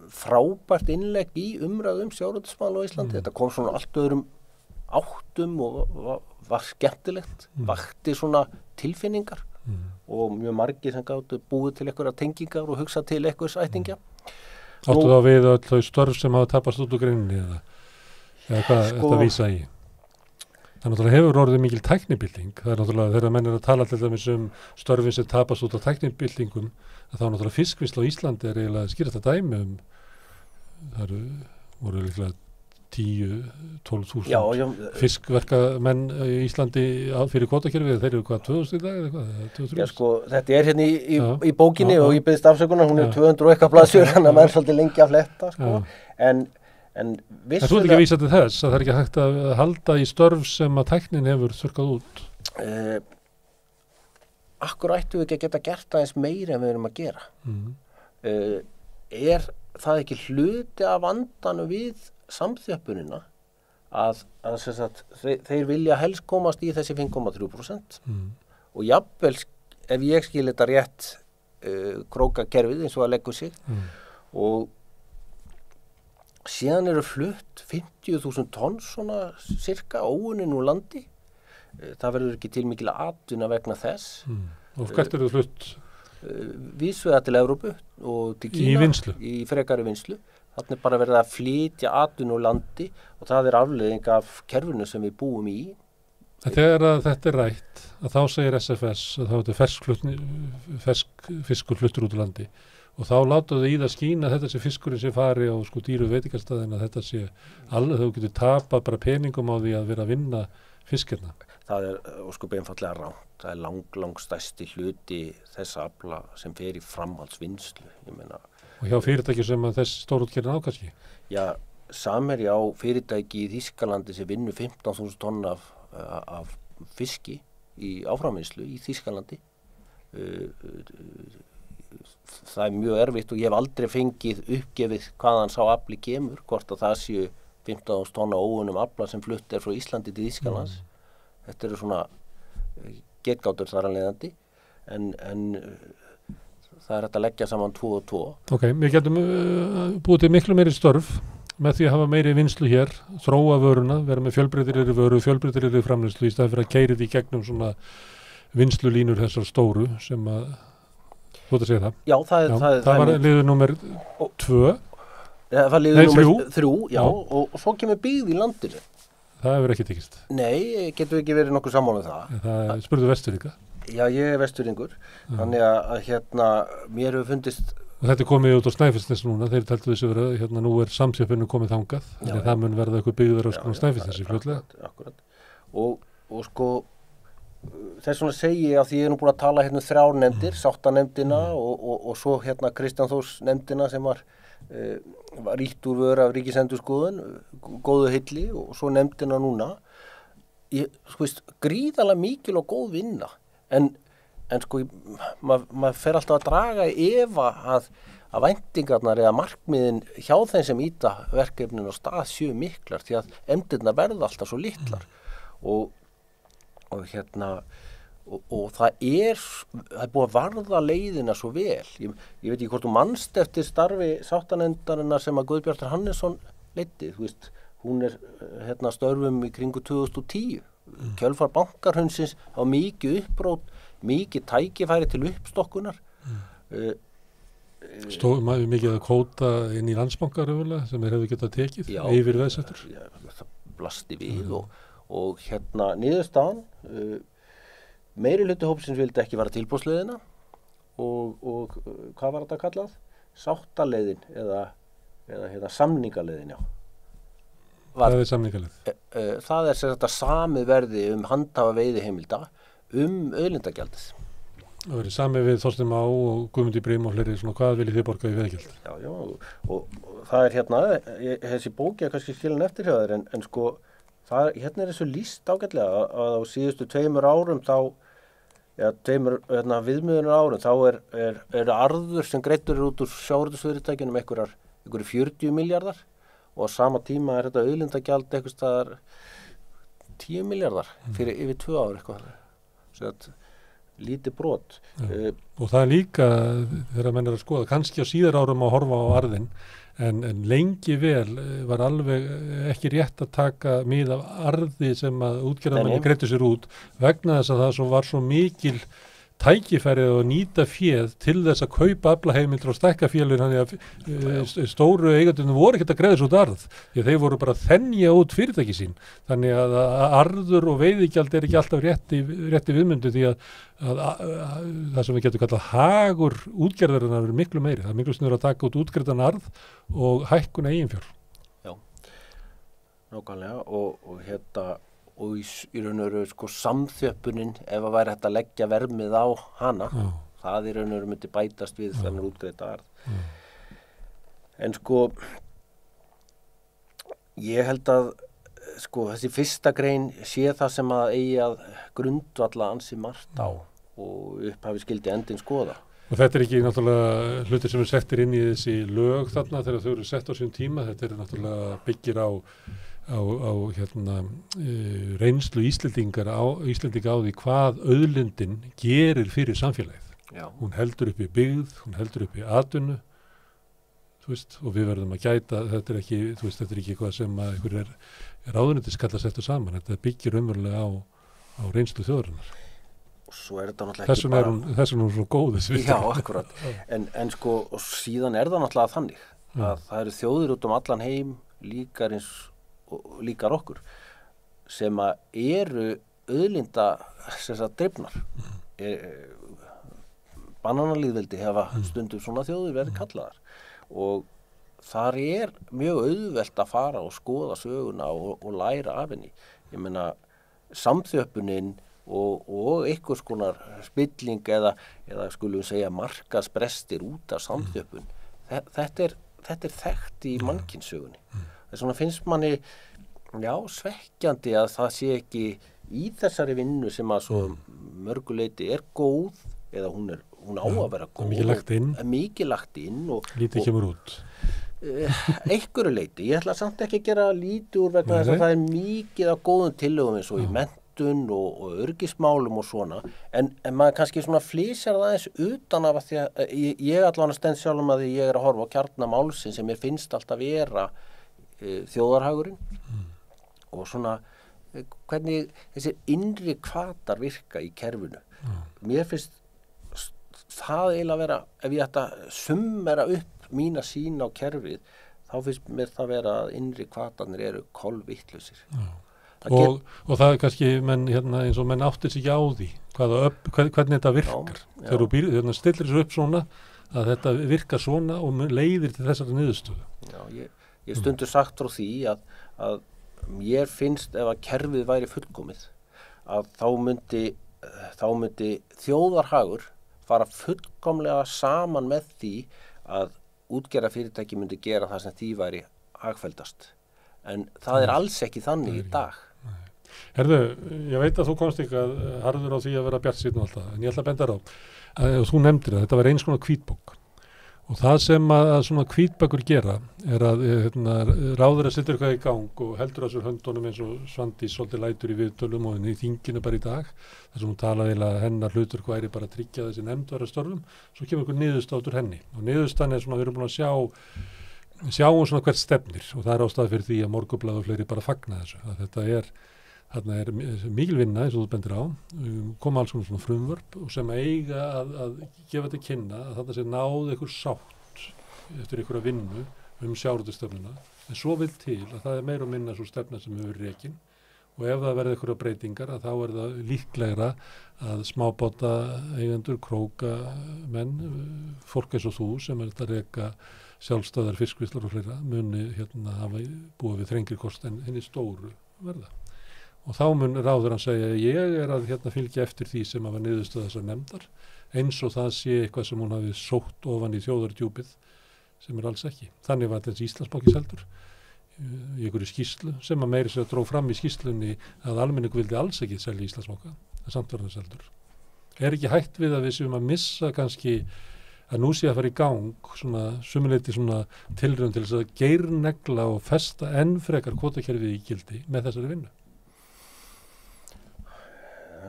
Speaker 4: frábært innlegg í umræðum sjávarútvegsmál á Íslandi. Þetta kom svona allt öðrum áttum og var skemmtilegt, vakti svona tilfinningar og mjög margir sem gátu búið til einhverja tengingar og hugsa til einhvers ættingja.
Speaker 1: Áttu þá við öll þau störf sem hafa tapast út úr greininni eða hvað þetta vísa í? Það náttúrulega hefur orðið mikil tæknibilding. Það er náttúrulega þegar menn að tala til dæmis störfin sem tapast út á tæknibildingum, að þá náttúrulega fiskvinnsla á Íslandi er eiginlega skýrasta dæmi það voru líklega 10-12.000 fiskverkamenn í Íslandi fyrir kvótakerfið, þeir eru hvað 2000 í dag eða hvað?
Speaker 4: Já þetta er hérna í bókinni og ég byrðist afsökunar, hún er 200 og eitthvað blaðsjör, þannig að maður er svolítið lengi að fletta en
Speaker 1: vissulega... En þú ert ekki að vísa til þess að það er ekki hægt að halda í störf sem að tæknin hefur þurrkað út?
Speaker 4: Akkur ættu við ekki að geta gert aðeins meira en við erum að gera. Er það ekki hluti af vandanum við samþjöppunina að þeir vilja helst komast í þessi 5,3% og jafnvel ef ég skil þetta rétt krókakerfið eins og að leggur sig og síðan eru flutt 50.000 tonn svona cirka óunin úr landi. Það verður ekki til mikil atvinna vegna þess.
Speaker 1: Og hvert eru það flutt?
Speaker 4: Vísvegar til Evrópu og til Kína í frekari vinslu. Þannig bara verið að flytja atvinnu úr landi og það er afleiðing af kerfinu sem við búum í.
Speaker 1: Þegar þetta er rætt, að þá segir SFS að þá er fersk fiskur fluttur út úr landi og þá láta þau í það skína að þetta sé fiskurinn sem fari á dýru veitingastæðin að þetta sé alveg þau getur tapa bara peningum á því að vera að vinna fiskirna. Það
Speaker 4: er einfallega rangt. Það er langstærsti hluti þessa afla sem fer í framhaldsvinnslu.
Speaker 1: Og hjá fyrirtæki sem að þess stórútgerðin ákvæmst? Já,
Speaker 4: Samherji á fyrirtæki í Þýskalandi sem vinnur 15.000 tonn af fiski í áframvinnslu í Þýskalandi. Það er mjög erfitt og ég hef aldrei fengið uppgefið hvaðan sá afli kemur, hvort að það séu 15.000 tonna óunum afla sem flutt er frá Íslandi til Þýskalands. Þetta eru svona getgátur þar að leiðandi en það er hægt að leggja saman 2 og 2.
Speaker 1: Ok, við getum búið til miklu meiri störf með því að hafa meiri vinslu hér, þróa vöruna, vera með fjölbreytilegri vöru, fjölbreytilegri framleiðslu í staðinn fyrir að keyra í gegnum svona vinslulínur þessar stóru sem að þú ert að segja það.
Speaker 4: Já, það
Speaker 1: var liður númer 2.
Speaker 4: Það var liður númer 3, já, og svo kemur byggð í landinu.
Speaker 1: Það hefur ekki tekist.
Speaker 4: Nei, getur ekki verið nokkuð sammála um það.
Speaker 1: Það spurðu Vestfirðinga.
Speaker 4: Já, ég er Vestfirðingur. Þannig að mér hefur fundist...
Speaker 1: Og þetta er komið út á Snæfellsnes núna, þeir teltu þessu verið, nú er samþjöppinu komið þangað, þannig að það mun verða eitthvað byggður á Snæfellsnesi fljótlega.
Speaker 4: Akkurat. Og þess vegna segi ég að því ég er nú búin að tala hérna 3 nefndir, sáttanemndina og svo Kristján Þórs nefndina sem var ríkt úr vör af Ríkisendurskoðun, góðu hilli og svo nefndina núna. Gríðarlega mikil og góð vinna, en en sko maður fer alltaf að draga í efa að væntingarnar eða markmiðin hjá þeim sem íta verkefnin á stað séu miklar því að efndirnar verða alltaf svo litlar og það er búið að varða leiðina svo vel. Ég veit ekki hvort þú manst eftir starfi sáttanefndarinnar sem að Guðbjartur Hannesson leiddi, þú veist, hún störfum í kringu 2010. Kjölfar bankarhrunsins á mikið uppbrót, mikið tækifæri til uppstokkunar.
Speaker 1: Maður mikið að kóta inn í Landsbankar sem hefur getað tekið yfir veðsettur.
Speaker 4: Já, það blasti við og niðurstaðan meiri hluti hópsins vildi ekki vara tilboðsleiðina og hvað var þetta kallað? Sáttaleiðin eða samningaleiðin, já.
Speaker 1: Það er samningaleið.
Speaker 4: Það er sem þetta samið verði handhafa veiðiheimilda auðlindagjaldið.
Speaker 1: Það verið samið við Þorstein Má og Guðmundi Brím og fleiri svona, hvað viljið þið borga í veiðigjald?
Speaker 4: Já, og það er þessi bóki kannski skilin eftir hjá þér en sko, er þessu lýst ágætlega að á síðustu 2 árum viðmiðunar árum þá er arður sem greiddur út úr sjávarútvegsfyrirtækjunum einhverjir 40 milljarðar og á sama tíma er þetta auðlindagjald einhvers staðar 10 milljarðar fyrir yfir 2 ár eitthvað. Svo að lítið brot.
Speaker 1: Og það er líka þegar menn að skoða, kannski á síðar árum að horfa á arðin en lengi vel var alveg ekki rétt að taka mið af arði sem að útgerðarmenn greiddu sér út vegna þess að það var svo mikil tækifærið að nýta féð til þess að kaupa aflaheimildir og stækka félögin þannig að stóru eigendurnir voru ekkert að greiða svo út arð því að þeir voru bara að þenja út fyrirtæki sín þannig að arður og veiðigjald er ekki alltaf rétti viðmyndu því að það sem við getum kallað hagur útgerðarinnar er miklu meiri, það er miklu snurra að taka út útgerðan arð og hækkun eiginfjár. Já,
Speaker 4: nákvæmlega og í raun og veru sko samþjöppunin ef að væri hægt að leggja vermið á hana, það í raun og veru myndi bætast við þennan útgreidda arð. En sko ég held að sko þessi fyrsta grein sé það sem að eigi að grundvalla ansi margt á og upphafi skildi endinn skoða.
Speaker 1: Og þetta er ekki náttúrulega hlutir sem settir inn í þessi lög þarna þegar þau eru sett á sín tíma, þetta er náttúrulega byggir á reynslu Íslendinga á því hvað auðlindin gerir fyrir samfélagið.
Speaker 4: Já.
Speaker 1: Hún heldur upp í byggð, hún heldur upp í atvinnu, þú veist, og við verðum að gæta, þetta er ekki eitthvað sem að einhver er ráðuneytis kalla settur saman, þetta byggir umverulega á reynslu þjóðarinnar.
Speaker 4: Og svo er þetta náttúrulega ekki bara...
Speaker 1: Þess vegna er svo góð þessi
Speaker 4: Já, akkurat. En sko, og síðan er það náttúrulega þannig að það eru þjóðir út allan heim líkar okkur sem að eru auðlinda drifnar. Bananalýðveldi hefa stundum svona þjóðir verið kallaðar og þar er mjög auðvelt að fara og skoða söguna og læra af henni. Ég meina samþjöppunin og einhvers konar spilling eða skulum við segja markaðsbrestir út af samþjöppun. Þetta er þekkt í mannkynssögunni. Þess vegna finnst manni svekkjandi að það sé ekki í þessari vinnu sem að svo mörguleiti er góð eða hún á að vera góð. Mikið lagt inn og
Speaker 1: lítið kemur út.
Speaker 4: Einhverju leiti. Ég ætla samt ekki að gera lítið úr vegna þess að það er mikið af góðum tillögum eins og í menntun og örgismálum og svona en maður kannski svona flysjar það eins utan af að því að ég allavega stend sjálfum að ég er að horfa á kjarnamálsins sem mér finnst alltaf vera þjóðarhagurinn og svona hvernig þessi innri hvatar virka í kerfinu. Mér finnst það eiginlega vera, ef ég ætta að summera upp mína sýn á kerfið, þá finnst mér það vera að innri hvatarnir eru kolvittlausir.
Speaker 1: Og það er kannski eins og menn áttir sig ekki á því hvernig þetta virkar. Þegar þú stillir þessu upp svona að þetta virkar svona og leiðir til þessari niðurstöðu.
Speaker 4: Já, ég stundur sagt frá því að mér finnst ef að kerfið væri fullkomið að þá myndi þjóðarhagur fara fullkomlega saman með því að útgerðarfyrirtæki myndi gera það sem því væri hagfelldast. En það er alls ekki þannig í dag.
Speaker 1: Herðu, ég veit að þú komst eitthvað harður á því að vera bjartsýnn og allt það, en ég ætla að benda á að þú nefndir að þetta var eins konar hvítbók og það sem að svona hvítbækur gera er að ráður að setja eitthvað í gang og heldur á sér höndunum eins og Svandís svolítið lætur í viðtölum og í þinginu bara í dag þar sem hún talaði að hennar hlutur væri bara að tryggja þessi nefnd var að störfum, svo kemur einhver niðurstaður henni og niðurstaðan svona, við erum búin að sjáum svona hvert stefnir og það er ástæða fyrir því að Morgunblaðið og fleiri bara fagna þessu, að þetta þarna er mikil vinna eins og þú bendir á, koma alls svona frumvörp og sem eiga að gefa þetta kynna að þetta sé náð einhver sátt eftir einhverja vinnu sjávarútvegsstefnuna, en svo vil til að það er meira og minna svo stefna sem hefur rekin og ef það verður einhverja breytingar að þá er það líklegra að smábáta eigendur, krókamenn, fólk eins og þú sem er þetta reka sjálfstæðar fiskvislar og fleira muni hafa búið við þrengri kost en henni stóru verða. Og þá mun ráður hann segja að ég er að fylgja eftir því sem hafa niðurstöð þessar nefndar eins og það sé eitthvað sem hún hafi sótt ofan í þjóðardjúpið sem er alls ekki. Þannig var þessi Íslandsbanki seldur í einhverju skýrslu sem að meiri sér dróg fram í skýrslunni að almenningu vildi alls ekki selja Íslandsbanka en samt var það seldur. Er ekki hætt við að við séum að missa kannski að nú sé að fara í gang svona sumuleyti svona tilraun til þess að geirnegla og festa enn frekar kvótakerfið í gildi með þessari vinnu?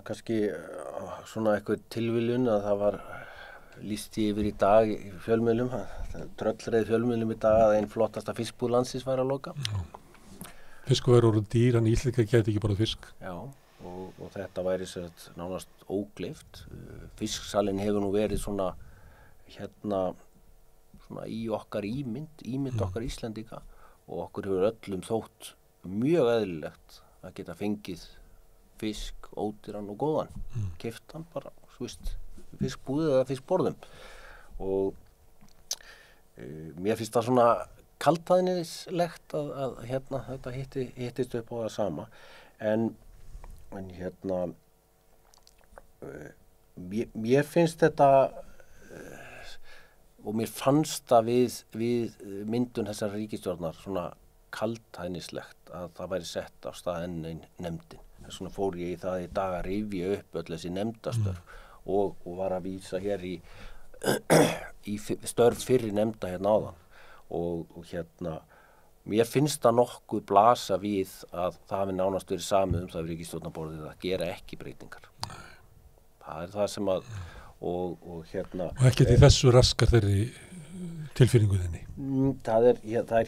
Speaker 4: Kannski svona eitthvað tilviljun að það var lýst yfir í dag í fjölmiðlum, tröllreið fjölmiðlum í dag að einn flottasta fiskbúð landsins væri að loka.
Speaker 1: Fiskverður voru dýr, hann Íslendingar gæti ekki borðað fisk.
Speaker 4: Já, og þetta væri nánast ógleyft. Fisksalinn hefur nú verið svona í okkar ímynd okkar Íslendinga og okkur hefur öllum þótt mjög eðlilegt að geta fengið fisk, ódýran og góðan keypt hann bara, fiskbúðið eða fiskborðum og mér finnst það svona kaldhæðnislegt að þetta hittist upp á það sama en mér finnst þetta og mér fannst það við myndun þessar ríkisstjórnar svona kaldhæðnislegt að það væri sett af stað enn ein nefndin. Svona fór ég í það í dag að rifja upp öll þessi nefndastörf og var að vísa hér í störf fyrir nefnda áðan og mér finnst það nokkuð blasa við að það hafi nánast verið samið það við ríkisstjórnarborðið að gera ekki breytingar. Það er það sem að og
Speaker 1: ekkert í þessu raskar þeirri tilfinninguðinni.
Speaker 4: Það er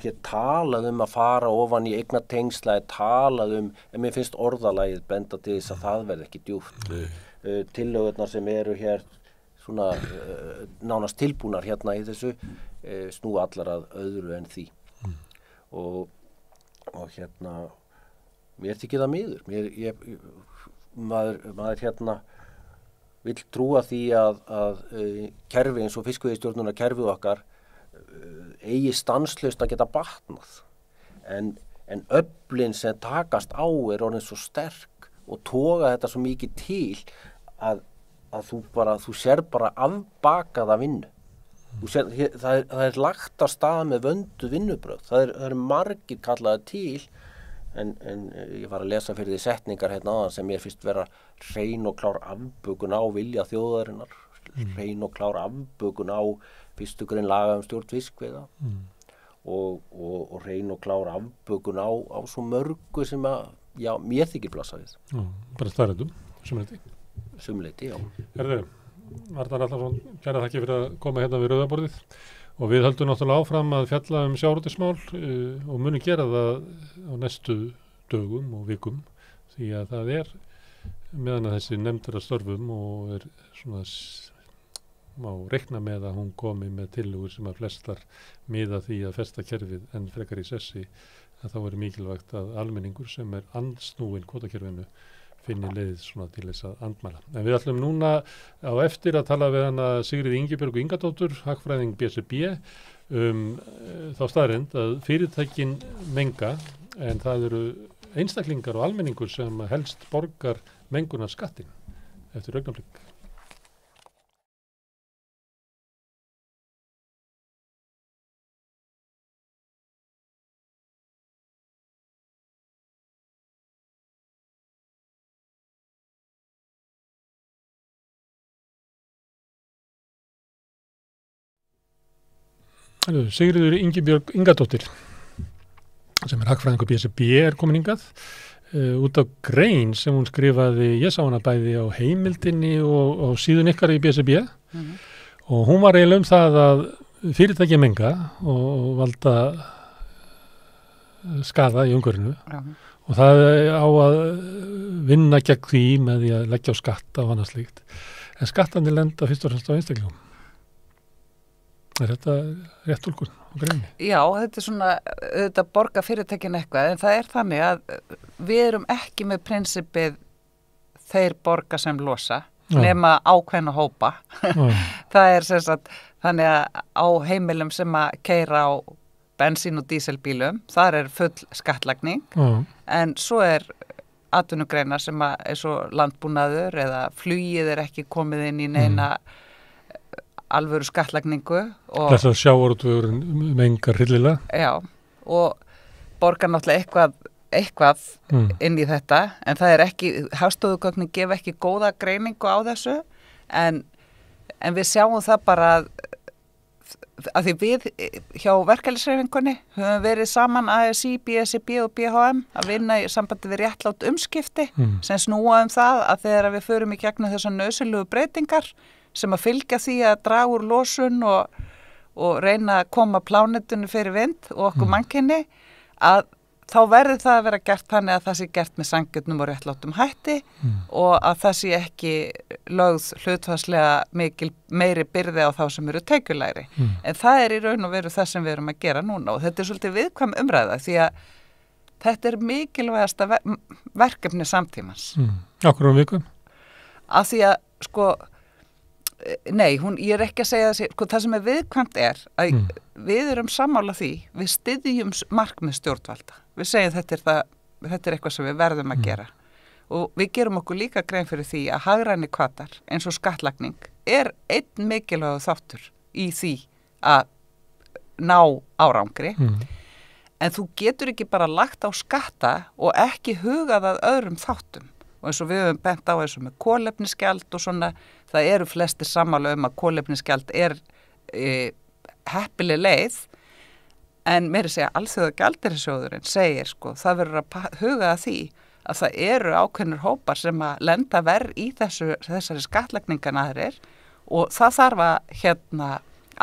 Speaker 4: hér talað að fara ofan í eignatengsla, talað en mér finnst orðalagið benda til þess að það verði ekki djúpt. Tillögurnar sem eru hér svona nánast tilbúnar í þessu snúa allar að öðru en því. Og mér þykir það miður. Maður vill trúa því að kerfi eins og fiskveiðistjórnunar kerfið okkar eigi stanslaust að geta batnað en öflin sem takast á er orðin svo sterk og toga þetta svo mikið til að þú sér bara afbakaða vinnu. Það er lagt af stað með vöndu vinnubrögð. Það eru margir kallaði til en ég var að lesa fyrir því setningar áðan sem ég finnst vera hrein og klár afbökun á vilja þjóðarinnar, hrein og klár afbökun á 1. grein laga stjórn fiskveiða og hrein og klár afbökun á svo mörgu sem mér þykir blasa við.
Speaker 1: Bara staðreyndum,
Speaker 4: sumleyti, já.
Speaker 1: Herðu, Arnar Atlason, kæra þakki fyrir að koma við rauðaborðið og við höldum náttúrulega áfram að fjalla sjávarútvegsmál og munum gera það á næstu dögum og vikum því að það er meðan að þessi nefndir að störfum og er svona má reikna með að hún komi með tillögur sem að flestar miða því að festa kerfið en frekar í sessi að þá er mikilvægt að almenningur sem er andsnúinn kvótakerfinu finni leið svona til þess að andmæla. En við ætlum núna á eftir að tala við hana Sigríði Ingibjörgu Ingadóttur, hagfræðing BSRB, þá staðreynd að fyrirtækin menga en það eru einstaklingar og almenningur sem helst borgar mengunarskattin eftir augnablik. Sigríður Ingibjörg Ingadóttir sem hagfræðingur BSRB komin hingað út af grein sem hún skrifaði, ég sá hana bæði á heimildinni og á síðun ykkar í BSRB og hún var eiginlega það að fyrirtæki menga og valda skaða í umhverfinu og það á að vinna gegn því með því að leggja á skatta og annað slíkt. En skattandi lenda fyrst og fremst á einstaklingum. Er þetta rétt túlkun á greinni?
Speaker 5: Já, þetta svona, þetta borga fyrirtækin eitthvað, en það er þannig að við erum ekki með prinsipið þeir borga sem losa, nema ákveðna hópa. Það er sem sagt, þannig að á heimilum sem að keyra á bensín- og díselbílum, þar er full skattlagning, en svo er atvinnugreinar sem að er svo landbúnaður eða flugið er ekki komið inn í neina alvöru skattlagningu.
Speaker 1: Þess að sjávarútvegurinn mengar hryllilega.
Speaker 5: Já, og borgar náttúrulega eitthvað inn í þetta, en það er ekki, hagstofugögnin gefa ekki góða greiningu á þessu, en við sjáum það bara að því við hjá verkalýðshreyfingunni höfum verið saman ASÍ, BSRB og BHM að vinna í sambandi við réttlátt umskipti sem snúa það að þegar við förum í gegnum þessar nauðsynlegu breytingar sem að fylgja því að draga úr losun og reyna að koma plánetunni fyrir vind og okkur mannkinni, að þá verður það að vera gert þannig að það sé gert með sanngjarnum og réttlátum hætti og að það sé ekki lögð hlutfallslega meiri byrði á þá sem eru tekjulægri. En það er í raun og veru það sem við erum að gera núna og þetta er svolítið viðkvæm umræða því að þetta er mikilvægasta verkefni samtímans.
Speaker 1: Akkur viðkvæm?
Speaker 5: Af því að sko nei, ég er ekki að segja það sem er viðkvæmt er að við erum sammála því, við styðjum markmið stjórnvalda. Við segjum þetta er eitthvað sem við verðum að gera og við gerum okkur líka grein fyrir því að hagræni hvatar eins og skattlagning er einn mikilvægur þáttur í því að ná árangri en þú getur ekki bara lagt á skatta og ekki hugað að öðrum þáttum og eins og við höfum bent á eins og með kolefnisgjald og svona, það eru flestir sammála að kolefnisgjald er heppileg leið en meiri segja alþjóðagjaldeyrissjóðurinn segir sko, það verður að huga að því að það eru ákveðnir hópar sem að lenda verð í þessari skattlagningan aðrir og það þarf að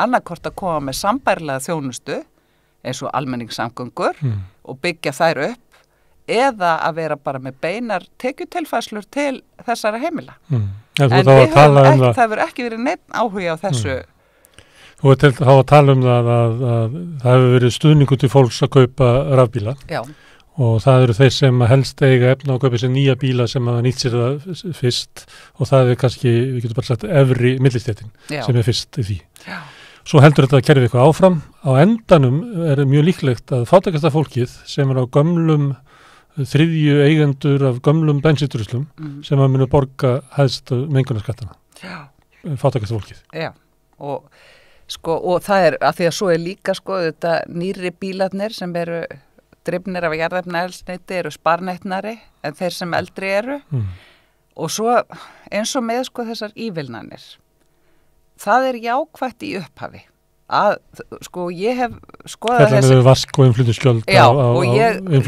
Speaker 5: annarkvort að koma með sambærilega þjónustu eins og almenningssamgöngur og byggja þær upp eða að vera bara með beinar tekjutilfærslur til þessara heimila. En við höfum það hefur ekki verið neitt áhuga á þessu.
Speaker 1: Þú ert þá að tala það að það hefur verið stuðningu til fólks að kaupa rafbíla. Já. Og það eru þeir sem helst eiga efna á að kaupa sér nýja bíla sem hafa nýtt sér það fyrst og það er kannski, við getum bara sagt, efri millistéttin sem er fyrst í því. Já. Svo heldur þetta að kerfi eitthvað áfram. Á endanum er mjög líklegt að fátækasta fólkið sem er á gömlum þriðju eigendur af gömlum bensíndruslum sem að munu borga hæðst mengunarskattana. Já. Fátækasta fólkið.
Speaker 5: Já, og það er, að því að svo er líka þetta nýri bílarnir sem eru drifnir af jarðefnaeldsneyti eru sparneytnari en þeir sem eldri eru og svo eins og með þessar ívilnanir. Það er jákvætt í upphafi. Ég hef skoðað
Speaker 1: þessi vask og innflytjuskjöld
Speaker 5: og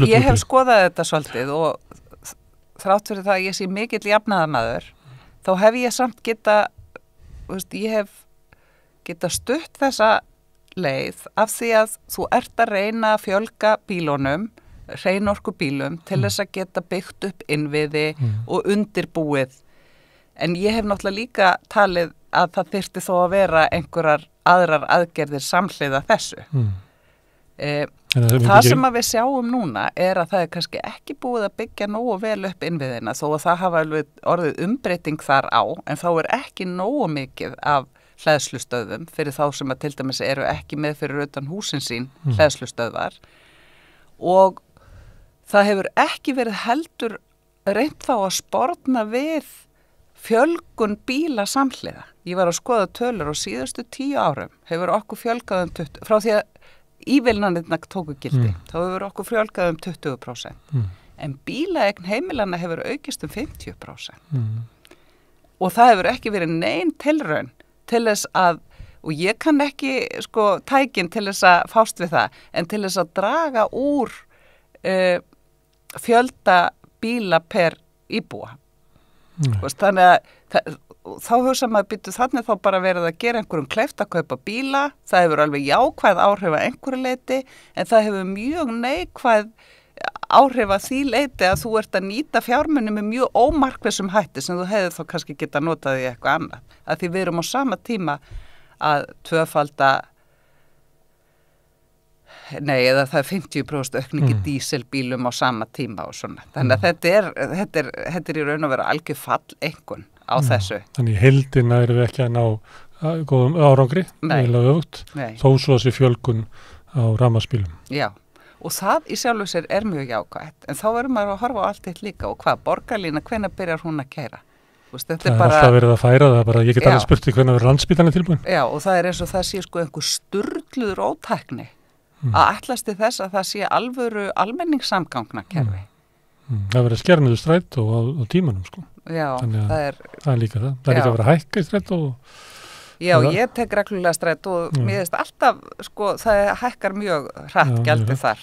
Speaker 5: ég hef skoðað þetta svolítið og þrátt fyrir það að ég sé mikill jafnaðarmaður þá hef ég samt ég hef geta stutt þessa leið af því að þú ert að reyna að fjölga bílunum, hreinorkubílum til þess að geta byggt upp innviði og undirbúið en ég hef náttúrulega líka talið að það þyrfti þó að vera einhverjar aðrar aðgerðir samhliða þessu. Það sem að við sjáum núna er að það er kannski ekki búið að byggja nógu vel upp innviðina þó að það hafa orðið umbreyting þar á en þá er ekki nógu mikið af hleðslustöðum fyrir þá sem að til dæmis eru ekki með fyrir utan húsin sín hleðslustöðvar og það hefur ekki verið heldur reynt þá að sporna við fjölgun bíla samhliða. Ég var að skoða tölur og síðustu 10 árum hefur okkur fjölgað 20%, frá því að ívilnanirna tóku gildi, þá hefur okkur fjölgað 20%. En bílaeign heimilanna hefur aukist 50%. Og það hefur ekki verið nein tilraun til þess að, og ég kann ekki sko tækin til þess að fást við það, en til þess að draga úr fjölda bíla per íbúa. Þannig að þá hugsa maður býttu þannig þá bara verið að gera einhverjum kleift að kaupa bíla, það hefur alveg jákvæð áhrif að einhverju leiti, en það hefur mjög neikvæð áhrif að því leiti að þú ert að nýta fjármuni með mjög ómarkvissum hætti sem þú hefði þá kannski geta notað í eitthvað annað. Að því við erum á sama tíma að tvöfalda, eða það er 50% aukningi díselbílum á sama tíma og svona. Þannig að þetta er í raun og vera algjör fall einhvern á þessu.
Speaker 1: Þannig í heildina erum við ekki að ná góðum árangri, eiginlega öfugt, þó svo þessi fjölgun á rafmagnsbílum.
Speaker 5: Já. Og það í sjálfu sér er mjög jákvætt, en þá verður maður að horfa á allt eitt líka og hvað, borgarlína, hvenær byrjar hún að keyra?
Speaker 1: Það er alltaf verið að færa það bara, ég get alveg spurt því hvenær verður Landspítalinn tilbúin.
Speaker 5: Já, og það er eins og það sé sko einhver sturluður ótækni að ætlast til þess að það sé alvöru almenningssamgangnakerfi.
Speaker 1: Það verður skerniðu strætó á tímanum sko.
Speaker 5: Já,
Speaker 1: það er líka það. Það er líka að vera að hækka í strætó og
Speaker 5: Já, ég tek reglulega strætó og mér veist alltaf, sko, það hækkar mjög hratt gjaldið þar.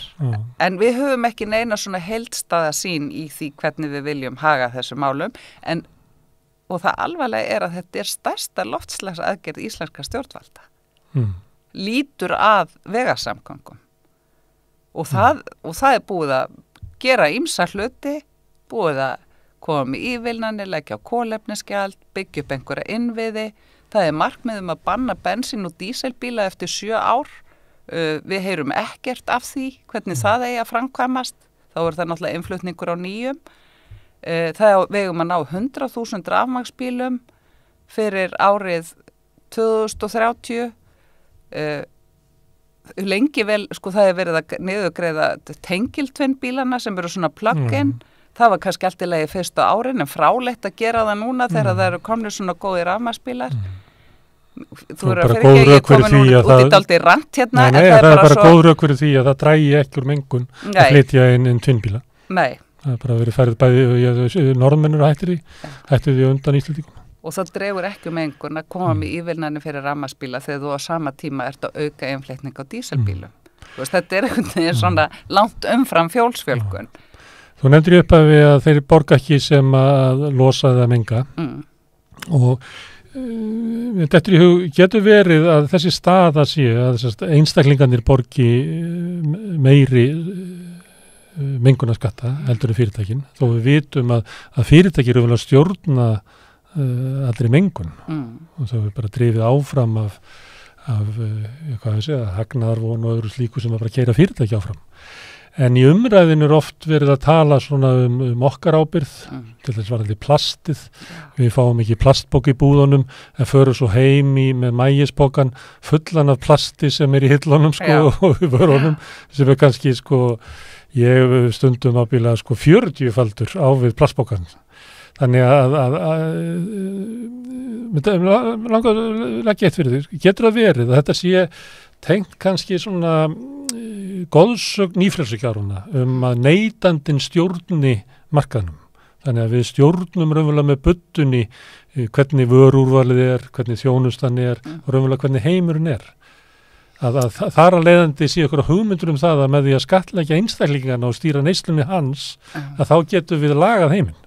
Speaker 5: En við höfum ekki neina svona heildstæða sýn í því hvernig við viljum haga þessu málum, og það alvarlega er að þetta er stærsta loftslagsaðgerð íslenska stjórnvalda. Lítur að vegasamgöngum. Og það er búið að gera ýmsa hluti, búið að koma með ívilnanir, leggja á kolefnisgjald, byggja upp einhverja innviði. Það er markmiðum að banna bensín og díselbíla eftir 7 ár. Við heyrum ekkert af því, hvernig það eigi að framkvæmast. Þá er það náttúrulega innflutningur á nýjum. Við eigum að ná 100.000 rafmagnsbílum fyrir árið 2030. Lengi vel, sko það er verið að niðurgreiða tengiltvinnbílana sem eru svona plug-in. Það var kannski allt í lagi fyrstu árin, en frálegt að gera það núna þegar það eru komnir svona góðir rafmagnsbílar. Þú eru að fyrir ekki að ég komi nú út í dálítið rant hérna.
Speaker 1: Nei, það er bara góð rök fyrir því að það drægi ekki úr mengun að flytja inn tvinnbíla.
Speaker 5: Nei.
Speaker 1: Það er bara verið færið bæði, norðmennur hættir því undan Íslendingum.
Speaker 5: Og það dregur ekki mengun að koma með ívilnanir fyrir rafmagnsbíla þegar þú á sama tíma ert að auka innflutning á díselbílum. Þetta er einhvern veginn svona langt umfram fjólsfjölgun.
Speaker 1: Þú nefndir upp að þeir borga ekki sem að losa eða menga og þetta getur verið að þessi staða sé að einstaklingarnir borgi meiri mengunarskatta heldur en fyrirtækin, þó við vitum að fyrirtæki eru vel að stjórna allri mengun og þá er bara drifið áfram af hagnaðarvon og öðru slíku sem að bara keyra fyrirtæki áfram. En í umræðinu er oft verið að tala svona um okkar ábyrgð, til þess varðandi plastið. Við fáum ekki plastbók í búðunum, en förum svo heim með mægisbókan fullan af plasti sem er í hillunum og í vörunum, sem er kannski ég hef stundum ábyggilega 40-faldur á við plastbókan. Þannig að langar að leggja eitt fyrir því. Getur það verið að þetta sé tengt kannski svona góðsögn nýfrjálshyggjarana að neytandinn stjórni markaðnum. Þannig að við stjórnum raunverulega með budunni hvernig vörúrvalið er, hvernig þjónustan er og raunverulega hvernig heimurinn er. Að þar að leiðandi sé ykkur hugmyndur það að með því að skattleggja einstaklingana og stýra neyslunni hans, að þá getum við lagað heiminn.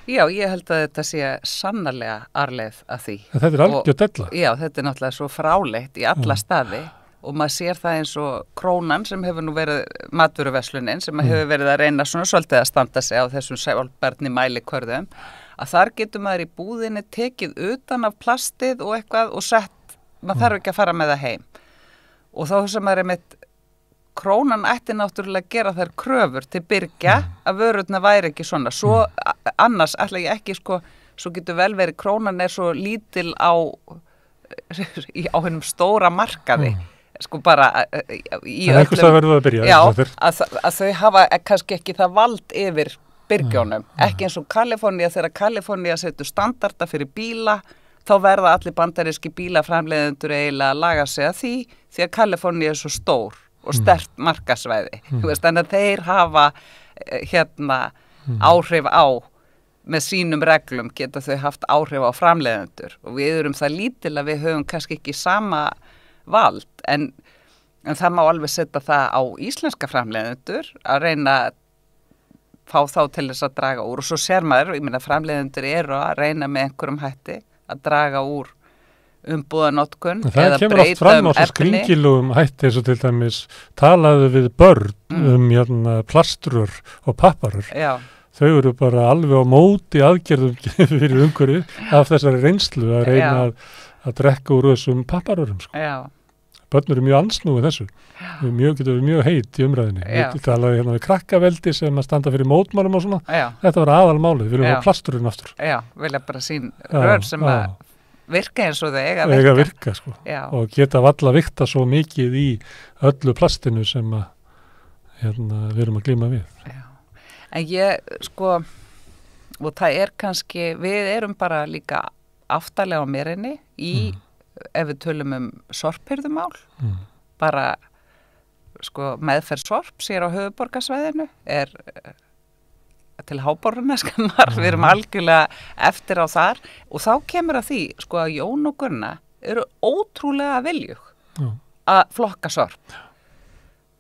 Speaker 5: Já, ég held að þetta sé sannarlega arleið að því.
Speaker 1: En þetta er algjör della.
Speaker 5: Já, þetta er náttúrulega svo fráleitt í alla staði og maður sér það eins og Krónan sem hefur nú verið matvöruverslunin sem hefur verið að reyna svona svolítið að standa sig á þessum sjálfbærni mælikvörðum, að þar getur maður í búðinni tekið utan af plastið og eitthvað og sett, maður þarf ekki að fara með það heim. Og þá sem maður er með Krónan ætti náttúrulega að gera þær kröfur til byrgja að vörurna væri ekki svona. Svo annars ætla ég ekki, svo getur vel verið Krónan er svo lítil á hennum stóra markaði. Bara í öllum, að þau hafa kannski ekki það vald yfir byrgjónum. Ekki eins og Kalifornía, þegar Kalifornía setur standarda fyrir bíla, þá verða allir bandaríski bílaframleiðendur eiginlega að laga sig að því að Kalifornía er svo stór og sterkt markasvæði. Þannig að þeir hafa áhrif á með sínum reglum geta þau haft áhrif á framleiðendur og við erum það lítil að við höfum kannski ekki sama vald en það má alveg setja það á íslenska framleiðendur að reyna að fá þá til þess að draga úr og svo sér maður, ég meina framleiðendur eru að reyna með einhverjum hætti að draga úr umbúðanotkun eða breyta
Speaker 1: kemur oft fram á svo skringilugum hætti eins og til dæmis talaðu við börn plastrur og papparur.
Speaker 5: Já.
Speaker 1: Þau eru bara alveg á móti aðgerðum fyrir umhverfið af þessari reynslu að reyna að drekka úr þessum papparurum. Sko.
Speaker 5: Já.
Speaker 1: Börn eru mjög ansnúið þessu. Getur við mjög heit í umræðinni. Við talaði við krakkaveldi sem að standa fyrir mótmálum og svona. Já. Þetta var aðalmálið. Við erum á plasturinn aftur.
Speaker 5: Já, vilja bara sín rör sem að virka eins og þau eiga
Speaker 1: virka sko. Og geta valla vikta svo mikið í öllu plastinu sem að við erum að glíma við.
Speaker 5: Já. En ég sko og það kannski, við erum bara líka aftarlega á mérinni í ef við tölum sorphirðumál bara sko meðferð sorps hér á höfuðborgarsvæðinu til háborgarneskar við erum algjörlega eftir á þar og þá kemur að því sko að Jón og Gunna eru ótrúlega viljug að flokka sorp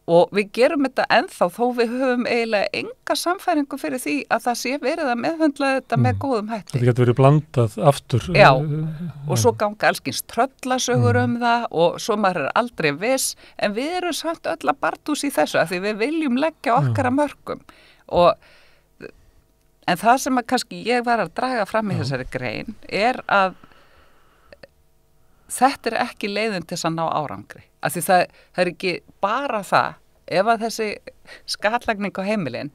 Speaker 5: og við gerum þetta ennþá þó við höfum eiginlega enga samfæringu fyrir því að það sé verið að meðhöndla þetta með góðum hætti.
Speaker 1: Þetta getur verið blandað aftur.
Speaker 5: Já, og svo ganga allskins tröllasögur það og svo maður aldrei viss en við erum samt öll að bartús í þessu að því við viljum leggja okkar að mörkum en það sem að kannski ég var að draga fram í þessari grein að þetta ekki leiðin til að ná árangri. Af því það ekki bara það, ef að þessi skattlagning á heimilin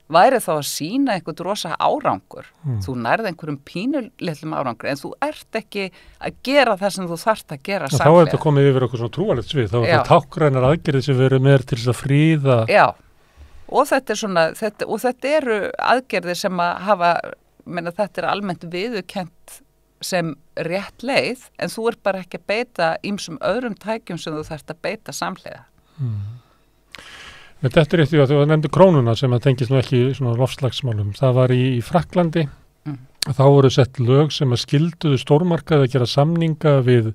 Speaker 5: væri þá að sýna einhvern rosa árangur. Þú nærði einhverjum pínulitlum árangri, en þú ert ekki að gera það sem þú þarft að gera samlega.
Speaker 1: Þá þetta komið yfir okkur svona trúarlegt svið, þá þetta tákgrænar aðgerðir sem verið meir til þess að fríða.
Speaker 5: Já, og þetta eru aðgerðir sem að hafa, þetta almennt viðurkennt sem rétt leið, en þú bara ekki að beita ýmsum öðrum tækjum sem þú þarft að beita samhliða.
Speaker 1: Men þetta rétt í að þú nefndi krónuna sem að tengist nú ekki svona loftslagsmálum. Það var í Frakklandi, þá voru sett lög sem að skilduðu stórmarkaði að gera samninga við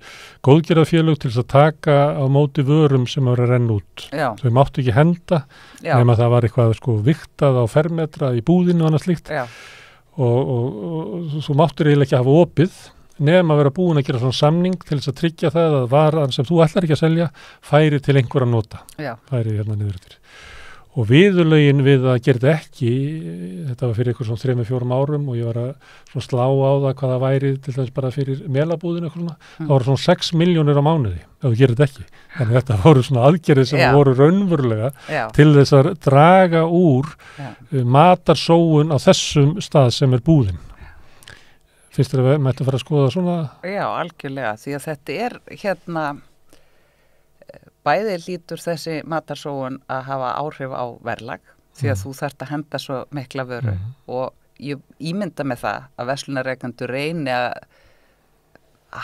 Speaker 1: góðgerðarfélög til þess að taka á móti vörum sem að vera að renna út. Já. Þau máttu ekki henda, nema það var eitthvað sko viktað á fermetra í búðinu og annað slíkt. Já. Og þú máttur eiginlega ekki hafa opið nema að vera búin að gera svona samning til þess að tryggja það að varan sem þú ætlar ekki að selja færi til einhver að nota. Já. Færi niður eftir. Og viðurlögin við að gera þetta ekki, þetta var fyrir eitthvað svona 3-4 árum og ég var að slá á það hvað það væri til þess bara fyrir melabúðinu eitthvað svona. Það voru svona 6 milljónir á mánuði ef þú gerir þetta ekki. Þannig þetta voru svona aðgerðir sem voru raunverulega til þess að draga úr matarsóun á þessum stað sem búðin. Finnst þér að mætti fara að skoða svona?
Speaker 5: Já, algjörlega, því að þetta bæði lítur þessi matarsóun að hafa áhrif á verðlag því að þú þarft að henda svo mikla vöru og ég ímynda með það að verslunarrekendur reyni að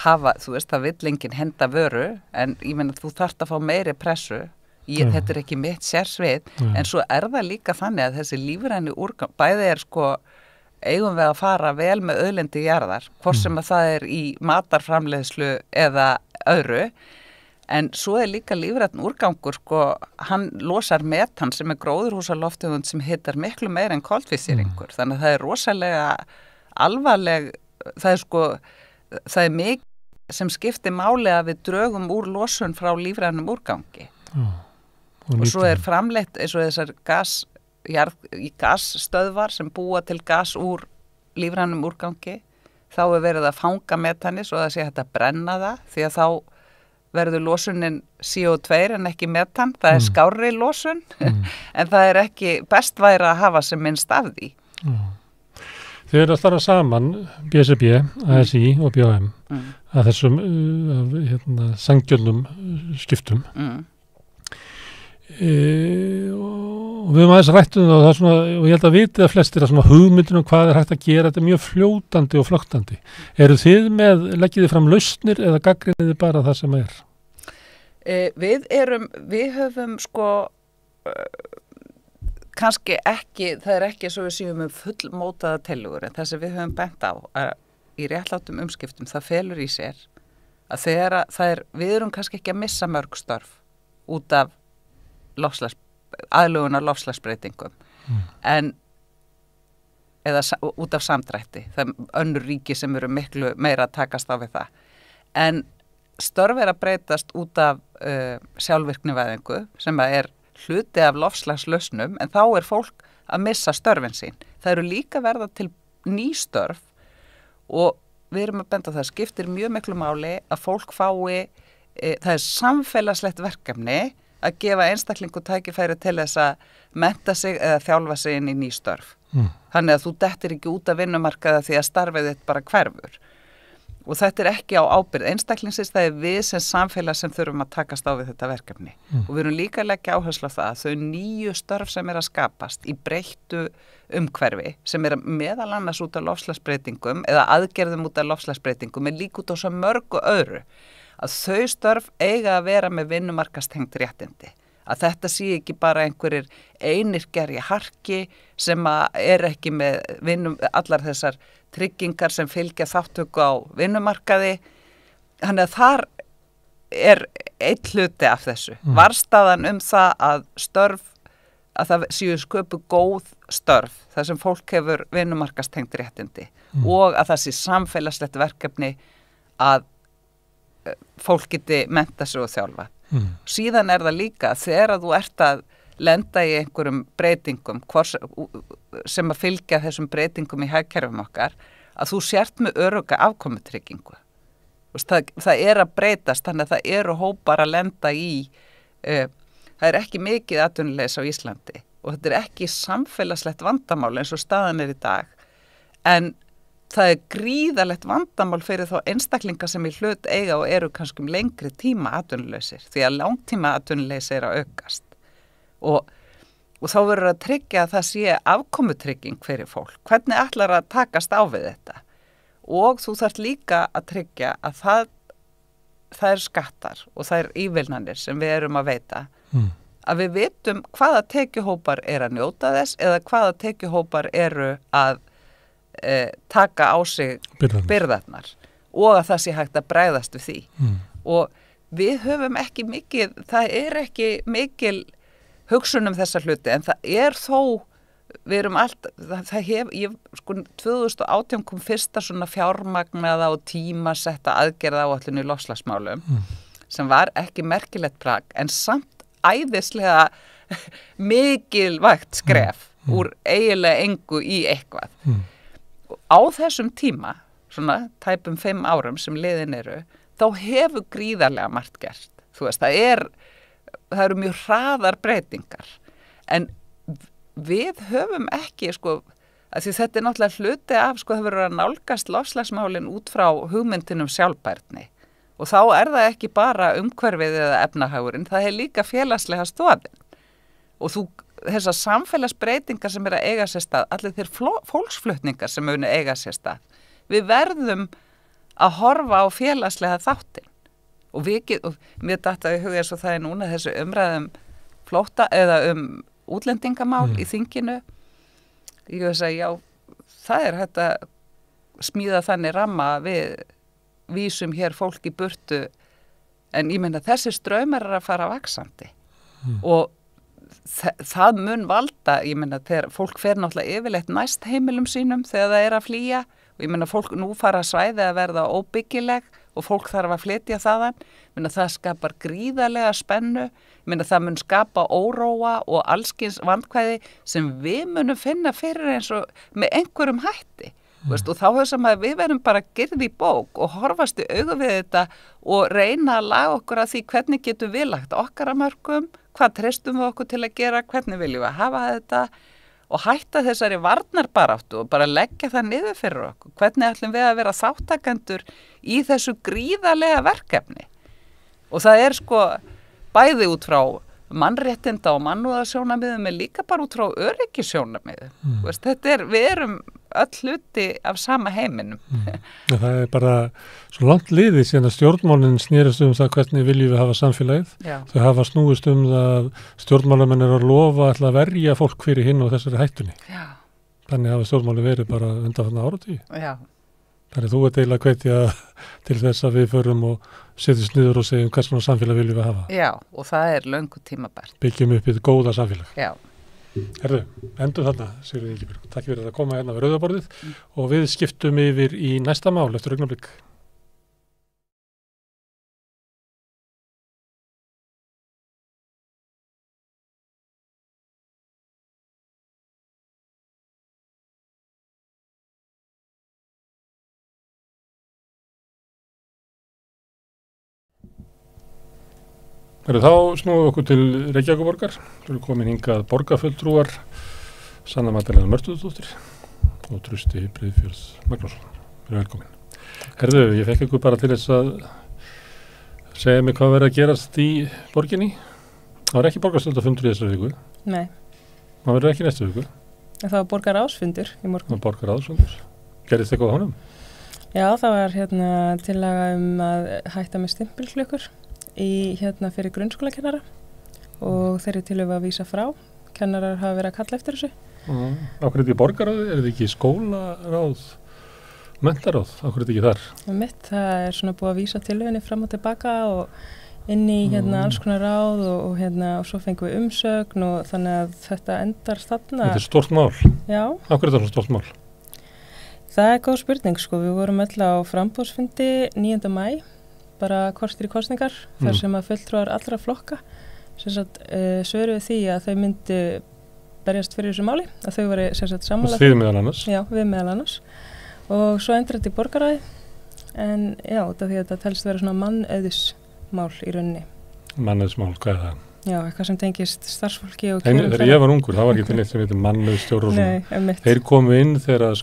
Speaker 5: hafa, þú veist, það vill enginn henda vöru en ég meina þú þarft að fá meiri pressu, þetta ekki mitt sérsvið, en svo það líka þannig að þessi lífræni úrgang, bæði sko eigum við að fara vel með auðlindi jarðar, hvort sem að það í matarframleiðslu eða öðru. En svo líka lífrænn úrgangur, sko, hann losar metan sem gróðurhúsalofttegund sem hittar miklu meira en koltvísýringur. Þannig að það rosalega alvarleg, það mikið sem skiptir máli að við drögum úr losun frá lífrænnum úrgangi. Og svo framleitt eins og þessar gasstöðvar sem búa til gas úr lífrænnum úrgangi. Þá verið að fanga metanis og það sé hægt að brenna það því að þá verður losunin CO2 en ekki metan, það skárri losun en það ekki best væri að hafa sem minnst af því.
Speaker 1: Þið eru að starfa saman BSB, ASI og BHM að þessum sanngjöldum skiptum og við höfum aðeins rættum það og ég held að vitið að flestir að hugmyndin hvað hægt að gera, þetta mjög fljótandi og flöktandi. Eru þið leggið þið fram lausnir eða gagnrýnið þið bara það sem
Speaker 5: Við höfum sko kannski ekki, það ekki svo við séum fullmótaða tillögur, en það sem við höfum bent á í réttlátum umskiptum, það felur í sér að við erum kannski ekki að missa mörg störf út af aðlugunar loftslagsbreytingum, en eða út af samdrætti, það önnur ríki sem eru miklu meira að takast á við það, en störf að breytast út af sjálfvirknivæðingu sem hluti af loftslagslausnum, en þá fólk að missa störfin sín. Það eru líka verða til ný störf og við erum að benda á það skiptir mjög miklu máli að fólk fái, það samfélagslegt verkefni að gefa einstaklingu tækifæri til þess að mennta sig eða þjálfa sig inn í ný störf. Þannig að þú dettir ekki út af vinnumarkaða því að starfið þitt bara hverfur. Og þetta ekki á ábyrgð einstaklingsins, það við sem samfélag sem þurfum að takast á við þetta verkefni. Og við erum líka að leggja áherslu á það að þau nýju störf sem að skapast í breyttu umhverfi, sem meðal annars út af loftslagsbreytingum eða aðgerðum út af loftslagsbreytingum, líka út á svo mörgu öðru, að þau störf eiga að vera með vinnumarkastengt réttindi. Að þetta sé ekki bara einhverjir einyrkjar í harki sem ekki með allar þessar tryggingar sem fylgja þáttöku á vinnumarkaði. Þannig að þar einn hluti af þessu. Varstaðan það að það séu sköpu góð störf, þar sem fólk hefur vinnumarkastengt réttindi og að það sé samfélagslegt verkefni að fólk geti mennta sig og þjálfa. Síðan það líka þegar að þú ert að lenda í einhverjum breytingum sem að fylgja þessum breytingum í hagkerfum okkar, að þú sért með örugga afkomutryggingu. Það að breytast, þannig að það hópar að lenda í, það ekki mikið atvinnuleysi á Íslandi og þetta ekki samfélagslegt vandamál eins og staðan í dag, en það gríðalegt vandamál fyrir þá einstaklinga sem í hlut eiga og eru kannski lengri tíma atvinnuleysir, því að langtíma atvinnuleysi að aukast. Og þá verður að tryggja að það sé afkomutrygging fyrir fólk. Hvernig ætlar að takast á við þetta? Og þú þarft líka að tryggja að það skattar og það ívilnanir sem við erum að veita, að við vitum hvaða tekjuhópar að njóta þess eða hvaða tekjuhópar að taka á sig byrðarnar og að það sé hægt að bregðast við því. Og við höfum ekki mikið, það ekki mikil hugsun þessa hluti, en það þó, við erum allt, 2018 kom fyrsta svona fjármagnaða og tímasetta aðgerða áætlun í loftslagsmálum, sem var ekki merkilegt bragg, en samt æðislega mikilvægt skref úr eiginlega engu í eitthvað. Á þessum tíma, svona tæpum 5 árum sem liðin þá hefur gríðarlega margt gert. Þú veist, það eru mjög hraðar breytingar, en við höfum ekki, að því þetta náttúrulega hluti af, það verður að nálgast loftslagsmálin út frá hugmyndinum sjálfbærni, og þá það ekki bara umhverfið eða efnahagurinn, það líka félagslega stoðin, og þessar samfélagsbreytingar sem að eiga sér stað, allir þeir fólksflutningar sem eiga sér stað, við verðum að horfa á félagslega þáttin. Og mér datt að ég huga eins og það núna þessu umræðum flótta eða útlendingamál í þinginu. Ég veist að já, það hægt að smíða þannig ramma við vísum hér fólk í burtu, en ég meina þessi straumar að fara vaxandi og það mun valda, ég meina þegar fólk fer náttúrulega yfirleitt næst heimilum sínum þegar það að flýja, og ég meina fólk nú fara svæði að verða óbyggileg og fólk þarf að flytja þaðan, ég meina það skapar gríðarlega spennu, ég meina það mun skapa óróa og allskins vandkvæði sem við munum finna fyrir eins og með einhverjum hætti. Veist, og þá þessum að við verðum bara girð í bók og horfast í augu við þetta og reyna að laga okkur að því hvernig getum við lagt okkar að mörgum, hvað treystum við okkur til að gera, hvernig viljum við hafa þetta og hætta þessari varnarbaráttu og bara leggja það niður fyrir okkur. Hvernig ætlum við að vera þáttakendur í þessu gríðarlega verkefni? Og það bæði út frá mannréttinda og mannúðarsjónarmiðum er líka bara út frá öryggissjónarmiðum. Við erum öll hluti af sama heiminum.
Speaker 1: Það er bara svo langt liðið síðan að stjórnmálinn snerist það hvernig viljum við hafa samfélagið.
Speaker 5: Já.
Speaker 1: Þau hafa snúist það að stjórnmálamenn að lofa að verja fólk fyrir hinn og þessari hættunni.
Speaker 5: Já.
Speaker 1: Þannig hafa stjórnmálinn verið bara undanfarna áratugir.
Speaker 5: Já.
Speaker 1: Þannig þú ert eiginlega hvetja til þess að við förum og setjum niður og segjum hvers konar samfélag viljum við hafa.
Speaker 5: Já, og það er löngu tímabært.
Speaker 1: Byggjum upp í góða samfélag.
Speaker 5: Já.
Speaker 1: Herðu, endur þarna, Sigríður Ingibjörg. Takk fyrir að koma hérna við rauðaborðið og við skiptum yfir í næsta mál eftir augnablik. Þá snúum við okkur til Reykjavíkurborgar. Við erum komin hingað borgarfulltrúar Sanna Magdalena Mörtuðardóttir og Trausti Breiðfjörð Magnússon. Við erum velkomin. Herðu, ég fekk ykkur bara til þess að segja mig hvað verður að gerast í borginni. Það var ekki borgarstjórnarfundur í þessari viku.
Speaker 6: Nei.
Speaker 1: Það verður ekki næstu viku.
Speaker 6: Það var borgarráðsfundur í morgun.
Speaker 1: Það var borgarráðsfundur. Gerðist eitthvað á honum?
Speaker 6: Já, það var tillaga að hætta með stimpilklukkur í fyrir grunnskólakennara og þeirri tilhöfu að vísa frá. Kennarar hafa verið að kalla eftir þessu.
Speaker 1: Ákveður þetta í borgarráði? Er þetta ekki skólaráð, menntaráð? Ákveður þetta ekki þar?
Speaker 6: Það er svona búið að vísa tilhöfunni fram og tilbaka og inn í alls konar ráð og svo fengum við umsögn og þannig að þetta endar þarna.
Speaker 1: Þetta er stórt mál.
Speaker 6: Já.
Speaker 1: Ákveður þetta er stórt mál?
Speaker 6: Það er góð spurning sko. Við vorum öll á framboðsfundi 9. maí. Bara kortir í kosningar, þar sem að fulltrúar allra flokka svöruðu því að þau myndu berjast fyrir þessu máli, að þau voru sammála.
Speaker 1: Þið meðal annars?
Speaker 6: Já, við meðal annars. Og svo endur þetta í borgarráði, en já, því að þetta telst vera svona mannauðismál í rauninni.
Speaker 1: Mannauðismál, hvað er það?
Speaker 6: Já, eitthvað sem tengist starfsfólki og
Speaker 1: þegar ég var ungur, það var ekki til neitt sem heitir mannauðsstjóri og svona. Þeir komu inn þegar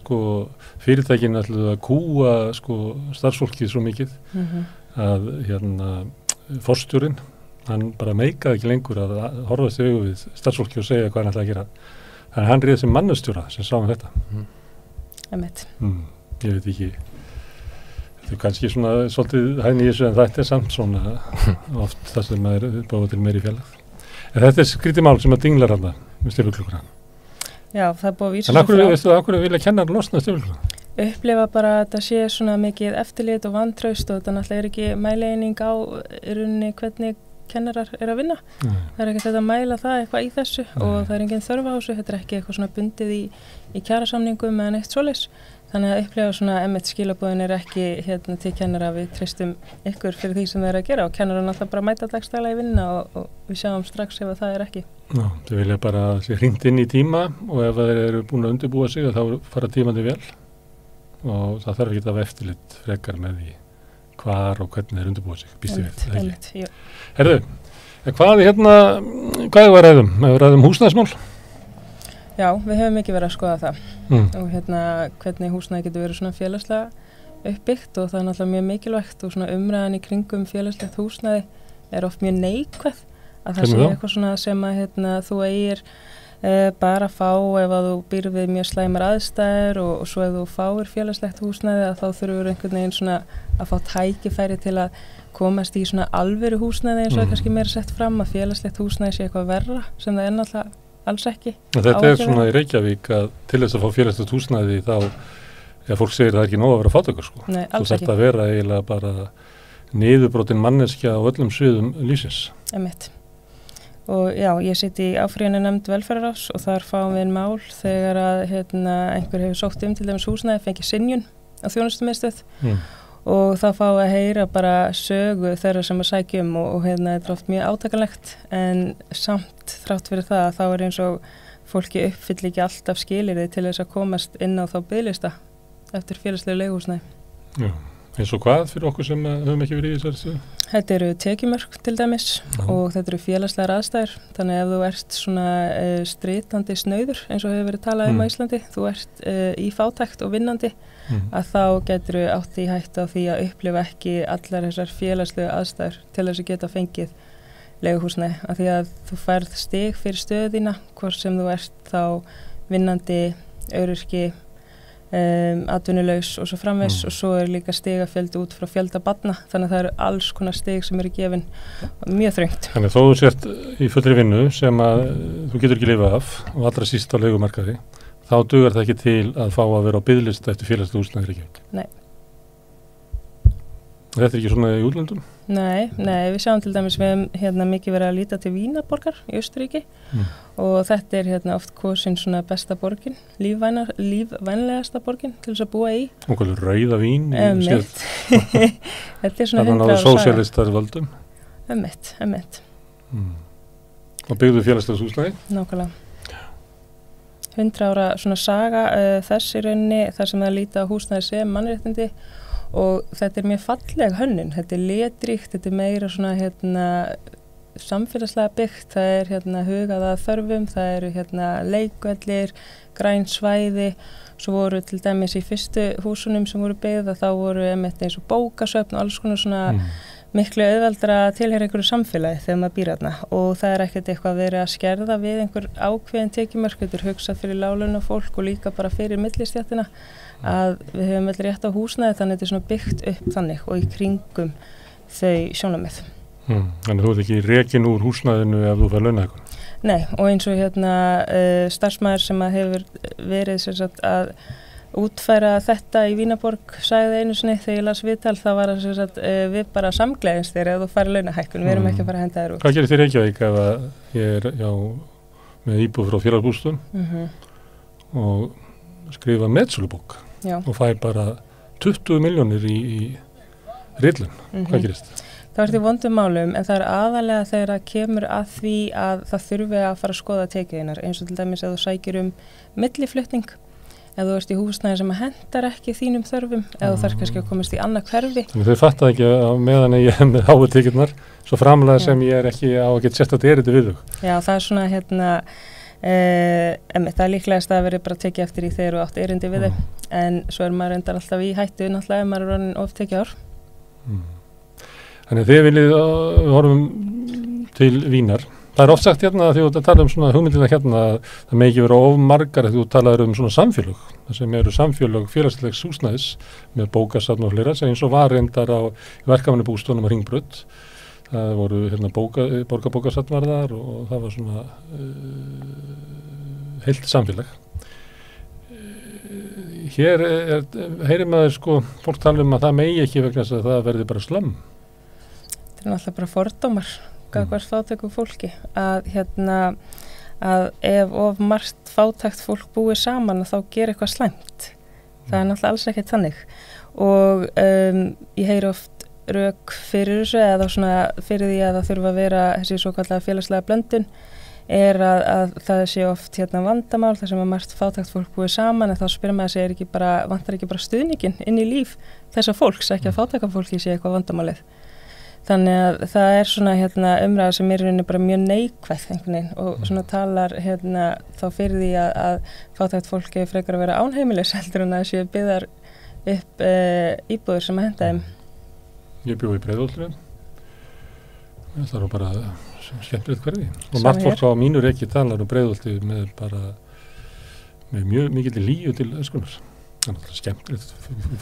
Speaker 1: fyrirtækin ætluðu að kúga starfsfólkið svo mikið að forstjórinn, hann bara meikaði ekki lengur að horfa sig við starfsfólki og segja hvað hann ætlaði að gera. Þannig að hann réði sem mannauðsstjóra sem sá þetta. Ég veit ekki, þetta er kannski svona svolítið hægni í þessu en þetta er samt svona oft það sem er búið til meiri fjallag. En þetta er skrítið mál sem að dinglar hann með styrfuklukkuna.
Speaker 6: Já, það er búið að vísa
Speaker 1: sig frá. En af hverju vilja kennar losna styrfuklukuna?
Speaker 6: Upplifa bara að þetta sé svona mikið eftirlit og vantraust og þetta náttúrulega er ekki mæleining á í rauninni hvernig kennarar er að vinna. Það er ekki þetta að mæla það eitthvað í þessu og það er engin þörf á þessu. Þetta er ekki eitthvað svona bundið í kjarasamningum eða neitt svoleiðis. Þannig að upplifa svona skilaboðin er ekki til kennara við treystum ykkur fyrir því sem þeir eru að gera og kennarar náttúrulega bara mæta dagstæla í vinna og við sjáum strax ef það er ekki. Já,
Speaker 1: þau vilja bara sé hringt inn í tíma og ef þeir eru búin að undirbúa sig þá fara tímandi vel og það þarf ekki að hafa eftirlit frekar með því hvar og hvernig þeir undirbúa sig, býst ég við. Herðu, hvað er að ræðum? Við ræðum húsnæðismál?
Speaker 6: Já, við hefum ekki verið að skoða það og hvernig húsnæði getur verið svona félagslega uppbyggt og það er náttúrulega mjög mikilvægt og svona umræðan í kringum félagslegt húsnæði er oft mjög neikvæð að það sé eitthvað svona sem að þú eigir bara fá ef að þú býr við mjög slæmar aðstæður og svo ef þú fáir félagslegt húsnæði að þá þurfur einhvern veginn svona að fá tækifæri til að komast í svona alvöru húsnæði eins og kannski meira sett fram að félagslegt húsnæði sé eitthvað verra sem það er náttúrulega alls ekki.
Speaker 1: Þetta er svona í Reykjavík að til þess að fá félagslegt húsnæði þá, fólk segir það er ekki nóg að vera fátækur sko.
Speaker 6: Nei, alls ekki.
Speaker 1: Þú þarft að vera eiginlega bara niðurbrotin manneskja á öllum sviðum lífsins.
Speaker 6: Einmitt. Og já, ég sit í áfrýjunarnefnd velferðarráðs og þar fáum við mál þegar að einhver hefur sótt til dæmis húsnæði, fengið synjun á þjónustumiðstöð og þá fáum við að heyra bara sögu þeirra sem að sækja og þetta er oft mjög átakanlegt en samt þrátt fyrir það þá er eins og fólki uppfyllir ekki alltaf skilyrði til þess að komast inn á þá biðlista eftir félagslegu leiguhúsnæði.
Speaker 1: Já, eins og hvað fyrir okkur sem höfum ekki verið í þessari stöðu?
Speaker 6: Þetta eru tekjumörk til dæmis og þetta eru félagslegar aðstæður þannig ef þú ert svona stritandi snauður eins og hefur verið talað á Íslandi, þú ert í fátækt og vinnandi að þá getur þú átt í hættu á því að upplifa ekki allar þessar félagslegu aðstæður til þess að geta fengið leiguhúsnæði, af því að þú færð stig fyrir stöðina, hvort sem þú ert þá vinnandi, öryrki, atvinnulaus og svo framvegs og svo líka stigafjöldi út frá fjölda barna, þannig að það eru alls konar stig sem eru gefin mjög þröngt.
Speaker 1: Þannig að þó þú sért í fullri vinnu sem að þú getur ekki lifað af og allra síst á leigumarkaði, þá dugar það ekki til að fá að vera á biðlista eftir félagslega húsnæði í Reykjavík.
Speaker 6: Nei.
Speaker 1: Þetta er ekki svona í útlöndum?
Speaker 6: Nei, við sjáum til dæmis við hefum mikið verið að líta til Vínarborgar í Austurríki og þetta er oft kosin svona besta borgin, lífvænlegasta borgin til þess að búa í.
Speaker 1: Og hvað er rauða vín?
Speaker 6: Þetta er svona 100 ára saga.
Speaker 1: Það náðu sósíalistar völdum?
Speaker 6: Emmett.
Speaker 1: Og byggðu félagslega húsnæði?
Speaker 6: Nákvæmlega. 100 ára svona saga þess í rauninni, þar sem það líta á húsnæði sem mannréttindi og þetta er mjög falleg hönnun, þetta er letríkt, þetta er meira svona samfélagslega byggt, það er hugað að þörfum, það eru leikvellir, græn svæði, svo voru til dæmis í fyrstu húsunum sem voru byggð að þá voru eins og bókasöfn og alls konar svona miklu auðveldara að tilheyra einhverju samfélagi þegar maður býr þarna og það er ekkert eitthvað verið að skerða við einhver ákveðin tekjumörk, þetta er hugsað fyrir láglaunafólk og líka bara fyrir millistéttina að við höfum vel rétt á húsnæði, þannig að þetta er svona byggt upp þannig og í kringum þau sjónarmið.
Speaker 1: Þannig þú ert ekki rekin úr húsnæðinu ef þú fær launahækkun?
Speaker 6: Nei, og eins og starfsmæður sem að hefur verið sem sagt að útfæra þetta í Vínarborg sagði einu sinni þegar ég las viðtal, það var að við bara samgleðins þér ef þú fær launahækkun, við erum ekki að fara að henda þér út.
Speaker 1: Hvað gerir þér Reykjavík ef ég er með íbúð frá félagsbústum og skrifa metsölubók og fæ bara 20 milljónir í riðlun? Hvað gerist?
Speaker 6: Það ert í vondum málum, en það er aðalega þegar það kemur að því að það þurfi að fara að skoða tekjuðinnar, eins og til dæmis að þú sækir milliflutning, ef þú ert í húsnæði sem hendar ekki þínum þörfum, ef þú þarf kannski að komast í annað hverfi. Þannig
Speaker 1: þau fatta ekki að meðan ég hef með háu tekjurnar, svo framlega sem ég er ekki á að geta sérstætt erindi við þau.
Speaker 6: Já, það er svona það er líklegast að veri bara tekið eftir í þegar þú átt erindi við þau, en svo er maður reyndar alltaf í hættu, náttúrulega ef maður er orðin of tekjuár.
Speaker 1: Þannig þið viljið horfum til Vínar. Það er oft sagt hérna að því að tala svona hugmyndina hérna að það megi vera of margar að þú talaður svona samfélög, það sem eru samfélög félagslegs húsnæðis með bókasafn og fleira, sem eins og var reyndar á verkefnibústunum á Hringbraut. Það voru borgarbókasafn var þar og það var svona heilt samfélag. Hér heyrir maður fólk tala að það megi ekki vegna þess að það verði bara slömm.
Speaker 6: Þetta er náttúrulega bara fordómar gagnvart fátæku fólki að ef of margt fátækt fólk búið saman þá gerir eitthvað slæmt. Það er náttúrulega alls ekkert þannig og ég heyri oft rök fyrir þessu eða svona fyrir því að það þurfa að vera þessi svokallega félagslega blöndun er að það sé oft vandamál þar sem að margt fátækt fólk búið saman en þá spyrir maður sig vantar ekki bara stuðningin inn í líf þessa fólks, ekki að fátæka fólki sé eitthvað vandamálið. Þannig að það er svona umræða sem er bara mjög neikvæð einhvern veginn og svona talar þá fyrir því að fátækt fólki frekar að vera ánheimilis heldur en að séu byggðar upp íbúður sem að henda þeim.
Speaker 1: Ég bjó í Breiðholtinu. Það er bara skemmtilegt hverfi. Og margt fólk á mínu reiki talar Breiðholti með mjög mikill líu til öskunar. Það er alltaf skemmtilegt,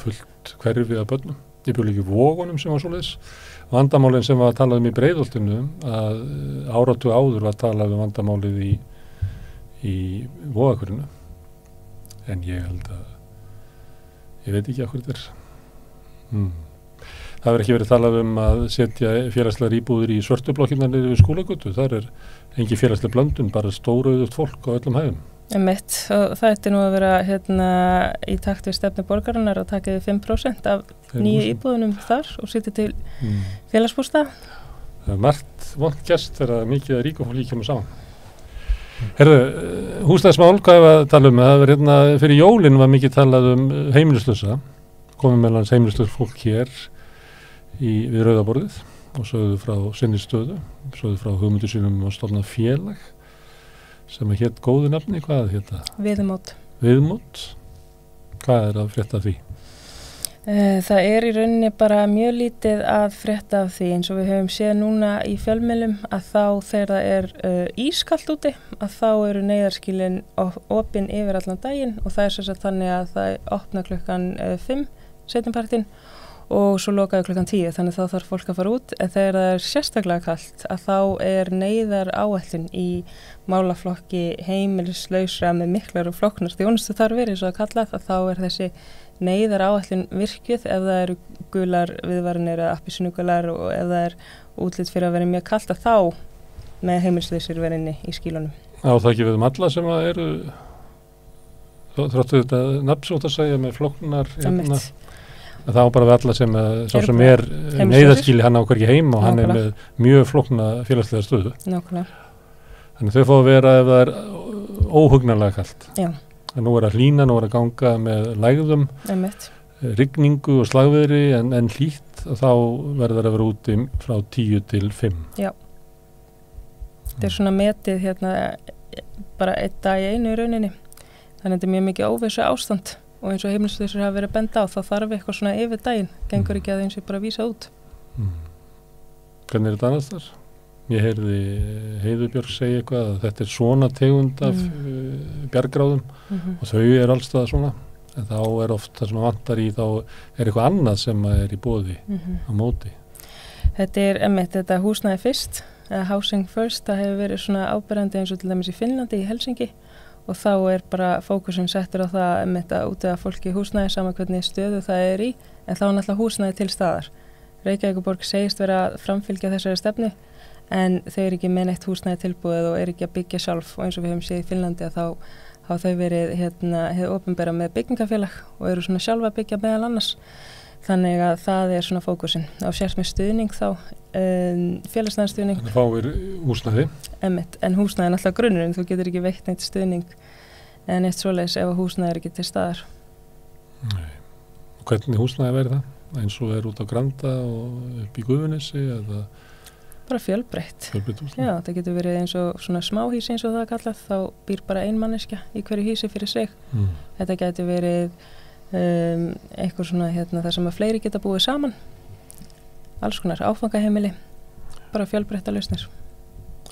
Speaker 1: fullt hverfi af börnum. Ég bjó líka í Vogunum sem var svoleiðis. Vandamálin sem var talað í Breiðholtinu að áratug áður var talað vandamálið í Vogakurinu. En ég held að ég veit ekki hvað þetta er. Það verður ekki verið talað að setja félagslegar íbúðir í svörtublokkinnar niður við Skúlagötu. Það er engin félagsleg blöndun, bara stóruðugt fólk á öllum hæðum.
Speaker 6: Einmitt, og það ætti nú að vera í takt við stefnu borgarinnar að taka við 5% af nýju íbúðunum þar og setja til félagsbústað.
Speaker 1: Það er margt vont gerst þegar mikið að ríka fólki kemur saman. Herðu, húsnæðismál, hvað er að tala um? Það var fyrir jólin var mikið talað heimilislausa, komið meðal heimilislaus fólk hér við Rauðaborðið og sögðu frá sinni stöðu, sögðu frá hugmyndu sínum að stofna félag sem hét góðu nafni, hvað hét það?
Speaker 6: Viðmót.
Speaker 1: Viðmót? Hvað er að frétta því?
Speaker 6: Það í rauninni bara mjög lítið að frétta af því eins og við höfum séð núna í fjölmiðlum að þá þegar það ískalt úti að þá eru neyðarskýlin opin yfir allan daginn og það sem sagt þannig að það opna klukkan 5 seinnipartinn og svo lokaðu klukkan 10 þannig þá þarf fólk að fara út en þegar það sérstaklega kalt að þá neyðar áætlun í málaflokki heimilislausra með miklar og flóknar þjónustu þarf verið svo að kalla að þá þessi neyðar áætlun virkjuð ef það eru gular viðvaranir eða appelsínugular og ef það útlit fyrir að vera mjög kalt að þá með heimilislausir verinni í skýlunum.
Speaker 1: Á það ekki við alla sem að eru þráttu þetta nafnsótt að segja með flóknar það á bara við alla sem sá sem neyðarskýli hann á hvergi heim og hann með mjög flókna félagslega stöðu.
Speaker 6: Nákvæmlega.
Speaker 1: Þannig þau fá að vera ef það óhugnanlega kalt.
Speaker 6: Já.
Speaker 1: Nú að hlýna, nú að ganga með lægðum, rigningu og slagviðri en hlýtt og þá verður að vera úti frá 10 til 5.
Speaker 6: Já. Þetta svona metið bara einn dag í einu í rauninni. Þannig þetta mjög mikið óvissu ástand og eins og heimilislausir hafa verið benda á þá þarf eitthvað svona yfir daginn. Gengur ekki að eins og bara vísa út.
Speaker 1: Hvernig þetta annars þar? Ég heyrði Heiðu Björg segja eitthvað að þetta svona tegund af bjargráðum og þau alls það svona en þá oft það sem vantar í þá eitthvað annað sem í boði á móti.
Speaker 6: Þetta einmitt þetta húsnæði fyrst, housing first, það hefur verið svona áberandi eins og til dæmis í Finnlandi í Helsingi og þá bara fókusin settur á það einmitt að útvega fólki húsnæði sama hvernig stöðu það í en þá náttúrulega húsnæði til staðar. Reykjavíkurborg segist vera að framfylgja þessari stefnu en þau ekki með neitt húsnæði tilbúið og ekki að byggja sjálf og eins og við höfum séð í Finnlandi að þá hafa þau verið hefur opinbera með byggingafélag og eru svona sjálfa að byggja meðal annars þannig að það svona fókusin á sérst með stuðning þá félagsnæðarstuðning.
Speaker 1: Þannig fáir húsnæði.
Speaker 6: En húsnæði alltaf grunnurinn, þú getur ekki veitt neitt stuðning en eitt svoleiðis ef húsnæði ekki til staðar.
Speaker 1: Nei. Og hvernig húsnæði verið það? Eins og út á Granda og upp í Gufunesi eða
Speaker 6: bara fjölbreytt.
Speaker 1: Já,
Speaker 6: það getur verið eins og svona smáhís eins og það kallað, þá býr bara ein manneskja í hverju hísi fyrir sig. Þetta getur verið eitthvað svona þar sem að fleiri geta búið saman. Alls konar áfangaheimili, bara fjölbreytta lausnir.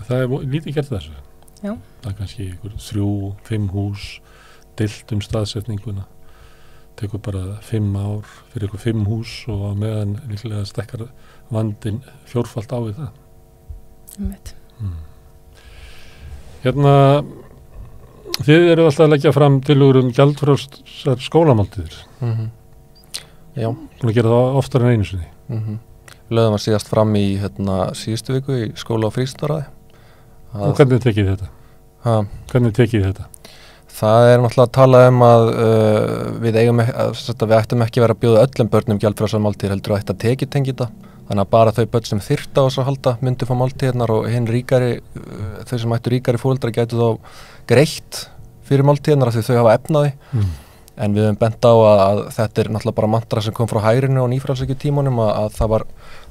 Speaker 1: Það lítið gert þessu.
Speaker 6: Já.
Speaker 1: Það kannski 3-5 hús deilt staðsetninguna. Tekur bara 5 ár fyrir eitthvað 5 hús og á meðan líklega stekkar vandinn fjórfalt á við það. Þið eru alltaf að leggja fram tillögur gjaldfrjálsar skólamáltíðir.
Speaker 7: Já.
Speaker 1: Þú gera það oftar en einu sinni.
Speaker 7: Við lögðum að síðast fram í síðustu viku í skóla og frístundaráði.
Speaker 1: Og hvernig tekið þetta? Hvernig tekið þetta?
Speaker 7: Það náttúrulega að tala að við ættum ekki vera að bjóða öllum börnum gjaldfrjálsar máltíðir heldur að ætta að tekjutengja þetta. Þannig að bara þau börn sem þyrftu á þess að halda myndi fá máltíðirnar og þau sem ættu ríkari foreldrar gætu þá greitt fyrir máltíðirnar af því þau hafa efnaði. En við höfum bent á að þetta náttúrulega bara mantra sem kom frá hægrinu og nýfrjálshyggjutímanum að það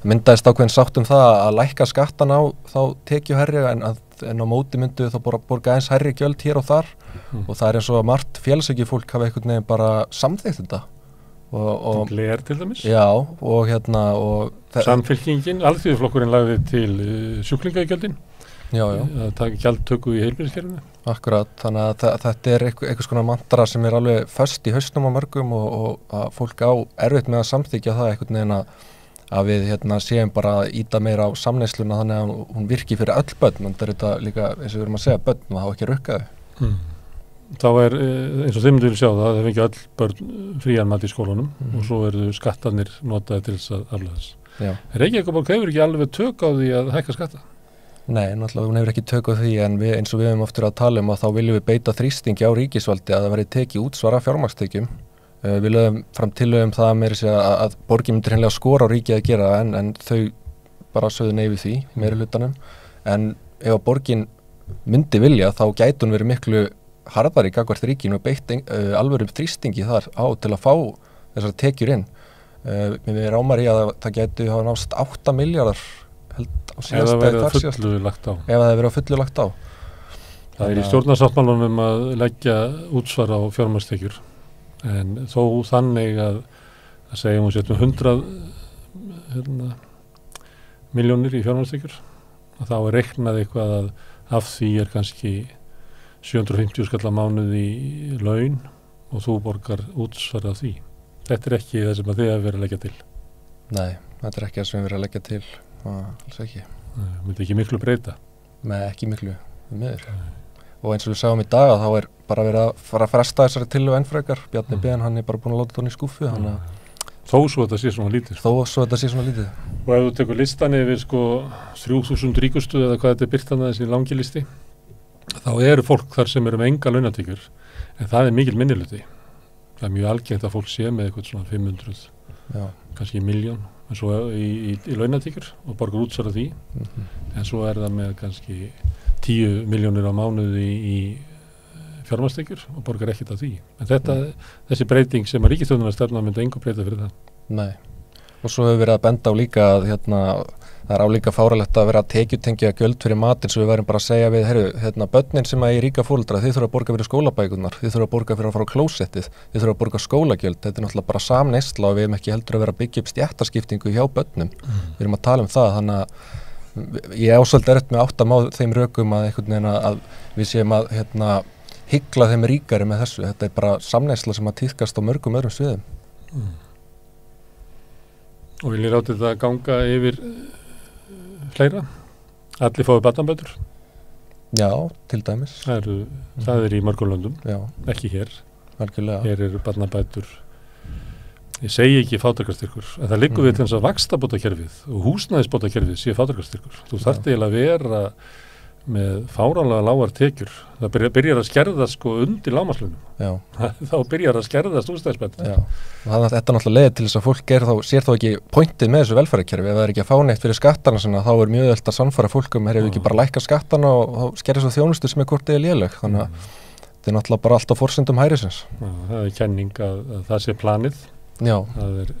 Speaker 7: myndaðist ákveðin sátt það að lækka skattan á þá tekjuhærri en á móti myndu þá borga eins hærri gjöld hér og þar og það eins og margt félagshyggju fólk hafa einhvern veginn bara samþykkt þetta.
Speaker 1: Og Gler til dæmis.
Speaker 7: Já, og
Speaker 1: Samfylkingin, Alþýðuflokkurinn lagði til sjúklingagjöldin.
Speaker 7: Já.
Speaker 1: Að taka gjaldtöku í heilbrigðiskerfinu.
Speaker 7: Akkurat, þannig að þetta einhvers konar mantra sem alveg föst í hausnum á mörgum og að fólk á erfitt með að samþykja það einhvern veginn að við séum bara að íta meira á samneysluna þannig að hún virki fyrir öll börn en þetta líka eins og við erum að segja börn og það hafa ekki rukkaðu.
Speaker 1: Þá eins og þið myndu vilja sjá það fengi öll börn frían mat í skólanum og svo eru skattarnir notaði til þess að afla þess. Reykjavíkurborg hefur ekki alveg tök á því að hækka skatta?
Speaker 7: Nei, náttúrulega hún hefur ekki tök á því en eins og við höfum oftur að tala að þá viljum við beita þrýstingi á ríkisvaldi að það verði tekið útsvara fjármagnstekjum. Við lögum fram tillögum það meira að borgin myndir hreinlega skora á ríkið að gera en þau bara sögðu nei við því meiri hlutanum. En ef að borgin myndi vilja þá gæti hún verið miklu harðari gagnvart ríkinu og beitt alvörum þrýstingi þar á til að fá þessar tekjur inn. Við rámar í að það gæti hafa nást 8 milljarðar held á síðast
Speaker 1: eða verið að fullu lagt á.
Speaker 7: Ef það verið að fullu lagt á.
Speaker 1: Það í stjórnarsáttmálanum að leggja útsvar á fjármagnstekjur en þó þannig að að segja hún setjum 100 milljónir í fjármagnstekjur, og þá reiknað eitthvað að af því kannski 750 skall á mánuði í laun og þú borgar útsvar af því. Þetta ekki það sem að þið hafa verið að leggja til.
Speaker 7: Nei, þetta ekki það sem við verið að leggja til, alls ekki.
Speaker 1: Myndi ekki miklu breyta?
Speaker 7: Nei, ekki miklu, meður. Og eins og við sáum í dag að þá bara verið að fara að fresta þessari tillögu enn frekar. Bjarni Ben, hann bara búin að láta þetta í skúffu.
Speaker 1: Þó svo þetta sé svona lítið. Og ef þú tekur listan yfir 3000 ríkustu eða hvað þetta byrtan þessi langi listi, þá eru fólk þar sem eru með enga launatekjur, en það er mikil minnihluti. Það er mjög algengt að fólk sé með eitthvað svona 500, kannski 1 milljón, en svo í launatekjur og borgar útsvar af því, en svo er það með kannski 10 milljónir á mánuði í fjármagnstekjur og borgar ekkert af því. En þessi breyting sem að ríkisstjórnarstefna myndi engu breyta fyrir það.
Speaker 7: Nei, og svo hefur verið að benda á líka að það er álíka fáralegt að vera að tekjutengja gjöld fyrir matinn, svo við værum bara að segja við, börnin sem að í ríka fóreldra, þið þurfa að borga fyrir skólabækurnar, þið þurfa að borga fyrir að fara á klósettið, þið þurfa að borga skólagjöld, þetta er náttúrulega bara samneysla og við erum ekki heldur að vera að byggja upp stjættaskiptingu hjá börnum. Við erum að tala um það, þannig að ég ásvöldi erft með áttam á þeim rökum að einhvern veginn að við séum að hyggla þeim ríkari með þessu, þetta er bara samneysla sem að tíðkast á mörgum öðrum sviðum.
Speaker 1: Og vil ég láta þetta ganga yfir fleira? Allir fái barnabætur?
Speaker 7: Já, til dæmis.
Speaker 1: Það er í mörgum löndum, ekki hér.
Speaker 7: Algjörlega.
Speaker 1: Hér eru barnabætur, ég segi ekki fátækrastyrkur, en það liggur við til þess að vaxtabótakerfið og húsnæðisbótakerfið sé fátækrastyrkur. Þú þarft eiginlega að vera með fáránlega lágar tekjur. Það byrjar að skerðast undir lágmarkslaunum. Þá byrjar að skerðast húsnæðisbætur.
Speaker 7: Þetta er náttúrulega leið til þess að fólk sér þá ekki pointið með þessu velferðarkerfi. Ef það er ekki að fá neitt fyrir skattana sinna, þá er mjög öll að sannfæra fólk hefur ekki bara lækkað skattana og þá skerðist svo þjónustu sem hvort eða léleg. Þannig að þetta er náttúrulega bara allt á forsendum hærisins.
Speaker 1: Það er kenning að það sé planið. Það er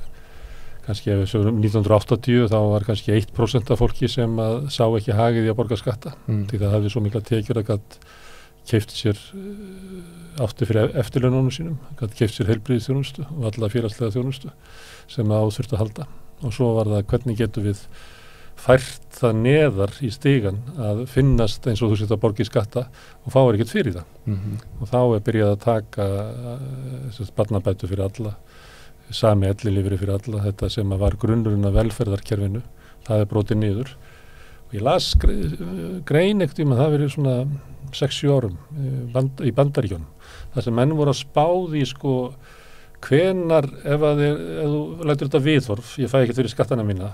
Speaker 1: kannski ef við sögum 1980 þá var kannski 1% af fólki sem sá ekki hagið í að borga skatta. Því það hafði svo mikla tekjur að gat keypt sér átti fyrir eftirlaununum sínum, gat keypt sér heilbrigðisþjónustu og alla félagslega þjónustu sem þurfti að halda. Og svo var það hvernig getum við fært það neðar í stigan að finnast eins og þú setja að borga í skatta og fáir ekkert fyrir það. Og þá er byrjað að taka barnabætur fyrir alla, sami ellilífeyri fyrir alla, þetta sem var grunnurinn af velferðarkerfinu, það er brotið niður. Og ég las grein ekkert það verið svona 6-7 árum í Bandaríkjunum, þar sem menn voru að spáð í hvenar, ef þú lætur þetta viðhorf, ég fæ ekkert fyrir skattana mína,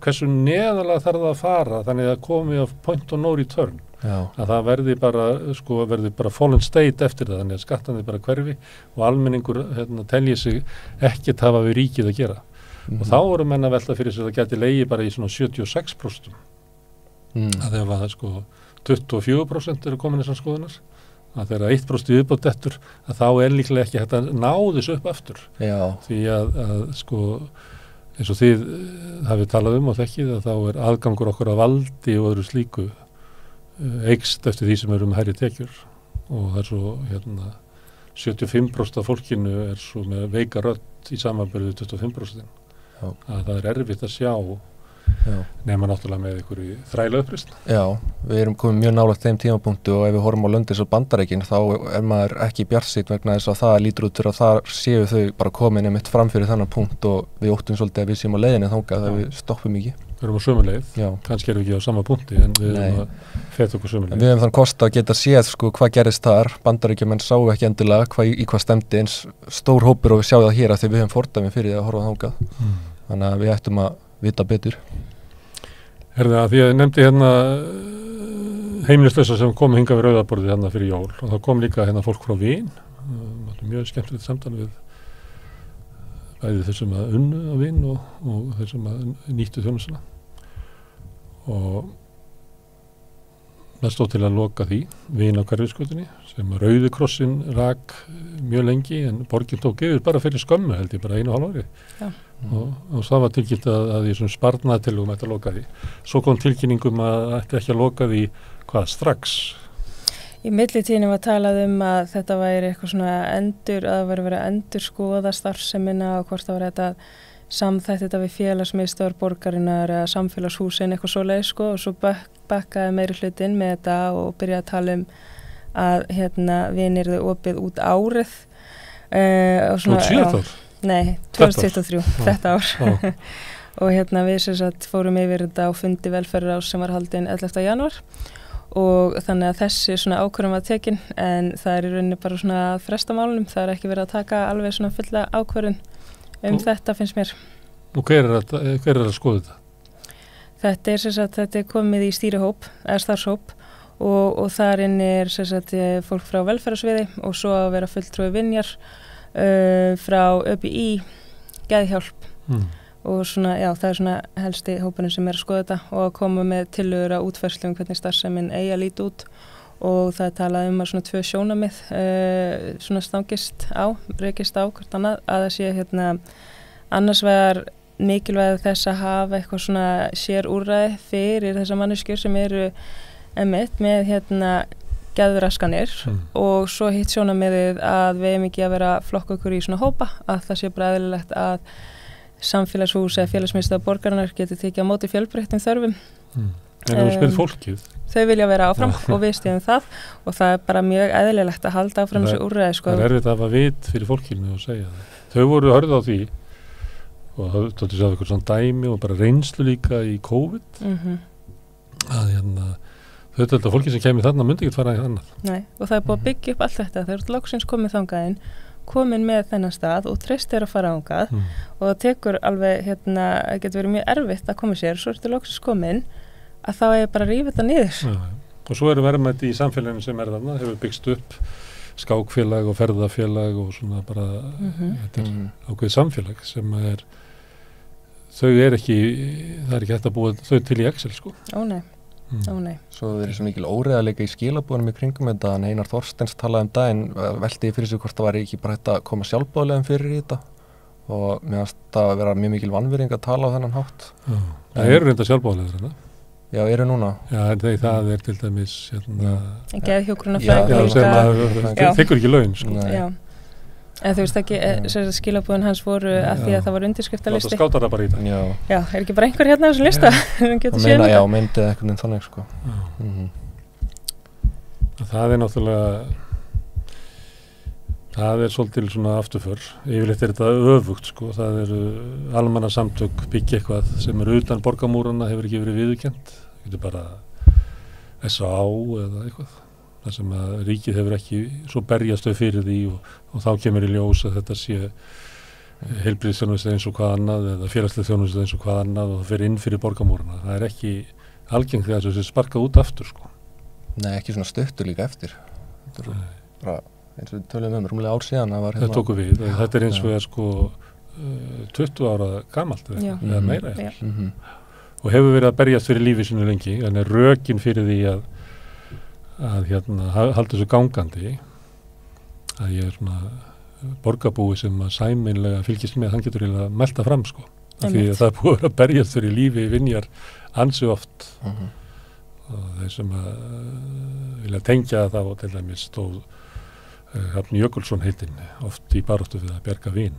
Speaker 1: hversu neðarlega þarf það að fara þannig að komi af point of no return. Að það verði bara fallen state eftir það, þannig að skattan bara hverfi og almenningur telji sig ekkert hafa við ríkið að gera. Og þá voru menn að velta fyrir sig að það geti legið bara í svona 76%. Að ef að 24% eru komin þessar skoðunar, að þegar 1% viðbót dettur, að þá er líklega ekki hægt að ná þessu upp aftur. Því að eins og þið hafið talað og þekkið að þá er aðgangur okkur að valdi og öðru slíku eykst eftir því sem eru með hærri tekjur og það er svo 75% af fólkinu er svo með veika rödd í samanburði 25%. Að það er erfitt að sjá nema náttúrulega með einhverju þræla uppreisn. Já, við erum komið mjög nálægt þeim tímapunkti og ef við horfum á lönd eins og Bandaríkin þá er maður ekki bjartsýnn vegna þess að það lítur út fyrir að það séu þau bara komin einmitt fram fyrir þennan punkt og við óttum svolítið að við séum á leiðinni þangað þegar við stoppum ekki. Við erum á sömu leið, kannski erum við ekki á sama punkti en við erum að feta okkur sömu leið. Við hefum þann kost að geta séð hvað gerist þar, Bandaríkjamenn sáu ekki endilega í hvað stemdi eins stór hópur og við sjáum það hér að því við hefum fordæmi fyrir að horfa þangað. Þannig að við ættum að vita betur. Herði að því að ég nefndi heimilislausa sem kom hingað við rauðaborðið fyrir jól og þá kom líka fólk frá Vín, mjög skemmtilegt samtal við bæði þeir sem að unnu á Vín og þeir sem að nýttu þjónustuna og það stóð til að loka því Vín á Hverfisgötunni sem Rauði krossin rak mjög lengi en borgin tók yfir bara fyrir skömmu held ég bara 1,5 ári. Og það var tilkynnt að í svona sparnaðartillögum ætti að loka því. Svo kom tilkynningum að ætti ekki að loka því strax?
Speaker 6: Í millitíðinni var talað að þetta væri eitthvað svona að það væri verið að endurskoða starfsemina og hvort það var þetta samþætt þetta við félagsmiðstöðvar borgarinnar eða samfélagshúsin eitthvað svoleiðis sko og svo bakkaði meiri hlutinn með þetta og byrjaði að tala að við yrðu opið út árið.
Speaker 1: Út 7 ár?
Speaker 6: Nei, 2023, þetta ár. Og við sem sagt fórum yfir þetta á fundi velferðarráðs sem var haldinn 11. janúar. Og þannig að þessi svona ákvörðun var tekin en það í rauninni bara svona að fresta málunum, það ekki verið að taka alveg svona fulla ákvörðun þetta finnst mér.
Speaker 1: Og hver er að skoða þetta?
Speaker 6: Þetta sem sagt, þetta komið í stýrihóp, eða starfshóp og þar inni sem sagt fólk frá velferðarsviði og svo að vera fulltrúi Vinjar frá ÖBÍ, Geðhjálp. Og svona, það svona helsti hópurinn sem að skoða þetta og að koma með tillögur að útfærslu hvernig starfsemin eigi að líta út og það talaði að svona 2 sjónarmið svona rekist á hvort annað að það sé annars vegar mikilvæg þess að hafa eitthvað svona sér úrræði fyrir þessar manneskjur sem eru einmitt með geðraskanir og svo hitt sjónarmiðið að við eigum ekki að vera flokka okkur í svona hópa að það sé bara eðlilegt að samfélagshús eða félagsmiðstöðvar borgarinnar getur tekið á móti fjölbreyttum þörfum.
Speaker 1: En þú spyrir fólkið?
Speaker 6: Þau vilja vera áfram og við styðjum það og það bara mjög eðlilegt að halda áfram þessu úrræði. Sko.
Speaker 1: Það erfitt að hafa vit fyrir fólkinu og segja það. Þau voru hörð á því og það tóttu sér eitthvað svona dæmi og bara reynslu líka í COVID að þau töldu að fólki sem kemur þarna myndi ekki fara í annað.
Speaker 6: Nei, og það búið að byggja upp allt þetta. Þau eru loksins komið þangað inn komin með þennan stað og treystir að fara ángað og það tekur alveg getur verið mjög erfitt að koma sér svo ertu loksins komin að þá bara rífa þetta niður.
Speaker 1: Og svo eru verðmæti í samfélaginu sem þarna hefur byggst upp skákfélag og ferðafélag og svona bara þetta ákveðið samfélag sem þau ekki hægt að búa þau til í Excel sko.
Speaker 6: Ó nei.
Speaker 7: Svo verið svo mikil óreiðarleika í skilabúðunum í kringum þetta en Einar Þorsteins talaði daginn velti fyrir sig hvort það var ekki bara hægt að koma sjálfboðlegum fyrir í þetta og mér fannst það að vera mjög mikil vanvirðing að tala á þennan hátt.
Speaker 1: Það eru reynda sjálfboðlegur þetta?
Speaker 7: Já, eru núna.
Speaker 1: Já, það til dæmis
Speaker 6: geðhjúkrunarfræðingar
Speaker 1: þykkur ekki laun sko.
Speaker 6: Já. En þú veist ekki, skilabúðin hans voru að því að það var undirskriftalisti.
Speaker 1: Láta skáta það bara í það.
Speaker 6: Já, ekki bara einhver á þessu lista?
Speaker 7: Já, myndið eitthvað þannig sko.
Speaker 1: Það náttúrulega, það svolítil svona afturför. Yfirleitt þetta öfugt sko. Það almannasamtök byggja eitthvað sem utan borgarmúrana hefur ekki verið viðurkennt. Það getur bara SA eða eitthvað. Það sem að ríkið hefur ekki svo berjast þau fyrir því og þá kemur í ljós að þetta sé heilbrigðisþjónusta eins og hvað annað eða félagsleg þjónusta eins og hvað annað og það fyrir inn fyrir borgarmúrana. Það ekki algengt þegar þessu sparkað út aftur sko.
Speaker 7: Nei, ekki svona stuttur líka eftir. Þetta bara eins og við töluðum rúmlega ár síðan að var
Speaker 1: Það tóku við. Þetta eins og sko 20 ára gamalt eða meira eftir. Og hefur verið að berjast fyrir lífi sinu lengi, þannig rökin fyrir því að halda þessu gangandi að ég svona borgarbúi sem að sæmeinlega fylgist með, hann getur eiginlega melta fram sko, af því að það búið að berjast fyrir lífi Vinjar ansi oft og þeir sem að vilja tengja þá til dæmis stóð Hrafn Jökulsson heitinn oft í baráttu við að bjarga Vín.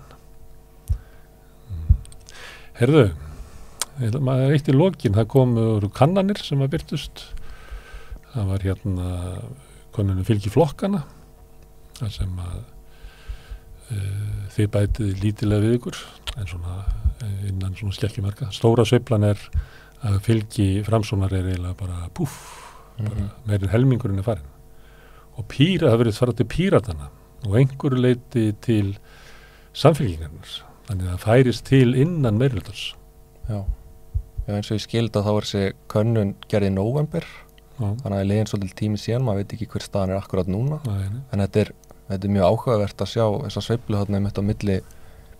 Speaker 1: Heyrðu, eitt í lokin, það komu kannanir sem að birtust. Það var konunum fylgi flokkana, þar sem að þið bætið lítilega við ykkur, en svona innan svona skelkimarka. Stóra sveiflan að fylgi Framsóknar eiginlega bara púff, bara meirinn helmingurinn farin. Og það verið farið til Píratana og einhverju leiti til Samfylkingarinnar. Þannig að það færist til innan meirihlutans.
Speaker 7: Já, eins og ég skildi að þá var þessi könnun gerð í nóvember. Þannig að leiðin svolítið tími síðan, maður veit ekki hver staðan akkurat núna. En þetta er mjög áhugavert að sjá þessa sveiflu þarna mitt á milli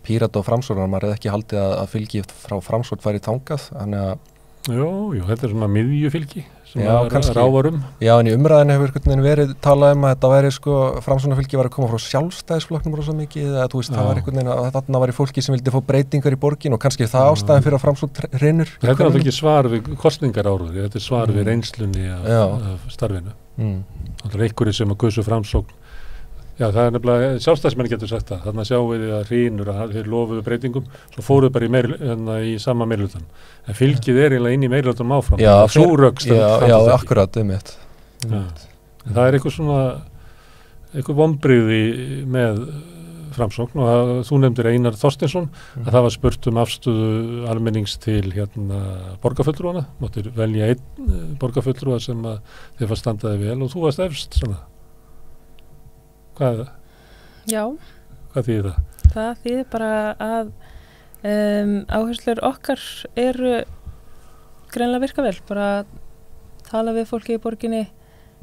Speaker 7: Pírata og Framsóknar. Maður ekki haldið að fylgi frá Framsókn væri þangað, þannig að
Speaker 1: Jú, þetta svona miðjufylgi sem rávar
Speaker 7: Já, en í umræðinu hefur verið talað að þetta væri framsóknarfylgi var að koma frá sjálfstæðisflokknum rosa mikið, eða þú veist, það var að þarna var í fólki sem vildi fá breytingar í borgin og kannski það ástæðan fyrir að framsókn hrynur.
Speaker 1: Þetta er náttúrulega ekki svar við kosningaráruði, þetta er svar við reynslunni af starfinu. Það er einhverju sem að guðsu framsókn. Já, það er nefnilega, sjálfstæðismenn getur sagt það, þarna sjáum við að hrínur að þeir lofuðu breytingum, svo fóruðu bara í sama meirihlutann. En fylgið er eiginlega inn í meirihlutanum áfram.
Speaker 7: Já, akkurat, einmitt.
Speaker 1: Það er eitthvað vonbrigði með framsókn og þú nefndir Einar Þorsteinsson að það var spurt afstöðu almennings til borgarfulltrúana, máttir velja einn borgarfulltrúa sem þeir var standaði vel og þú varst efst svona. Hvað er það?
Speaker 6: Já.
Speaker 1: Hvað þýðir það?
Speaker 6: Það þýðir bara að áherslur okkar eru greinlega virka vel, bara tala við fólki í borginni,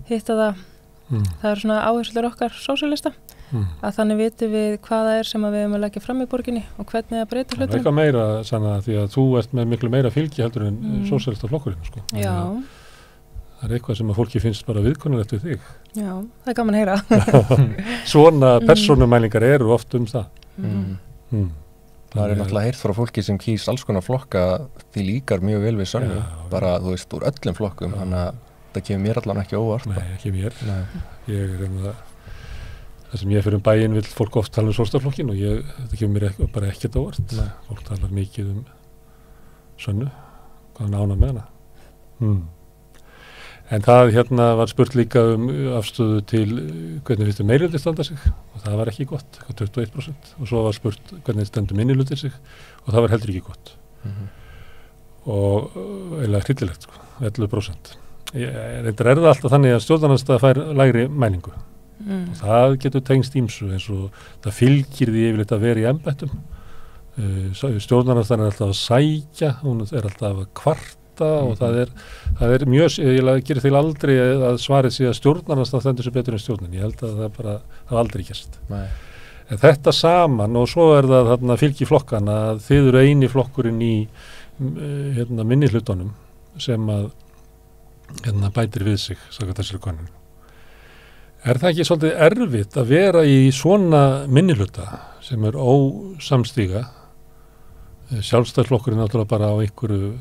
Speaker 6: hitta það. Það eru svona áherslur okkar sósíalista, að þannig vitum við hvað það er sem við erum að leggja fram í borginni og hvernig að breyta hlutunum.
Speaker 1: Það er eitthvað meira, Sanna, því að þú ert með miklu meira fylgi heldur en sósíalista flokkurinn, sko.
Speaker 6: Já.
Speaker 1: Það er eitthvað sem að fólki finnst bara viðkunnulegt við þig.
Speaker 6: Já, það er gaman að heyra.
Speaker 1: Svona persónumælingar eru oft það.
Speaker 7: Það er náttúrulega heyrt frá fólki sem kýs alls konar flokka því líkar mjög vel við Sönnu. Bara, þú veist, úr öllum flokkum, þannig að það kemur mér allan ekki óvart.
Speaker 1: Nei, ekki mér. Ég er það sem ég fyrir bæinn vill fólk oft tala Sósíalistaflokkinn og það kemur mér bara ekkert óvart. Fólk talar mikið Sönnu, hvað ána með hana. En það var spurt líka afstöðu til hvernig finnst meirihluti standa sig og það var ekki gott, 21%, og svo var spurt hvernig stendur minnihluti sig og það var heldur ekki gott. Og eiginlega hryllilegt, 11%. Reyndar það alltaf þannig að stjórnarandstaða fær lægri mælingu og það getur tengst ýmsu eins og það fylgir því yfirleitt að vera í embættum. Stjórnarandstaðan er alltaf að sækja, hún er alltaf að kvarta og það er mjög, ég gerir til aldrei að svarið sé að stjórnarandstaðan stendur sér betur en stjórnin. Ég held að það bara hafa aldrei gerst. En þetta saman og svo er það þarna fylgi flokkana að þið eru eini flokkurinn í minnihlutunum sem að bætir við sig, sagði þessari konun. Er það ekki svolítið erfitt að vera í svona minnihluta sem er ósamstíga? Sjálfstæðisflokkurinn náttúrulega bara á einhverju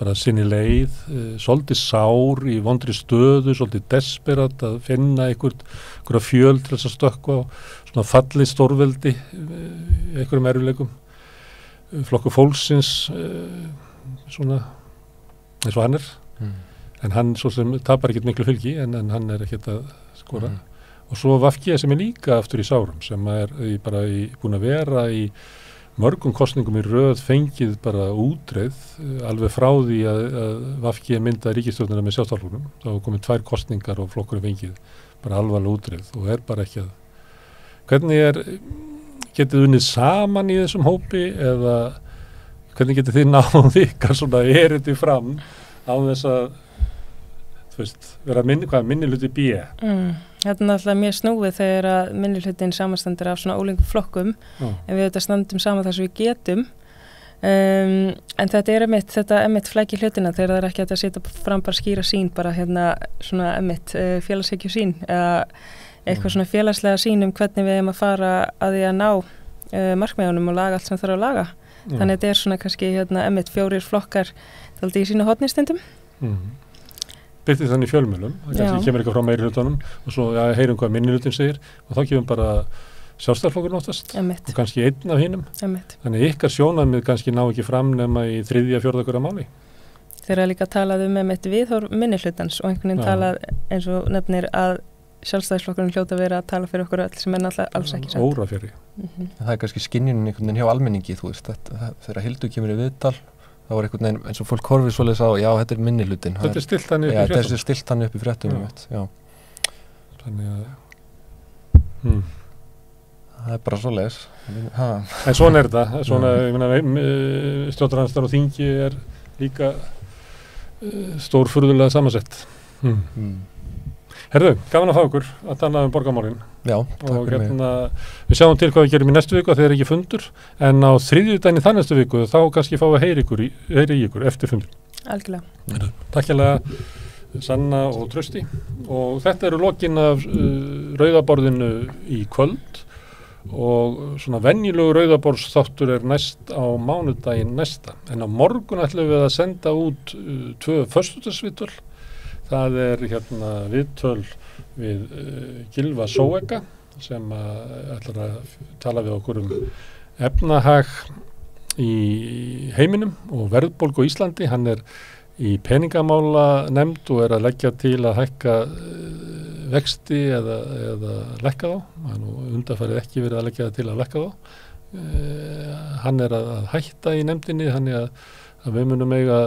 Speaker 1: bara sinni leið, svolítið sár í vondri stöðu, svolítið desperat að finna einhverja fjöl til þess að stökkva á svona falli stórveldi einhverjum erfiðleikum. Flokkur fólksins svona eins og hann er. En hann svo sem tapar ekkert miklu fylgi en hann er ekkert að skora. Og svo VG sem er líka aftur í sárum sem er búin að vera í mörgum kosningum í röð fengið bara útreið alveg frá því að VG mynda ríkisstjórnina með Sjálfstæðisflokknum. Það hafa komið 2 kosningar og flokkurinn fengið bara alvarlega útreið og er bara ekki að. Hvernig getið unnið saman í þessum hópi eða hvernig getið þið náð ykkar svona erindi fram á þess að vera minnihluti B?
Speaker 6: Þetta er náttúrulega mjög snúið þegar að minnihlutin samanstendur af svona ólíkum flokkum en við standum saman þar sem við getum en þetta er einmitt flækir hlutina þegar það er ekki að setja fram bara skýra sín bara svona einmitt félagshyggju sín eða eitthvað svona félagslega sín hvernig við erum að fara að því að ná markmiðunum og laga allt sem þarf að laga. Þannig að þetta er svona kannski einmitt 4 flokkar þaldi í sínu hornistendum.
Speaker 1: Byrtið þannig í fjölmjölum, það kannski kemur eitthvað frá meirihlutunum og svo heyrum hvað minnihlutin segir og þá kemur bara Sjálfstæðisflokkurinn oftast og kannski einn af hinum. Þannig ykkar sjónarmið kannski ná ekki fram nema í 3. 4. hverja máli.
Speaker 6: Þeir líka talað einmitt viðhorf minnihlutans og einhvern veginn talað eins og nefnir að Sjálfstæðisflokkurinn hljóta að vera að tala fyrir okkur öll sem er náttúrulega alls ekki satt.
Speaker 1: Órafjari.
Speaker 7: Það er kannski skynjunin einhvern veginn hjá almenningi, þú veist, þegar Hildur kemur í viðtal það var einhvern veginn eins og fólk horfið svoleiðis á, já, þetta er minnihlutin.
Speaker 1: Þetta er stilt hann upp í fréttum.
Speaker 7: Já, þetta er stilt hann upp í fréttum, já.
Speaker 1: Þannig að,
Speaker 7: það er bara svoleiðis.
Speaker 1: En svona er þetta, ég meina, stjórnarandstaðan og þingi er líka stórfurðulega samansett. Herðu, gaman að fá okkur að tala borgarmálin.
Speaker 7: Já, takk fyrir mig.
Speaker 1: Við sjáum til hvað við gerum í næstu viku að þeir ekki fundur, en á þriðjudaginn í það næstu viku þá kannski fá að heyri ykkur eftir fundur.
Speaker 6: Algjörlega.
Speaker 1: Takk hérlega Sanna og Trausti og þetta eru lokin af rauðaborðinu í kvöld og svona venjulegu rauðaborðsþáttur næst á mánudaginn næsta en á morgun ætlum við að senda út 2 föstudagsviðtöl. Það hérna viðtöl við Gylfa Sóeka sem ætlar að tala við okkur efnahag í heiminum og verðbólgu á Íslandi. Hann í peningamála nefnd og að leggja til að hækka vexti eða lækka þá. Hann undanfarið ekki verið að leggja til að lækka þá. Hann að hætta í nefndinni, þannig að við munum eiga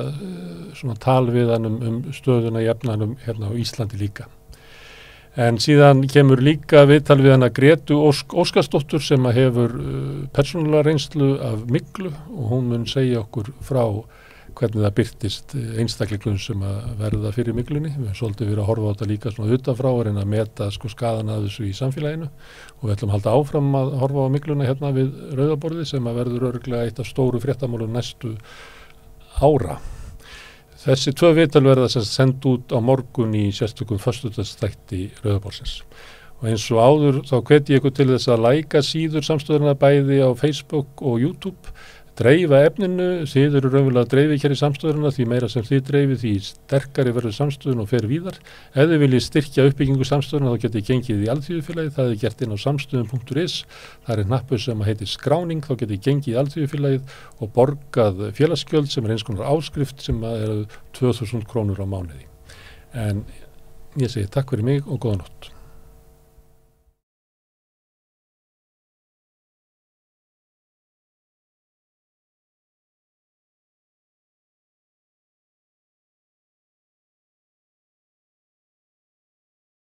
Speaker 1: svona tal við hann stöðuna í efnahanum hérna á Íslandi líka. En síðan kemur líka viðtal við hana Gretu Óskarsdóttur sem hefur persónulega reynslu af myglu og hún mun segja okkur frá hvernig það birtist einstaklingum sem að verða fyrir myglunni. Við höfum svolítið verið að horfa á þetta líka svona utanfrá og reyna að meta skaðan að þessu í samfélaginu og við ætlum að halda áfram að horfa á mygluna hérna við rauðaborði sem að verður örugglega eitt af stóru fréttamálum næstu ára. Þessi 2 viðtöl verða sem send út á morgun í sérstökum föstudagsþætti Rauðaborðsins. Og eins og áður þá hvet ég ykkur til þess að læka síður samstöðuna bæði á Facebook og YouTube. Dreifa efninu, þið eru raunverulega dreifið hér í samstöðuna, því meira sem þið dreifið því sterkari verður samstöðun og fer víðar. Ef þið viljið styrkja uppbyggingu samstöðuna þá getið gengið í Alþýðufélagið, það gert inn á samstöðun.is, það hnappur sem heitir skráning, þá getið gengið í Alþýðufélagið og borgað félagsgjöld sem eins konar áskrift sem eru 2000 krónur á mánuði. En ég segi takk fyrir mig og góða nótt.